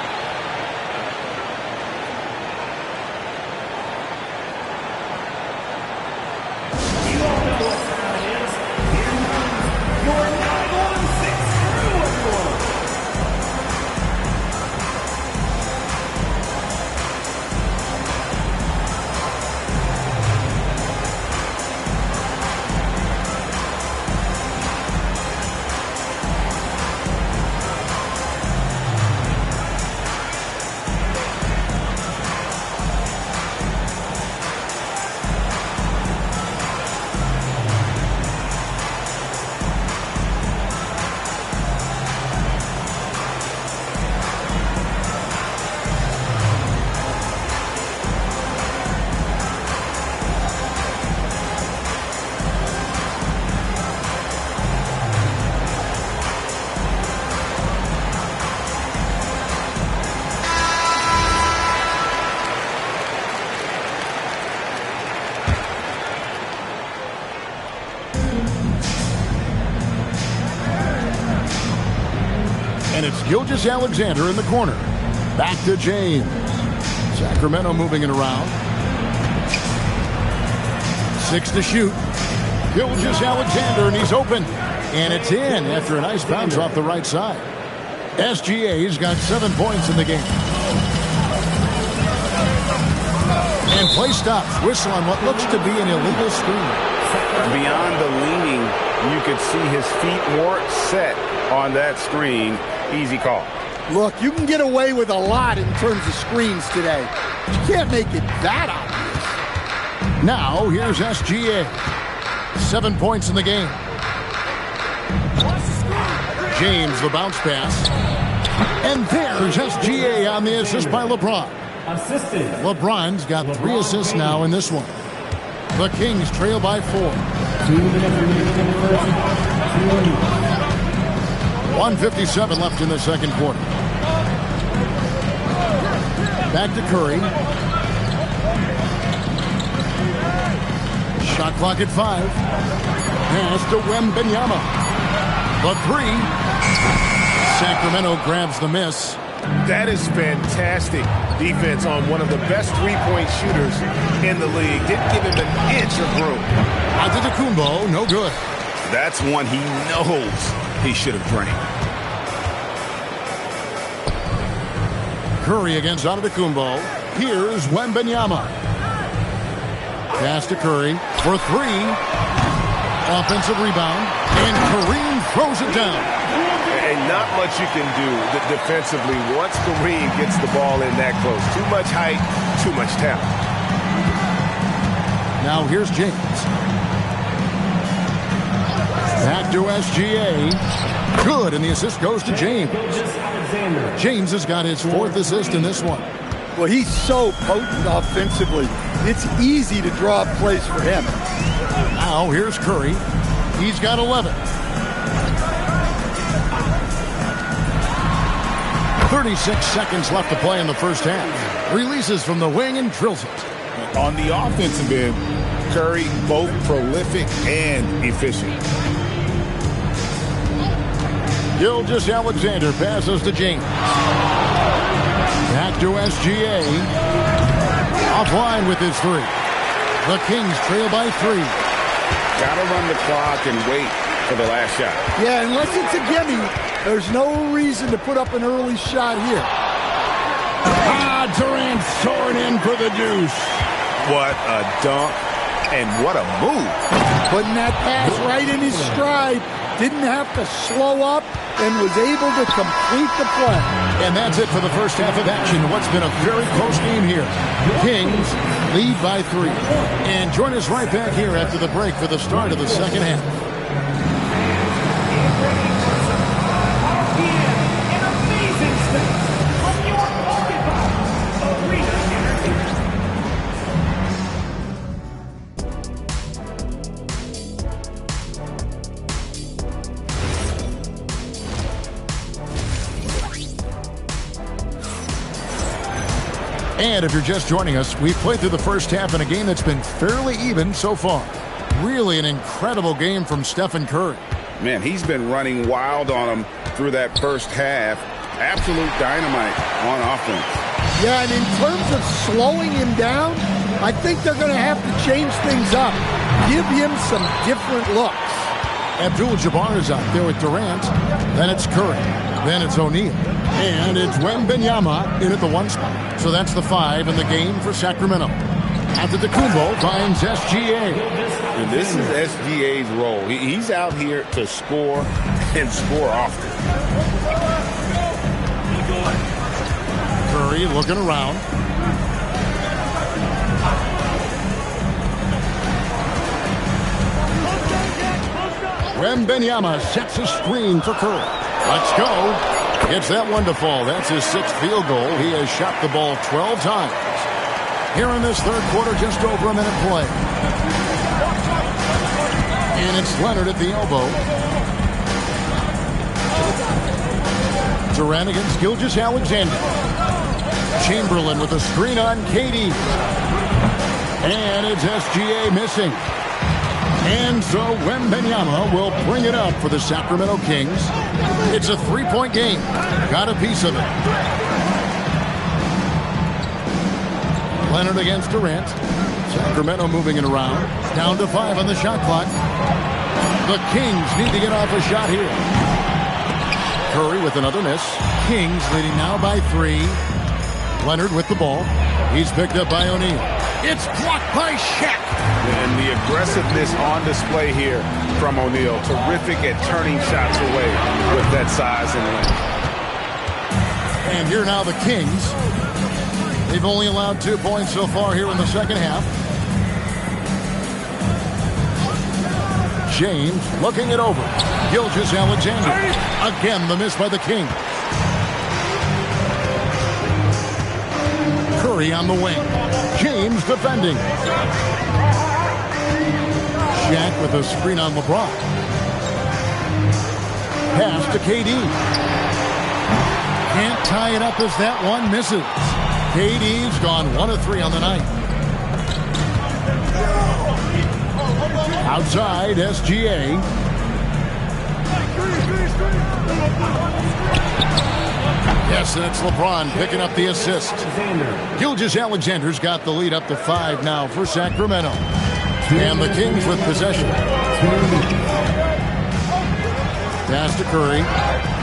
And it's Gilgeous-Alexander in the corner. Back to James. Sacramento moving it around. 6 to shoot. Gilgeous-Alexander, and he's open. And it's in after a nice bounce off the right side. SGA's got 7 points in the game. And play stops. Whistle on what looks to be an illegal screen. Beyond the leaning, you could see his feet weren't set on that screen. Easy call. Look, you can get away with a lot in terms of screens today. You can't make it that obvious. Now, here's SGA. 7 points in the game. James, the bounce pass. And there's SGA on the assist by LeBron. LeBron's got 3 assists now in this one. The Kings trail by 4. 1:57 left in the second quarter. Back to Curry. Shot clock at 5. Pass to Wembanyama. The 3. Sacramento grabs the miss. That is fantastic defense on one of the best three-point shooters in the league. Didn't give him an inch of room. Antetokounmpo, no good. That's one he knows he should have drained. Curry against Antetokounmpo. Here's Wembanyama. Pass to Curry for 3. Offensive rebound. And Kareem throws it down. And not much you can do defensively once Kareem gets the ball in that close. Too much height, too much talent. Now here's James. Back to SGA. Good, and the assist goes to James. James has got his 4th assist in this one. Well, he's so potent offensively. It's easy to draw up plays for him. Now here's Curry. He's got 11. 36 seconds left to play in the first half. Releases from the wing and drills it. On the offensive end, Curry both prolific and efficient. Gilgeous-Alexander passes to James. Back to SGA. Offline with his 3. The Kings trail by 3. Got to run the clock and wait for the last shot. Yeah, unless it's a gimme, there's no reason to put up an early shot here. Durant soaring in for the deuce. What a dunk and what a move. Putting that pass right in his stride. Didn't have to slow up and was able to complete the play. And that's it for the first half of action. What's been a very close game here. Kings lead by 3. And join us right back here after the break for the start of the second half. And if you're just joining us, we've played through the first half in a game that's been fairly even so far. Really an incredible game from Stephen Curry. Man, he's been running wild on him through that first half. Absolute dynamite on offense. Yeah, and in terms of slowing him down, I think they're going to have to change things up. Give him some different looks. Abdul-Jabbar is out there with Durant. Then it's Curry. Then it's O'Neal. And it's Wembanyama in at the 1 spot. So that's the 5 in the game for Sacramento. Antetokounmpo finds SGA. And this is SGA's role. He's out here to score and score often. Curry looking around. Wembanyama sets a screen for Curry. Let's go. Gets that one to fall. That's his 6th field goal. He has shot the ball 12 times. Here in this third quarter, just over a minute play. And it's Leonard at the elbow. Durant against Gilgeous-Alexander. Chamberlain with a screen on KD. And it's SGA missing. And so Wembanyama will bring it up for the Sacramento Kings. It's a 3-point game. Got a piece of it. Leonard against Durant. Sacramento moving it around. Down to 5 on the shot clock. The Kings need to get off a shot here. Curry with another miss. Kings leading now by 3. Leonard with the ball. He's picked up by O'Neal. It's blocked by Shaq. And the aggressiveness on display here from O'Neal. Terrific at turning shots away with that size and length. And here now the Kings. They've only allowed 2 points so far here in the second half. James looking it over. Gilgeous-Alexander. Again, the miss by the Kings. Curry on the wing. James defending. Shaq with a screen on LeBron. Pass to KD. Can't tie it up as that one misses. KD's gone 1 of 3 on the night. Outside, SGA. Yes, and it's LeBron picking up the assist. Gilgeous-Alexander's got the lead up to 5 now for Sacramento. And the Kings with possession. Pass to Curry.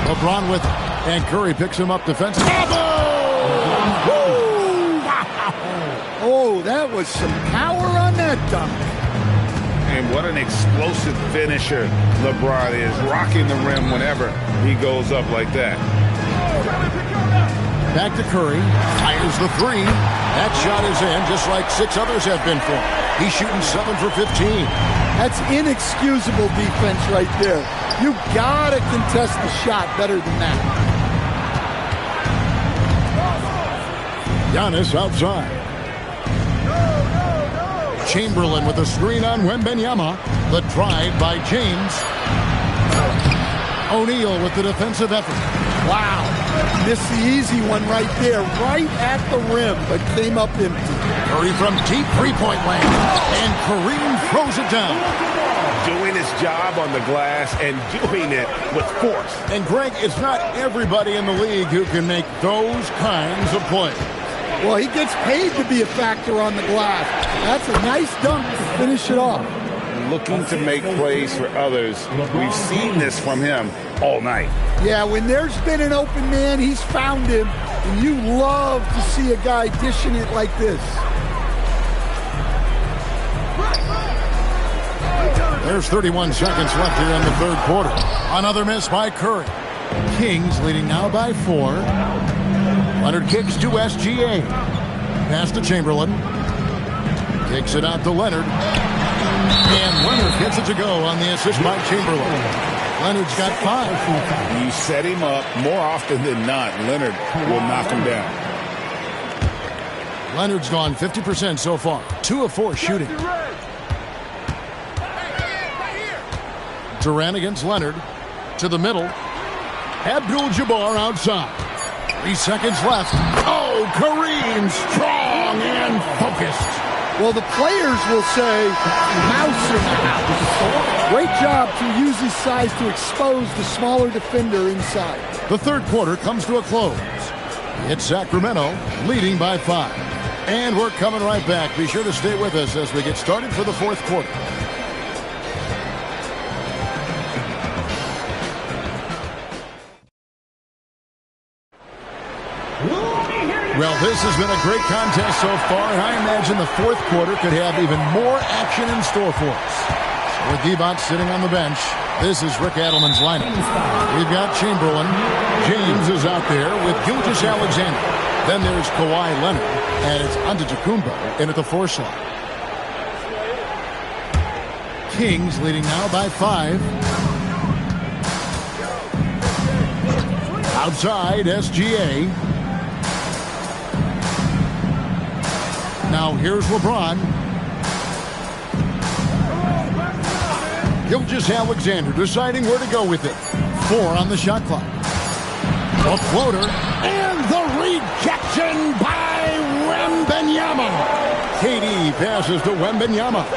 LeBron with it. And Curry picks him up defensively. Oh, that was some power on that dunk. And what an explosive finisher LeBron is, rocking the rim whenever he goes up like that. Back to Curry. Fires the 3. That shot is in, just like 6 others have been for him. He's shooting 7 for 15. That's inexcusable defense right there. You gotta contest the shot better than that. Giannis outside. Chamberlain with a screen on Wembanyama. The drive by James. O'Neal with the defensive effort. Wow. Missed the easy one right there, right at the rim, but came up empty. Curry from deep three-point land. And Kareem throws it down. Doing his job on the glass and doing it with force. And Greg, it's not everybody in the league who can make those kinds of plays. Well, he gets paid to be a factor on the glass. That's a nice dunk to finish it off. Looking to make plays for others. We've seen this from him all night. Yeah, when there's been an open man, he's found him. And you love to see a guy dishing it like this. There's 31 seconds left here in the third quarter. Another miss by Curry. Kings leading now by 4. Leonard kicks to SGA. Pass to Chamberlain. Kicks it out to Leonard. And Leonard gets it to go on the assist by Chamberlain. Leonard's got 5. You set him up more often than not. Leonard will knock him down. Leonard's gone 50% so far. 2 of 4 shooting. Durant against Leonard. To the middle. Abdul-Jabbar outside. 3 seconds left. Oh, Kareem, strong and focused. Well, the players will say, mouse in the house. Great job to use his size to expose the smaller defender inside. The third quarter comes to a close. It's Sacramento leading by 5. And we're coming right back. Be sure to stay with us as we get started for the fourth quarter. Well, this has been a great contest so far, and I imagine the fourth quarter could have even more action in store for us. With Divac sitting on the bench, this is Rick Adelman's lineup. We've got Chamberlain. James is out there with Gilgeous-Alexander. Then there's Kawhi Leonard, and it's Antetokounmpo in at the 4 slot. Kings leading now by 5. Outside, SGA. Now here's LeBron. Gilgeous-Alexander deciding where to go with it. 4 on the shot clock. A floater. And the rejection by Wembanyama. KD passes to Wembanyama.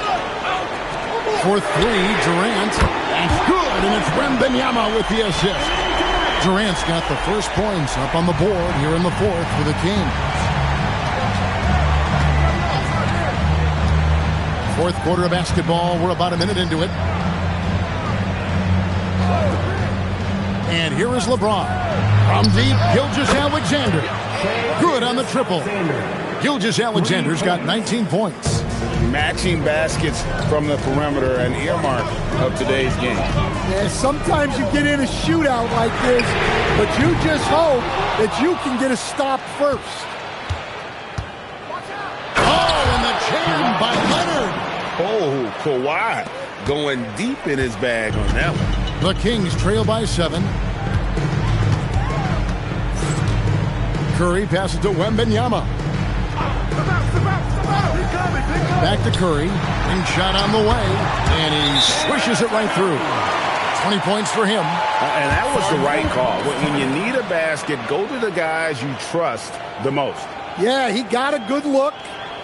For 3, Durant. That's good, and it's Wembanyama with the assist. Durant's got the first points up on the board here in the fourth for the Kings. Fourth quarter of basketball. We're about a minute into it. And here is LeBron. From deep, Gilgeous-Alexander. Good on the triple. Gilgeous-Alexander's got 19 points. Matching baskets from the perimeter, an earmark of today's game. Yeah, sometimes you get in a shootout like this, but you just hope that you can get a stop first. Oh, and the jam by Leonard. Oh, Kawhi going deep in his bag on that one. The Kings trail by 7. Curry passes to Wembanyama. Back to Curry. Ring shot on the way. And he swishes it right through. 20 points for him. And that was the right call. When you need a basket, go to the guys you trust the most. Yeah, he got a good look,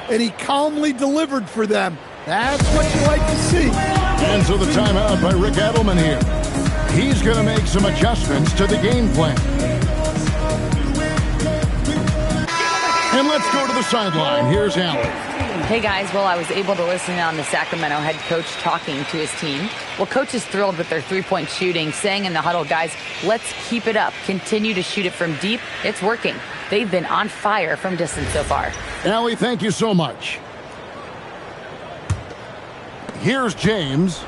and he calmly delivered for them. That's what you like to see. And so the timeout by Rick Edelman here. He's going to make some adjustments to the game plan. And let's go to the sideline. Here's Allen. Hey guys, well, I was able to listen on the Sacramento head coach talking to his team. Well, coach is thrilled with their three-point shooting, saying in the huddle, guys, let's keep it up. Continue to shoot it from deep. It's working. They've been on fire from distance so far. Allie, thank you so much. Here's James.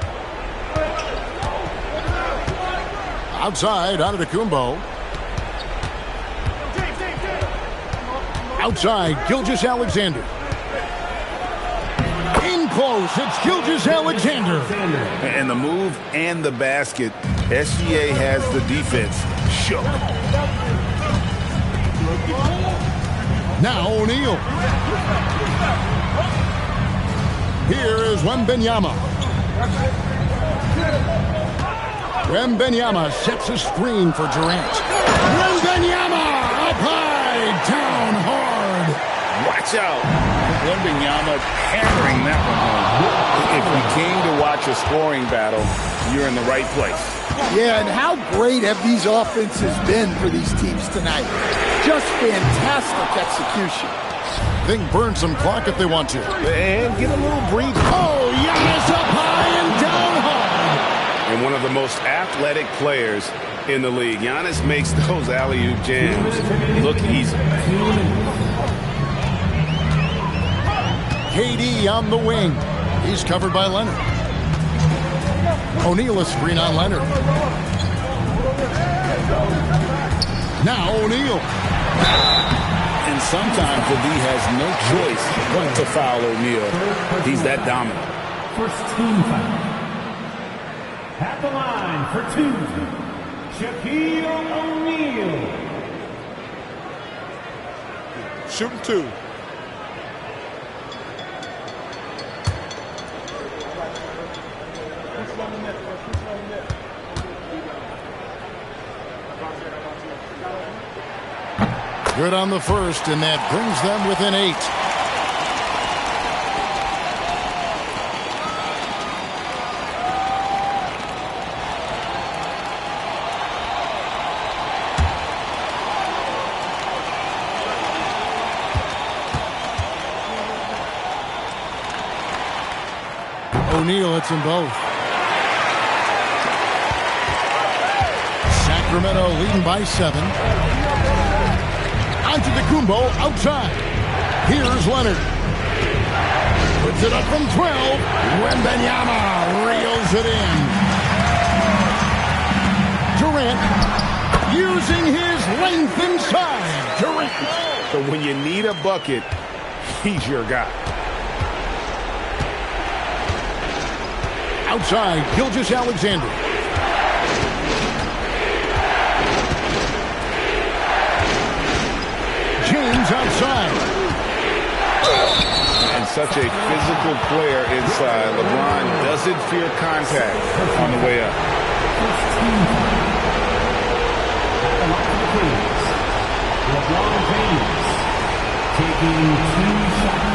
Outside, Antetokounmpo. Outside, Gilgeous-Alexander. In close, it's Gilgeous-Alexander. And the move and the basket, SGA has the defense shook. Now O'Neal. Here is Wembanyama. Wembanyama sets a screen for Durant. Wembanyama up high, down hard. Watch out. Wembanyama hammering that one home. If you came to watch a scoring battle, you're in the right place. Yeah, and how great have these offenses been for these teams tonight? Just fantastic execution. They can burn some clock if they want to. And get a little breather. Oh, Giannis up high and down hard. And one of the most athletic players in the league. Giannis makes those alley-oop jams look easy. KD on the wing. He's covered by Leonard. O'Neal a screen on Leonard. Now O'Neal. And sometimes the D has no choice but to foul O'Neal. He's that dominant. First team foul. At the line for two, Shaquille O'Neal. Shooting two. Good on the first, and that brings them within 8. O'Neal hits them both. Sacramento leading by 7. Antetokounmpo outside. Here's Leonard. Puts it up from 12. Wembanyama reels it in. Durant using his length inside. Durant. So when you need a bucket, he's your guy. Outside, Gilgeous-Alexander. James outside. And such a physical player inside. LeBron doesn't fear contact on the way up. LeBron James taking 2 shots.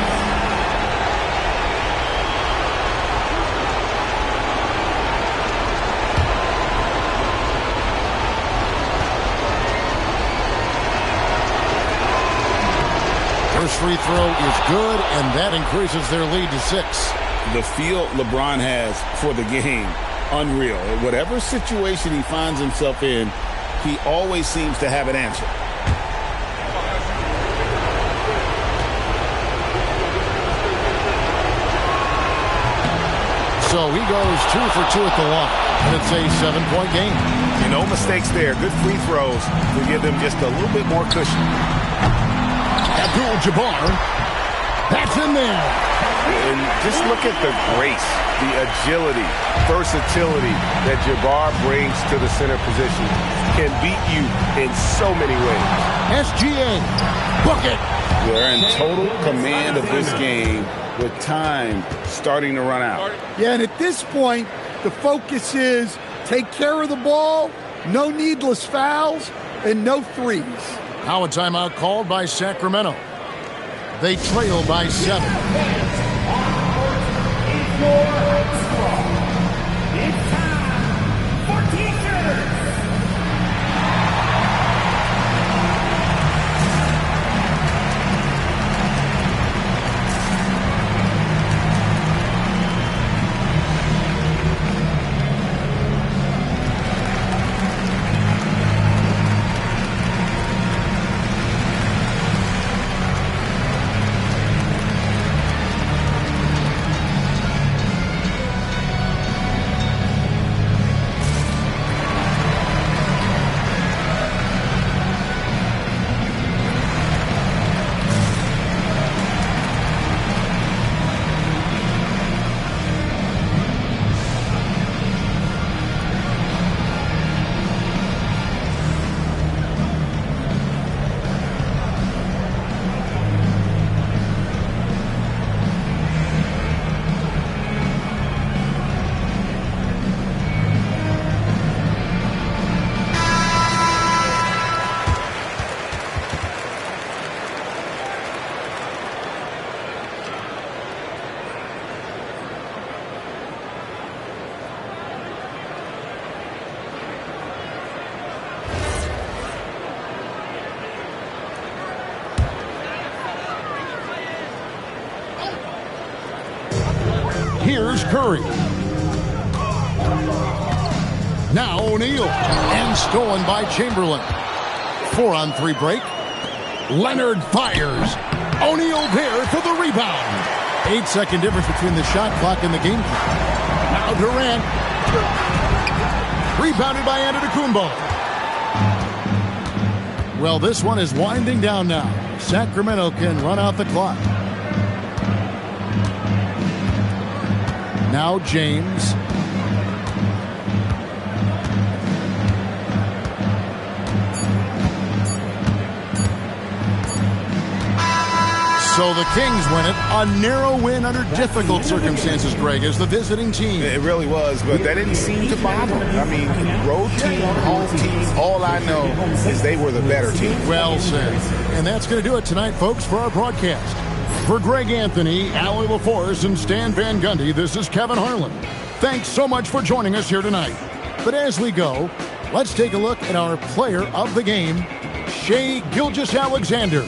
First free throw is good, and that increases their lead to 6. The feel LeBron has for the game, unreal. Whatever situation he finds himself in, he always seems to have an answer. So he goes 2 for 2 at the line, and it's a 7-point game. No mistakes there. Good free throws to give them just a little bit more cushion. Abdul-Jabbar, that's in there. And just look at the grace, the agility, versatility that Jabbar brings to the center position. Can beat you in so many ways. SGA, bucket. They're in total command of this game with time starting to run out. Yeah, and at this point, the focus is take care of the ball, no needless fouls, and no threes. Now a timeout called by Sacramento. They trail by 7. It's time for T-shirts. Here's Curry. Now O'Neal. And stolen by Chamberlain. 4-on-3 break. Leonard fires. O'Neal there for the rebound. 8-second difference between the shot clock and the game clock. Now Durant. Rebounded by Antetokounmpo. Well, this one is winding down now. Sacramento can run out the clock. Now James. So the Kings win it. A narrow win under difficult circumstances, Greg, as the visiting team. It really was, but that didn't seem to bother them. I mean, road team, home team, all I know is they were the better team. Well said. And that's going to do it tonight, folks, for our broadcast. For Greg Anthony, Allie LaForce, and Stan Van Gundy, this is Kevin Harlan. Thanks so much for joining us here tonight. But as we go, let's take a look at our player of the game, Shai Gilgeous-Alexander.